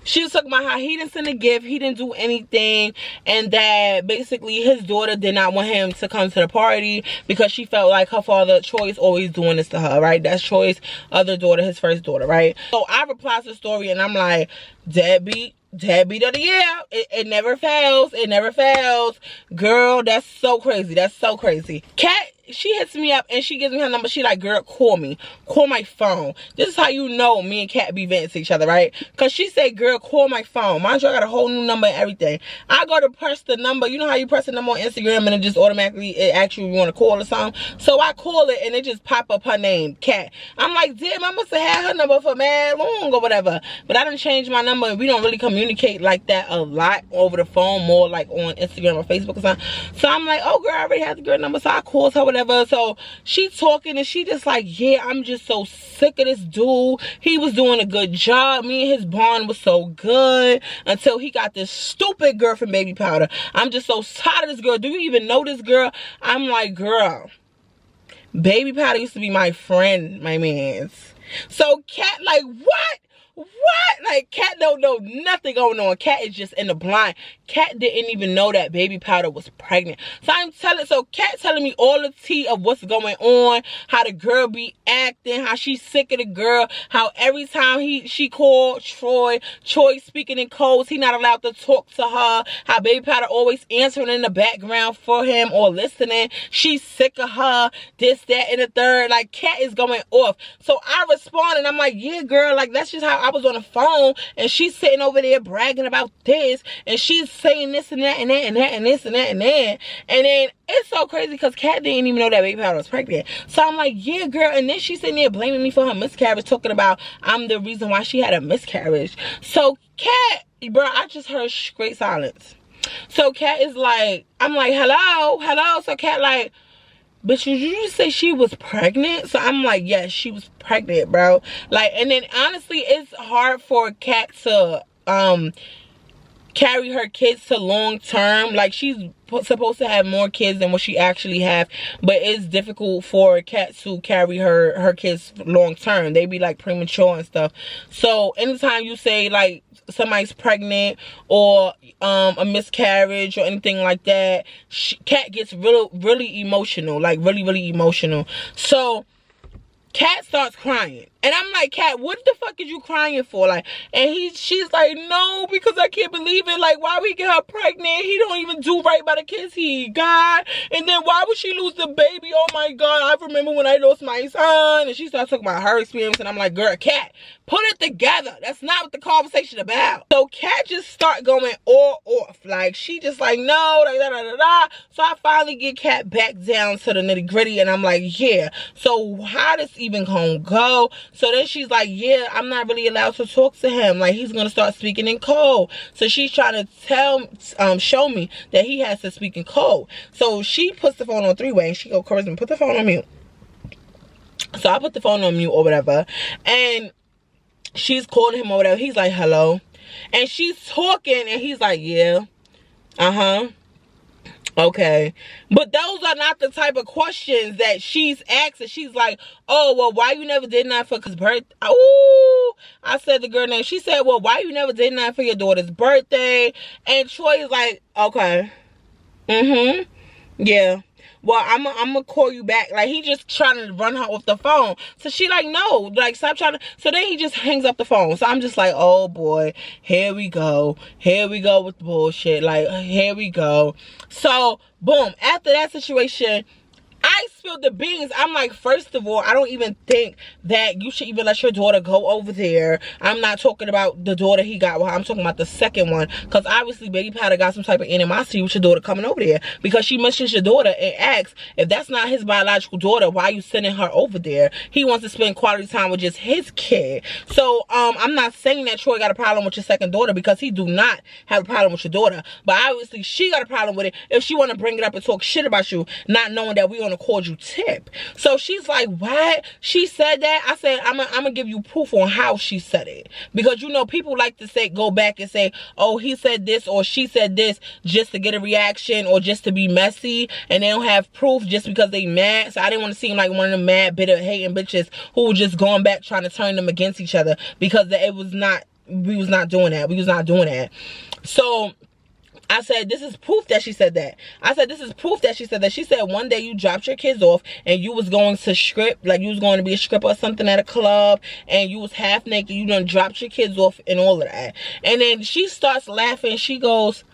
She was talking about how he didn't send a gift, he didn't do anything, and that basically his daughter did not want him to come to the party because she felt like her father, Troy's always doing this to her, right? That's Troy's other daughter, his first daughter, right? So I replied to the story and I'm like, deadbeat of the year. It never fails. It never fails. Girl, that's so crazy. That's so crazy. Cat, she hits me up and she gives me her number. She like, girl, call me. Call my phone. This is how you know me and Cat be venting to each other, right? Because she said, girl, call my phone. Mind you, I got a whole new number and everything. I go to press the number. You know how you press the number on Instagram and it just automatically, it asks you if you want to call or something? So I call it and it just pop up her name, Cat. I'm like, damn, I must have had her number for mad long or whatever. But I done changed my number and we don't really communicate like that a lot over the phone, more like on Instagram or Facebook or something. So I'm like, oh girl, I already had the girl number. So I called her, whatever. So she talking and she just like, yeah, I'm just so sick of this dude. He was doing a good job. Me and his bond was so good until he got this stupid girl from Baby Powder. I'm just so tired of this girl. Do you even know this girl? I'm like, girl, Baby Powder used to be my friend, my mans. So Cat like, what? Like, Cat don't know nothing going on. Cat is just in the blind. Cat didn't even know that Baby Powder was pregnant. So Cat telling me all the tea of what's going on, how the girl be acting, how she's sick of the girl, how every time she called Troy speaking in codes, he not allowed to talk to her, how Baby Powder always answering in the background for him or listening. She's sick of her, this, that, and the third. Like, Cat is going off. So I respond and I'm like, yeah, girl, like, that's just how I was on the phone and she's sitting over there bragging about this and she's saying this and that and that and that and this and that and that. And then it's so crazy because Cat didn't even know that Baby Powder was pregnant. So I'm like, yeah, girl. And then she's sitting there blaming me for her miscarriage, talking about I'm the reason why she had a miscarriage. So Cat, bro, I just heard straight silence. So Cat is like, I'm like, hello. So Cat like, bitch, did you just say she was pregnant? So I'm like, yes, she was pregnant, bro. Like, and then honestly, it's hard for Cat to carry her kids to long term. Like, she's supposed to have more kids than what she actually have, but it's difficult for Cat to carry her kids long term. They be like premature and stuff. So anytime you say like somebody's pregnant or a miscarriage or anything like that, Cat gets really emotional, like really emotional. So Cat starts crying. And I'm like, Cat, what the fuck is you crying for? Like, and she's like, no, because I can't believe it. Like, why we get her pregnant? He don't even do right by the kids he got. And then why would she lose the baby? Oh my God, I remember when I lost my son. And she starts talking about her experience. And I'm like, girl, Cat, put it together. That's not what the conversation about. So Cat just start going all off. Like, she just like, no, like, da. So I finally get Cat back down to the nitty gritty. And I'm like, yeah. So how this even gonna go? So then she's like, yeah, I'm not really allowed to talk to him. Like, he's going to start speaking in code. So she's trying to show me that he has to speak in code. So she puts the phone on three-way and she goes, Charisma, put the phone on mute. So I put the phone on mute or whatever. And she's calling him or whatever. He's like, hello. And she's talking and he's like, yeah. Okay, but those are not the type of questions that she's asking. She's like, oh, well, why you never did nothing for his birthday? Ooh, I said the girl name. She said, well, why you never did nothing for your daughter's birthday? And Troy is like, okay, yeah. Well, I'm gonna call you back. Like, he just trying to run her off the phone. So she like, no, like, stop trying to. So then he just hangs up the phone. So I'm just like, oh boy, here we go with the bullshit. Like, here we go. So boom, after that situation, I spilled the beans. I'm like, first of all, I don't even think that you should even let your daughter go over there. I'm not talking about the daughter he got with her. I'm talking about the second one. Because obviously, Baby Powder got some type of animosity with your daughter coming over there. Because she mentions your daughter and asks, if that's not his biological daughter, why are you sending her over there? He wants to spend quality time with just his kid. So, I'm not saying that Troy got a problem with your second daughter, because he do not have a problem with your daughter. But obviously, she got a problem with it if she want to bring it up and talk shit about you, not knowing that we gonna call you Tip. So she's like, what? She said that? I said, I'm gonna give you proof on how she said it. Because, you know, people like to say, go back and say, oh, he said this or she said this just to get a reaction or just to be messy, and they don't have proof just because they mad. So I didn't want to seem like one of the mad, bitter, hating bitches who were just going back trying to turn them against each other, because it was not, we was not doing that. We was not doing that. So I said, this is proof that she said that. I said, this is proof that she said that. She said one day you dropped your kids off and you was going to strip, like you was going to be a stripper or something at a club, and you was half naked. You done dropped your kids off and all of that. And then she starts laughing. She goes,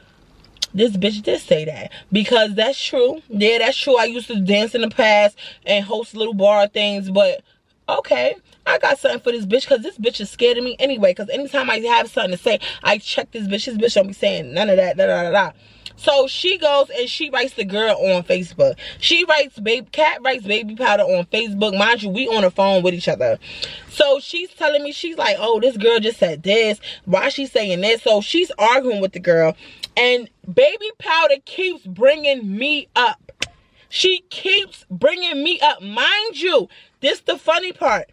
this bitch did say that, because that's true. Yeah, that's true. I used to dance in the past and host little bar things, but okay, I got something for this bitch, because this bitch is scared of me anyway. Because anytime I have something to say, I check this bitch. This bitch don't be saying none of that. Da, da, da, da. So she goes and she writes the girl on Facebook. She writes, Cat writes Baby Powder on Facebook. Mind you, we on the phone with each other. So she's telling me, she's like, oh, this girl just said this. Why she saying this? So she's arguing with the girl. And Baby Powder keeps bringing me up. She keeps bringing me up. Mind you, this the funny part.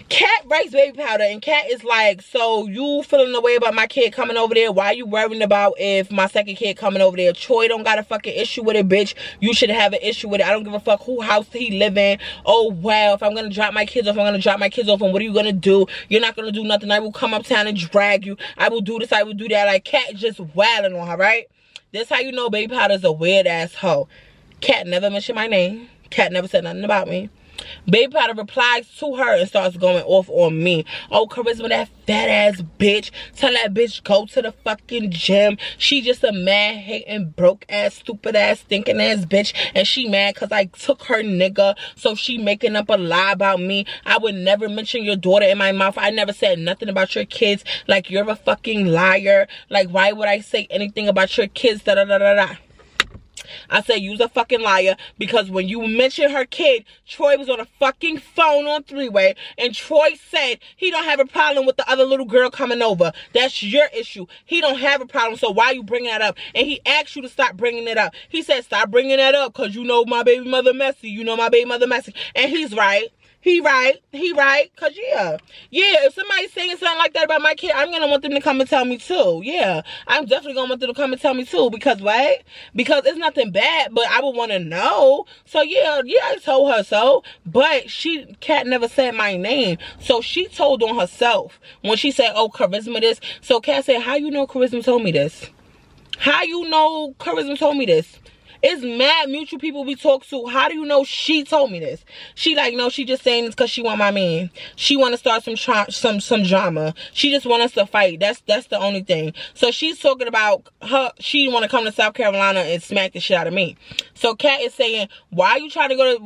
Cat writes Baby Powder, and Cat is like, so you feeling the way about my kid coming over there? Why you worrying about if my second kid coming over there? Troy don't got a fucking issue with it, bitch. You should have an issue with it. I don't give a fuck who house he live in. Oh, wow, if I'm gonna drop my kids off, I'm gonna drop my kids off, and what are you gonna do? You're not gonna do nothing. I will come uptown and drag you. I will do this, I will do that. Like, Cat just wailing on her, right? That's how you know Baby Powder's a weird ass hoe. Cat never mentioned my name. Cat never said nothing about me. Baby Powder replies to her and starts going off on me. Oh, Charisma, that fat ass bitch. Tell that bitch go to the fucking gym. She just a mad, hating, broke ass, stupid ass, stinking ass bitch. And she mad because I took her nigga. So she making up a lie about me. I would never mention your daughter in my mouth. I never said nothing about your kids. Like, you're a fucking liar. Like, why would I say anything about your kids? Da da da da da. I said, you's a fucking liar, because when you mentioned her kid, Troy was on a fucking phone on three-way, and Troy said he don't have a problem with the other little girl coming over. That's your issue. He don't have a problem, so why you bringing that up? And he asked you to stop bringing it up. He said, stop bringing that up, because you know my baby mother messy. You know my baby mother messy. And he's right. He right, cause yeah, if somebody's saying something like that about my kid, I'm gonna want them to come and tell me too. Yeah, I'm definitely gonna want them to come and tell me too, because what? Because it's nothing bad, but I would want to know. So yeah, I told her so, but Cat never said my name, so she told on herself when she said, oh, Charisma this. So Cat said, how you know Charisma told me this? How you know Charisma told me this? It's mad mutual people we talk to. How do you know she told me this? She like, no, she just saying this because she want my man. She want to start some drama. She just want us to fight. That's the only thing. So she's talking about her. She want to come to South Carolina and smack the shit out of me. So Cat is saying, why you threatening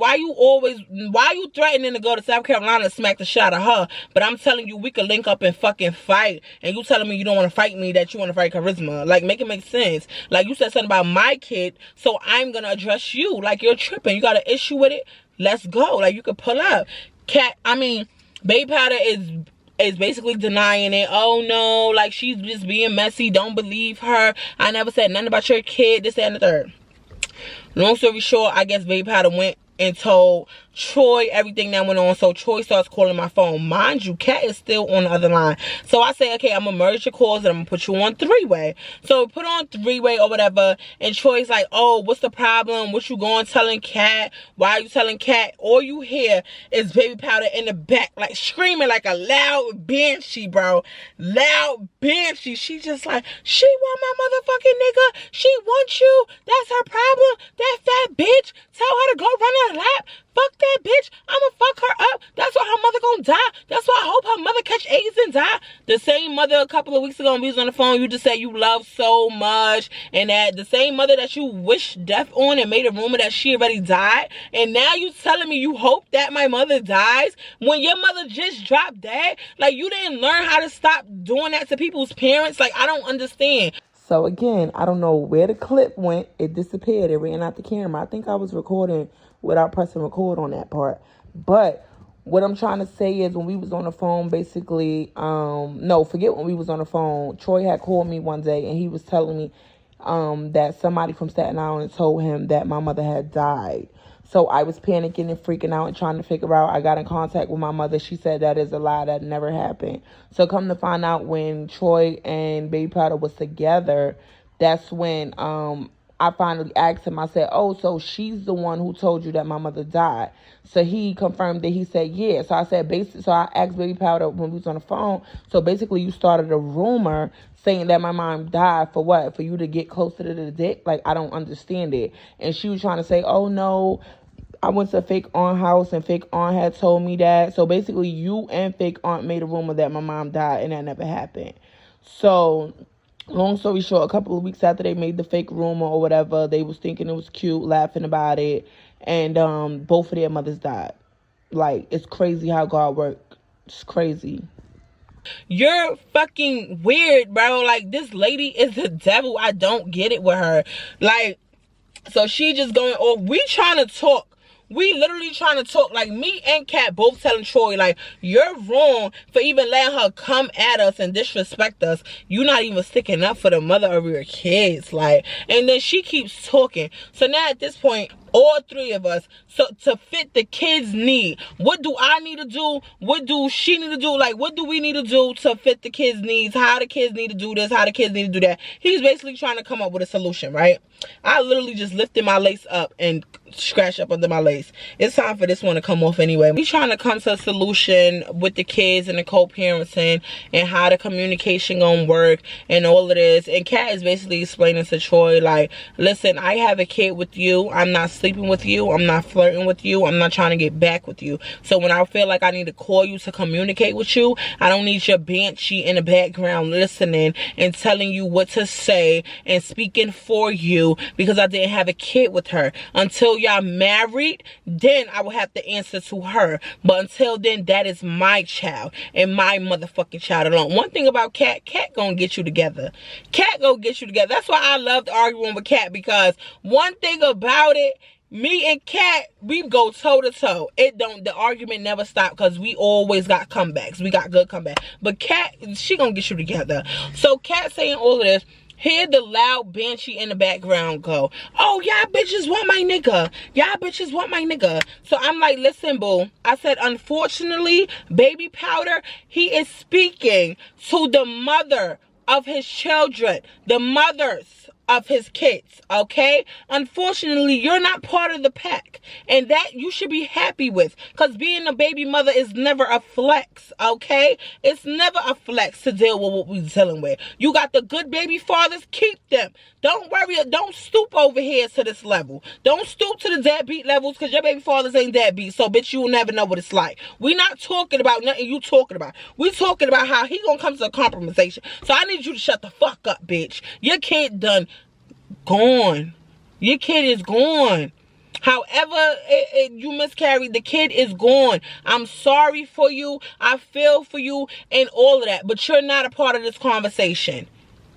to go to South Carolina and smack the shit out of her? But I'm telling you, we could link up and fucking fight. And you telling me you don't want to fight me, that you want to fight Charisma. Like, make it make sense. Like, you said something about my kid, so I'm gonna address you. Like, you're tripping. You got an issue with it? Let's go. Like, you could pull up. Baby Powder is basically denying it. Oh no, like, she's just being messy. Don't believe her. I never said nothing about your kid. This, that, and the third. Long story short, I guess Baby Powder went and told Troy everything that went on. So Troy starts calling my phone. Mind you, Cat is still on the other line. So I say, okay, I'm gonna merge your calls and I'm gonna put you on three-way. So we put on three-way or whatever, and Troy's like, oh, what's the problem? What you going telling Cat? Why are you telling Cat? All you hear is Baby Powder in the back, like screaming like a loud banshee, bro. Loud banshee. She just like, she want my motherfucking nigga. She wants you. That's her problem. That fat bitch. Tell her to go run her lap. Fuck that bitch. I'ma fuck her up. That's why her mother gonna die. That's why I hope her mother catch AIDS and die. The same mother a couple of weeks ago when we was on the phone, you just said you love so much, and that the same mother that you wished death on and made a rumor that she already died, and now you telling me you hope that my mother dies when your mother just dropped dead. Like, you didn't learn how to stop doing that to people's parents. Like, I don't understand. So again, I don't know where the clip went. It disappeared. It ran out the camera. I think I was recording without pressing record on that part. But what I'm trying to say is, when we was on the phone, basically, no, forget when we was on the phone. Troy had called me one day, and he was telling me that somebody from Staten Island told him that my mother had died. So I was panicking and freaking out and trying to figure out. I got in contact with my mother. She said that is a lie. That never happened. So come to find out, when Troy and Baby Powder was together, that's when I finally asked him. I said, oh, so she's the one who told you that my mother died. So he confirmed that. He said, yeah. So I said, so I asked Baby Powder when we was on the phone. So basically, you started a rumor saying that my mom died for what? For you to get closer to the dick? Like, I don't understand it. And she was trying to say, oh, no, I went to Fake Aunt house and Fake Aunt had told me that. So basically, you and Fake Aunt made a rumor that my mom died, and that never happened. So long story short, a couple of weeks after they made the fake rumor or whatever, they was thinking it was cute, laughing about it, and both of their mothers died. Like, it's crazy how God works. It's crazy. You're fucking weird, bro. Like, this lady is the devil. I don't get it with her. Like, so she just going, oh, we trying to talk. We literally trying to talk. Like, me and Kat both telling Troy, like, you're wrong for even letting her come at us and disrespect us. You're not even sticking up for the mother of your kids. Like, and then she keeps talking. So now at this point, all three of us, so to fit the kids' need, what do I need to do? What do she need to do? Like, what do we need to do to fit the kids' needs? How the kids need to do this? How the kids need to do that? He's basically trying to come up with a solution, right? I literally just lifted my lace up and scratched up under my lace. It's time for this one to come off anyway. We trying to come to a solution with the kids and the co-parenting and how the communication gonna work and all of this. And Kat is basically explaining to Troy, like, listen, I have a kid with you. I'm not sleeping with you. I'm not flirting with you. I'm not trying to get back with you. So when I feel like I need to call you to communicate with you, I don't need your banshee in the background listening and telling you what to say and speaking for you because I didn't have a kid with her. Until y'all married, then I will have to answer to her. But until then, that is my child and my motherfucking child alone. One thing about Kat gonna get you together. Kat gonna get you together. That's why I loved arguing with Kat, because one thing about it, me and Kat, we go toe to toe. The argument never stop because we always got comebacks. We got good comebacks. But Kat, she gonna get you together. So Kat saying all of this, hear the loud banshee in the background go, oh, y'all bitches want my nigga. Y'all bitches want my nigga. So I'm like, listen, boo. I said, unfortunately, Baby Powder, he is speaking to the mother of his children. The mothers of his kids, okay? Unfortunately, you're not part of the pack, and that you should be happy with, because being a baby mother is never a flex, okay? It's never a flex to deal with what we're dealing with. You got the good baby fathers, keep them. Don't worry, don't stoop over here to this level. Don't stoop to the deadbeat levels, because your baby fathers ain't deadbeat, so bitch, you will never know what it's like. We not talking about nothing you talking about. We talking about how he gonna come to a compromisation. So I need you to shut the fuck up, bitch. Your kid done gone. Your kid is gone. However you miscarried, the kid is gone. I'm sorry for you. I feel for you and all of that. But you're not a part of this conversation.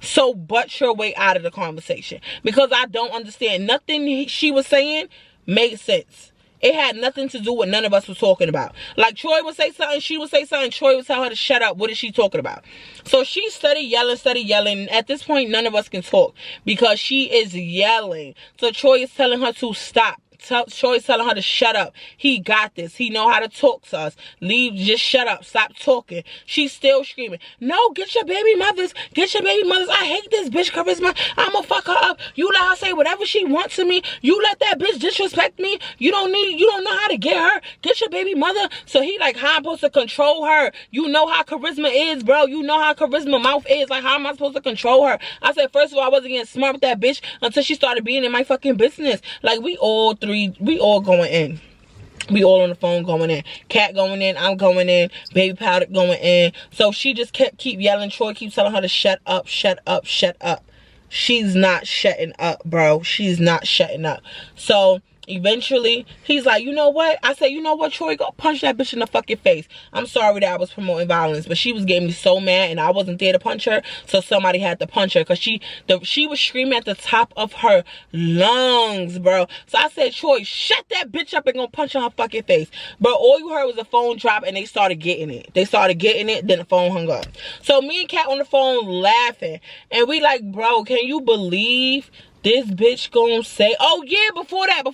So butt your way out of the conversation. Because I don't understand. Nothing she was saying made sense. It had nothing to do with none of us was talking about. Like, Troy would say something, she would say something, Troy would tell her to shut up. What is she talking about? So she started yelling. At this point, none of us can talk because she is yelling. So Troy is telling her to stop. Troy's telling her to shut up. He got this. He know how to talk to us. Leave, just shut up. Stop talking. She's still screaming, no, get your baby mothers. Get your baby mothers. I hate this bitch, Charisma. I'ma fuck her up. You let her say whatever she wants to me. You let that bitch disrespect me. You don't know how to get her. Get your baby mother. So he like, how I'm supposed to control her? You know how Charisma is, bro. You know how Charisma mouth is. Like, how am I supposed to control her? I said, first of all, I wasn't getting smart with that bitch until she started being in my fucking business. Like, we all going in. We all on the phone going in. Cat going in, I'm going in, baby powder going in. So she just keep yelling. Troy keeps telling her to shut up, shut up, shut up. She's not shutting up, bro. She's not shutting up. So eventually, he's like, you know what? I said, you know what, Troy? Go punch that bitch in the fucking face. I'm sorry that I was promoting violence, but she was getting me so mad and I wasn't there to punch her, so somebody had to punch her because she was screaming at the top of her lungs, bro. So I said, Troy, shut that bitch up and go punch her in her fucking face. But all you heard was a phone drop and they started getting it. They started getting it, then the phone hung up. So me and Kat on the phone laughing, and we like, bro, can you believe this bitch gonna say, oh yeah, before that.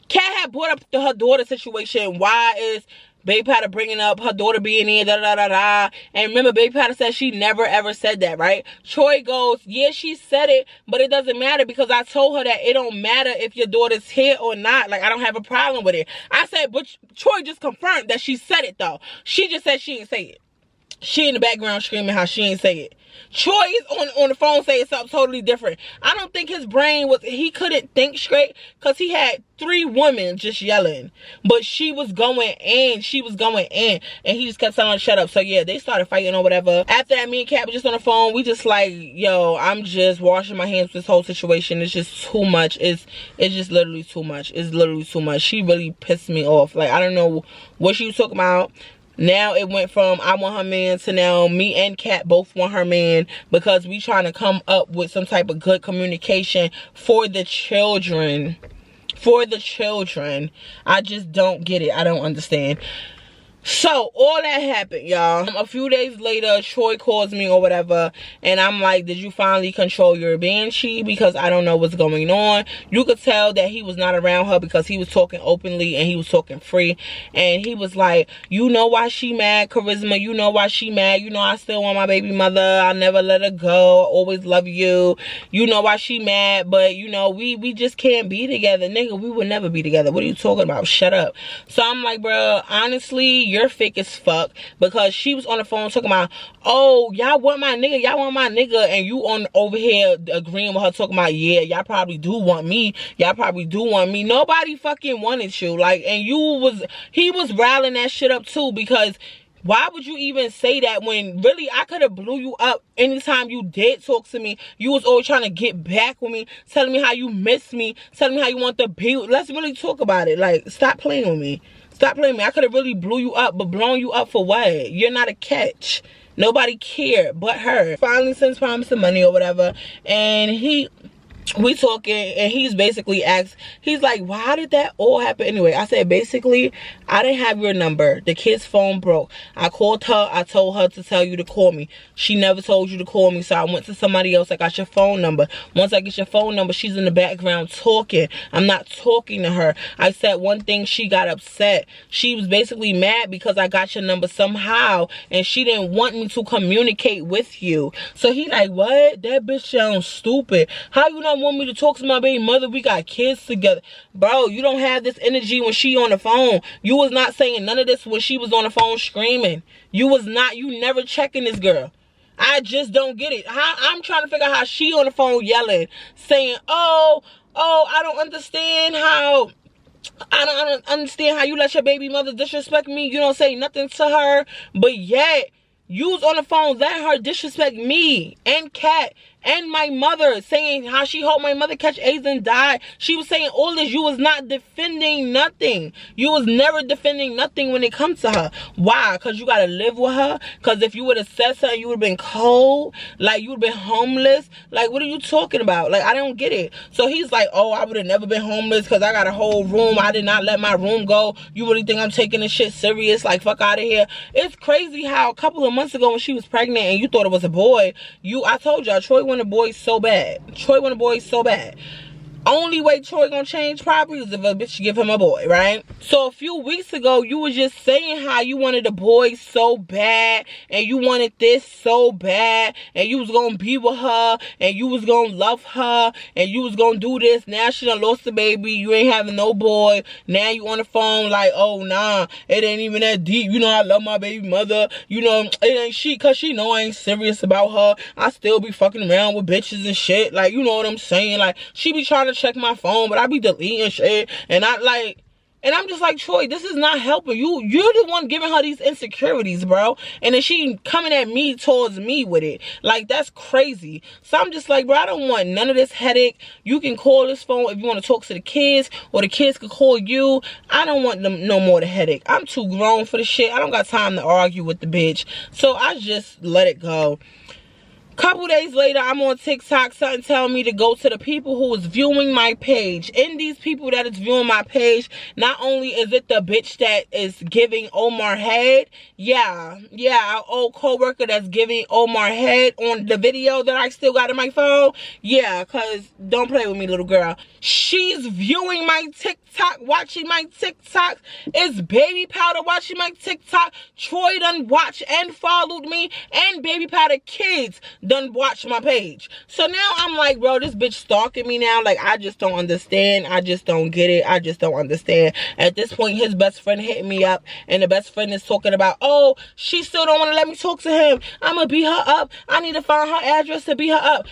Kat had brought up her daughter situation. Why is Baby Powder bringing up her daughter being in, da. And remember, Baby Powder said she never ever said that, right? Troy goes, yeah, she said it, but it doesn't matter because I told her that it don't matter if your daughter's here or not. Like, I don't have a problem with it. I said, but Troy just confirmed that she said it, though. She just said she didn't say it. She in the background screaming how she ain't say it. Troy is on the phone saying something totally different. I don't think his brain he couldn't think straight because he had 3 women just yelling. But she was going in. And he just kept telling her to shut up. So yeah, they started fighting or whatever. After that, me and Kat were just on the phone. We just like, yo, I'm just washing my hands with this whole situation. It's just too much. It's just literally too much. It's literally too much. She really pissed me off. Like, I don't know what she was talking about. Now it went from I want her man to now me and Kat both want her man because we trying to come up with some type of good communication for the children. For the children. I just don't get it. I don't understand. So all that happened, y'all. A few days later, Troy calls me or whatever, and I'm like, did you finally control your banshee? Because I don't know what's going on. You could tell that he was not around her because he was talking openly and he was talking free. And he was like, you know why she mad, Charisma? You know why she mad? You know I still want my baby mother. I'll never let her go. I always love you. You know why she mad, but you know, we just can't be together. Nigga, we would never be together. What are you talking about? Shut up. So I'm like, bro, honestly, you're fake as fuck, because she was on the phone talking about, oh, y'all want my nigga, and you on over here agreeing with her talking about, yeah, y'all probably do want me, nobody fucking wanted you, like, and he was riling that shit up too, because why would you even say that when really I could have blew you up anytime you did talk to me? You was always trying to get back with me, telling me how you miss me, telling me how you want to be. Let's really talk about it. Like, stop playing with me. Stop playing with me. I could have really blew you up, but blown you up for what? You're not a catch. Nobody cared but her. Finally sends Promise some money or whatever, and we talking, and he's basically asked, he's like, why did that all happen anyway? I said, basically, I didn't have your number. The kid's phone broke. I called her. I told her to tell you to call me. She never told you to call me, so I went to somebody else. I got your phone number. Once I get your phone number, she's in the background talking. I'm not talking to her. I said one thing, she got upset. She was basically mad because I got your number somehow, and she didn't want me to communicate with you. So he like, what? That bitch sounds stupid. How you not want me to talk to my baby mother? We got kids together. Bro, you don't have this energy when she on the phone. You was not saying none of this when she was on the phone screaming. You never checking this girl. I just don't get it. I'm trying to figure out how she on the phone yelling, saying, oh, I don't understand how you let your baby mother disrespect me. You don't say nothing to her, but yet you was on the phone letting her disrespect me and Kat and my mother, saying how she hoped my mother catch AIDS and die. She was saying all this. You was not defending nothing. You was never defending nothing when it comes to her. Why? Because you got to live with her? Because if you would have said something, you would have been cold. Like, you would have been homeless. Like, what are you talking about? Like, I don't get it. So he's like, oh, I would have never been homeless because I got a whole room. I did not let my room go. You really think I'm taking this shit serious? Like, fuck out of here. It's crazy how a couple of months ago when she was pregnant and you thought it was a boy, I told y'all, Troy wanted boys so bad. Troy wanted boys so bad. Only way Troy gonna change probably is if a bitch give him a boy, right? So a few weeks ago, you was just saying how you wanted a boy so bad, and you wanted this so bad, and you was gonna be with her, and you was gonna love her, and you was gonna do this. Now she done lost the baby. You ain't having no boy. Now you on the phone like, oh nah, it ain't even that deep. You know I love my baby mother. You know it ain't she, cause she know I ain't serious about her. I still be fucking around with bitches and shit. Like, you know what I'm saying? Like, she be trying to check my phone, but I be deleting shit, and I like, And I'm just like, Troy, this is not helping you. You're the one giving her these insecurities, bro. And then she coming at me towards me with it. Like, that's crazy. So I'm just like, bro, I don't want none of this headache. You can call this phone if you want to talk to the kids, or the kids could call you. I don't want them no more the headache. I'm too grown for the shit. I don't got time to argue with the bitch. So I just let it go. Couple days later, I'm on TikTok. Something telling me to go to the people who is viewing my page. And these people that is viewing my page, not only is it the bitch that is giving Omar head. Yeah, our old co-worker that's giving Omar head on the video that I still got in my phone. Yeah, because don't play with me, little girl. She's viewing my TikTok, watching my TikTok. It's Baby Powder watching my TikTok. Troy done watched and followed me. And Baby Powder kids done watch my page. So now I'm like, bro, this bitch stalking me now. Like, I just don't understand. I just don't get it. I just don't understand. At this point, his best friend hit me up, and the best friend is talking about, oh, she still don't want to let me talk to him. I'm gonna beat her up. I need to find her address to beat her up.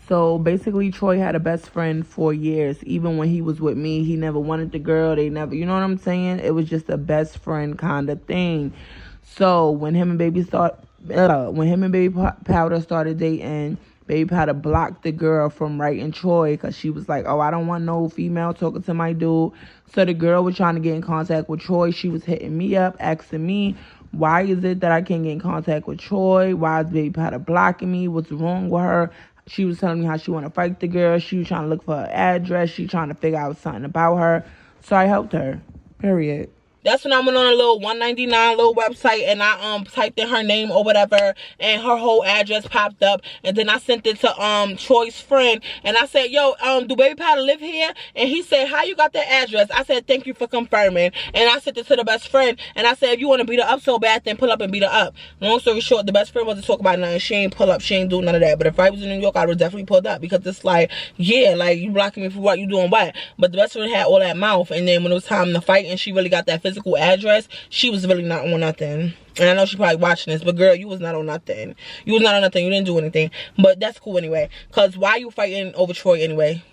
So basically, Troy had a best friend for years. Even when he was with me, he never wanted the girl. They never, you know what I'm saying? It was just a best friend kind of thing. So when him and Baby Powder started dating, Baby Powder blocked the girl from writing Troy because she was like, oh, I don't want no female talking to my dude. So the girl was trying to get in contact with Troy. She was hitting me up, asking me, why is it that I can't get in contact with Troy? Why is Baby Powder blocking me? What's wrong with her? She was telling me how she want to fight the girl. She was trying to look for her address. She trying to figure out something about her. So I helped her. Period. That's when I went on a little $1.99 little website, and I typed in her name or whatever, and her whole address popped up. And then I sent it to Troy's friend, and I said, yo, do Baby Powder live here? And he said, how you got that address? I said, thank you for confirming. And I sent it to the best friend, and I said, if you want to beat her up so bad, then pull up and beat her up. Long story short, the best friend wasn't talking about nothing. She ain't pull up. She ain't do none of that. But if I was in New York, I would definitely pulled up, because it's like, yeah, like, you blocking me for what? You doing what? But the best friend had all that mouth, and then when it was time to fight and she really got that physical address, she was really not on nothing. And I know she probably watching this, but girl, you was not on nothing. You was not on nothing. You didn't do anything. But that's cool anyway. Because why you fighting over Troy anyway?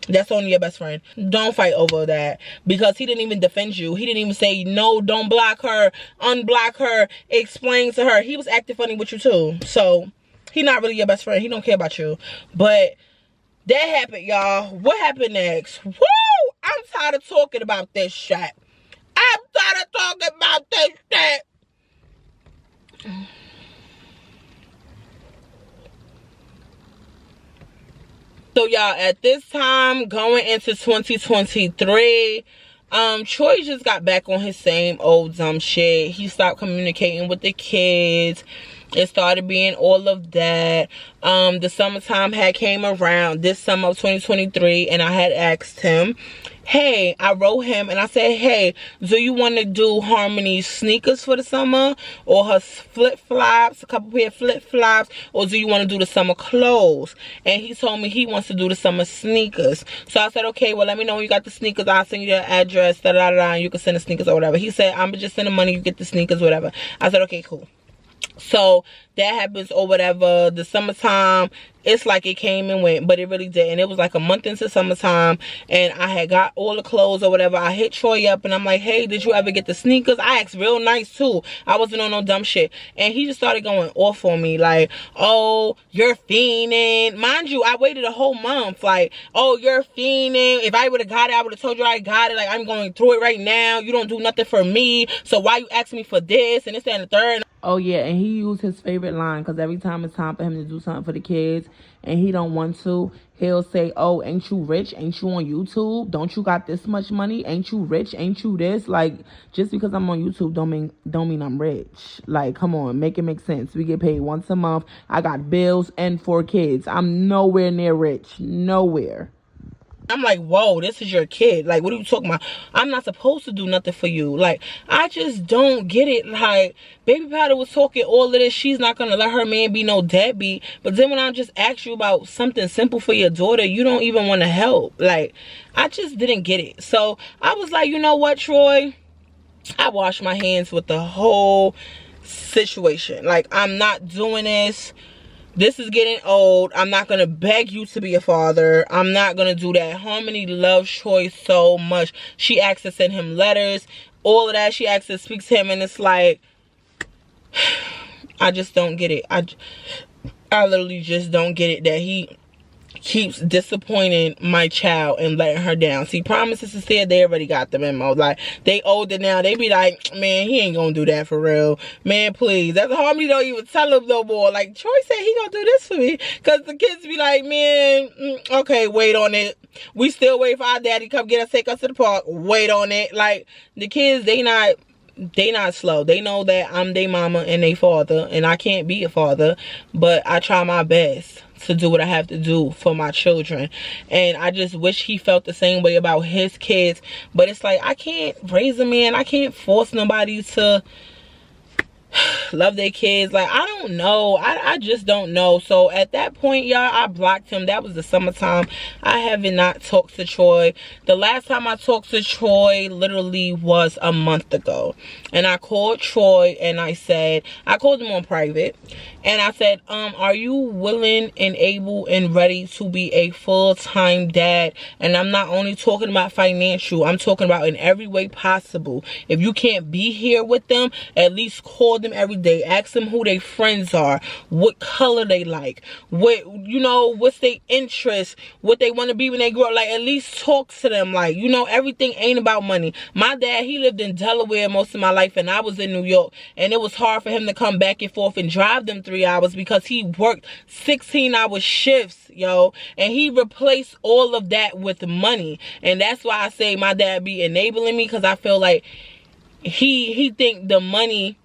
That's only your best friend. Don't fight over that. Because he didn't even defend you. He didn't even say, no, don't block her. Unblock her. Explain to her. He was acting funny with you too. So, he not really your best friend. He don't care about you. But that happened, y'all. What happened next? Woo! I'm tired of talking about this shit. I'm tired of talking about this shit. So y'all, at this time, going into 2023, Troy just got back on his same old dumb shit. He stopped communicating with the kids. It started being all of that. The summertime had came around, this summer of 2023, and I had asked him, hey, I wrote him and I said, hey, do you want to do Harmony's sneakers for the summer, or her flip-flops, a couple pair of flip-flops, or do you want to do the summer clothes? And he told me he wants to do the summer sneakers. So I said, okay, well, let me know when you got the sneakers. I'll send you the address, and you can send the sneakers or whatever. He said, I'm just sending money, you get the sneakers, whatever. I said, okay, cool. So that happens or whatever. The summertime, it's like it came and went, but it really didn't. It was like a month into summertime, and I had got all the clothes or whatever. I hit Troy up, and I'm like, hey, did you ever get the sneakers? I asked real nice too. I wasn't on no dumb shit. And he just started going off on me like, oh, you're fiending. Mind you, I waited a whole month. Like, oh, you're fiending. If I would have got it, I would have told you I got it. Like, I'm going through it right now. You don't do nothing for me, so why you asking me for this and this and the third? Oh yeah, and he used his favorite line, because every time it's time for him to do something for the kids and he don't want to, he'll say, oh, ain't you rich? Ain't you on YouTube? Don't you got this much money? Ain't you rich? Ain't you this? Like, just because I'm on YouTube don't mean I'm rich. Like, come on, make it make sense. We get paid once a month. I got bills and 4 kids. I'm nowhere near rich. Nowhere. I'm like, whoa, this is your kid. Like, what are you talking about? I'm not supposed to do nothing for you. Like, I just don't get it. Like, Baby Powder was talking all of this. She's not going to let her man be no deadbeat. But then when I just asked you about something simple for your daughter, you don't even want to help. Like, I just didn't get it. So, I was like, you know what, Troy? I washed my hands with the whole situation. Like, I'm not doing this. This is getting old. I'm not going to beg you to be a father. I'm not going to do that. Harmony loves Troy so much. She asks to send him letters. All of that. She asks to speak to him. And it's like, I just don't get it. I literally just don't get it that he keeps disappointing my child and letting her down. See, promises is there. They already got the memo. Like, they older now. They be like, man, he ain't gonna do that for real. Man, please. That's Harmony don't even tell him no more. Like, Troy said he gonna do this for me. Because the kids be like, man, okay, wait on it. We still wait for our daddy to come get us, take us to the park. Wait on it. Like, the kids, they not slow. They know that I'm their mama and their father, and I can't be a father, but I try my best to do what I have to do for my children. And I just wish he felt the same way about his kids. But it's like, I can't raise a man. I can't force nobody to love their kids. Like, I don't know. I just don't know. So at that point, y'all, I blocked him. That was the summertime. I haven't not talked to Troy. The last time I talked to Troy literally was a month ago. And I called Troy and I called him on private. And I said, are you willing and able and ready to be a full-time dad? And I'm not only talking about financial. I'm talking about in every way possible. If you can't be here with them, at least call them every day. Ask them who their friends are, what color they like, what, you know, what's their interest, what they want to be when they grow up. Like, at least talk to them. Like, you know, everything ain't about money. My dad, he lived in Delaware most of my life, and I was in New York, and it was hard for him to come back and forth and drive them 3 hours because he worked 16-hour shifts, yo, and he replaced all of that with money. And that's why I say my dad be enabling me, because I feel like he think the money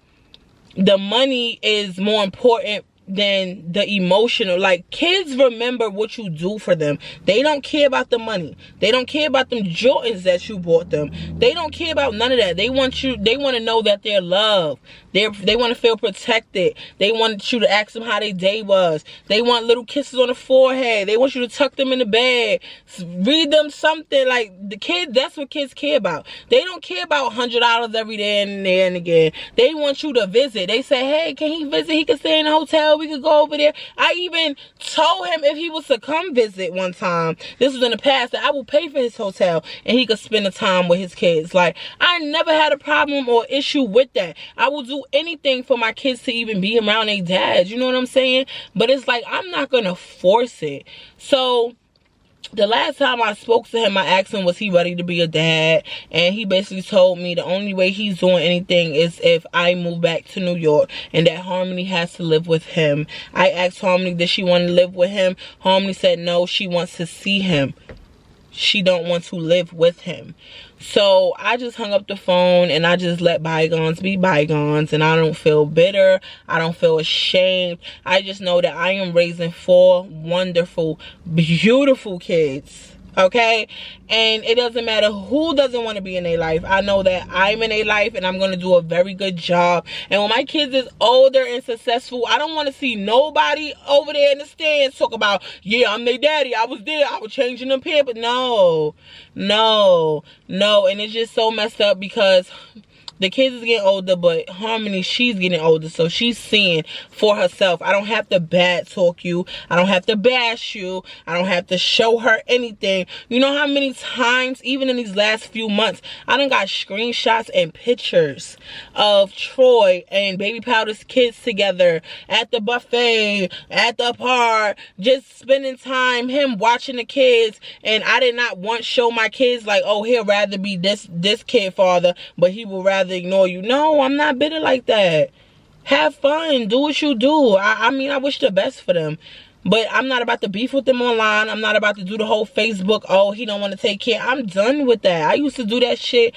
is more important than the emotional. Like, kids remember what you do for them. They don't care about the money. They don't care about them Jordans that you bought them. They don't care about none of that. They want to know that they're loved. They want to feel protected. They want you to ask them how their day was. They want little kisses on the forehead. They want you to tuck them in the bed. Read them something. Like, the kids, that's what kids care about. They don't care about $100 every day and there and again. They want you to visit. They say, hey, can he visit? He can stay in the hotel. We could go over there. I even told him if he was to come visit one time, this was in the past, that I will pay for his hotel and he could spend the time with his kids. Like, I never had a problem or issue with that. I will do anything for my kids to even be around their dads. You know what I'm saying? But it's like, I'm not gonna force it. So the last time I spoke to him, I asked him, was he ready to be a dad? And he basically told me the only way he's doing anything is if I move back to New York, and that Harmony has to live with him. I asked Harmony, did she want to live with him? Harmony said no, she wants to see him. She don't want to live with him. So I just hung up the phone and I just let bygones be bygones, and I don't feel bitter. I don't feel ashamed. I just know that I am raising 4 wonderful, beautiful kids. Okay, and it doesn't matter who doesn't want to be in their life. I know that I'm in their life and I'm going to do a very good job. And when my kids is older and successful, I don't want to see nobody over there in the stands talk about, yeah, I'm their daddy, I was there, I was changing them pampers. No, and it's just so messed up because the kids is getting older, but Harmony, she's getting older, so she's seeing for herself. I don't have to bad talk you. I don't have to bash you. I don't have to show her anything. You know how many times, even in these last few months, I done got screenshots and pictures of Troy and Baby Powder's kids together at the buffet, at the park, just spending time, him watching the kids, and I did not once show my kids like, oh, he'll rather be this kid father, but he will rather ignore you. No, I'm not bitter like that. Have fun. Do what you do. I mean, I wish the best for them. But I'm not about to beef with them online. I'm not about to do the whole Facebook, oh, he don't want to take care. I'm done with that. I used to do that shit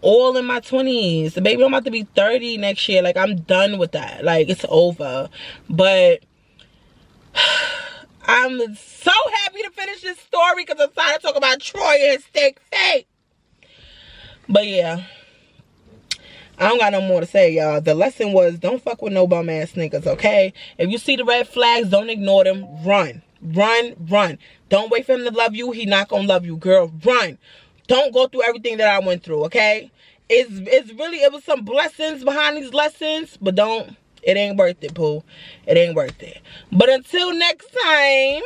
all in my 20s. Baby, I'm about to be 30 next year. Like, I'm done with that. Like, it's over. But I'm so happy to finish this story because I'm tired of talking about Troy and his thick fake. But yeah, I don't got no more to say, y'all. The lesson was, don't fuck with no bum ass niggas, okay? If you see the red flags, don't ignore them. Run. Run. Don't wait for him to love you. He not gonna love you, girl. Run. Don't go through everything that I went through, okay? It was some blessings behind these lessons, but don't It ain't worth it, Pooh. It ain't worth it. But until next time.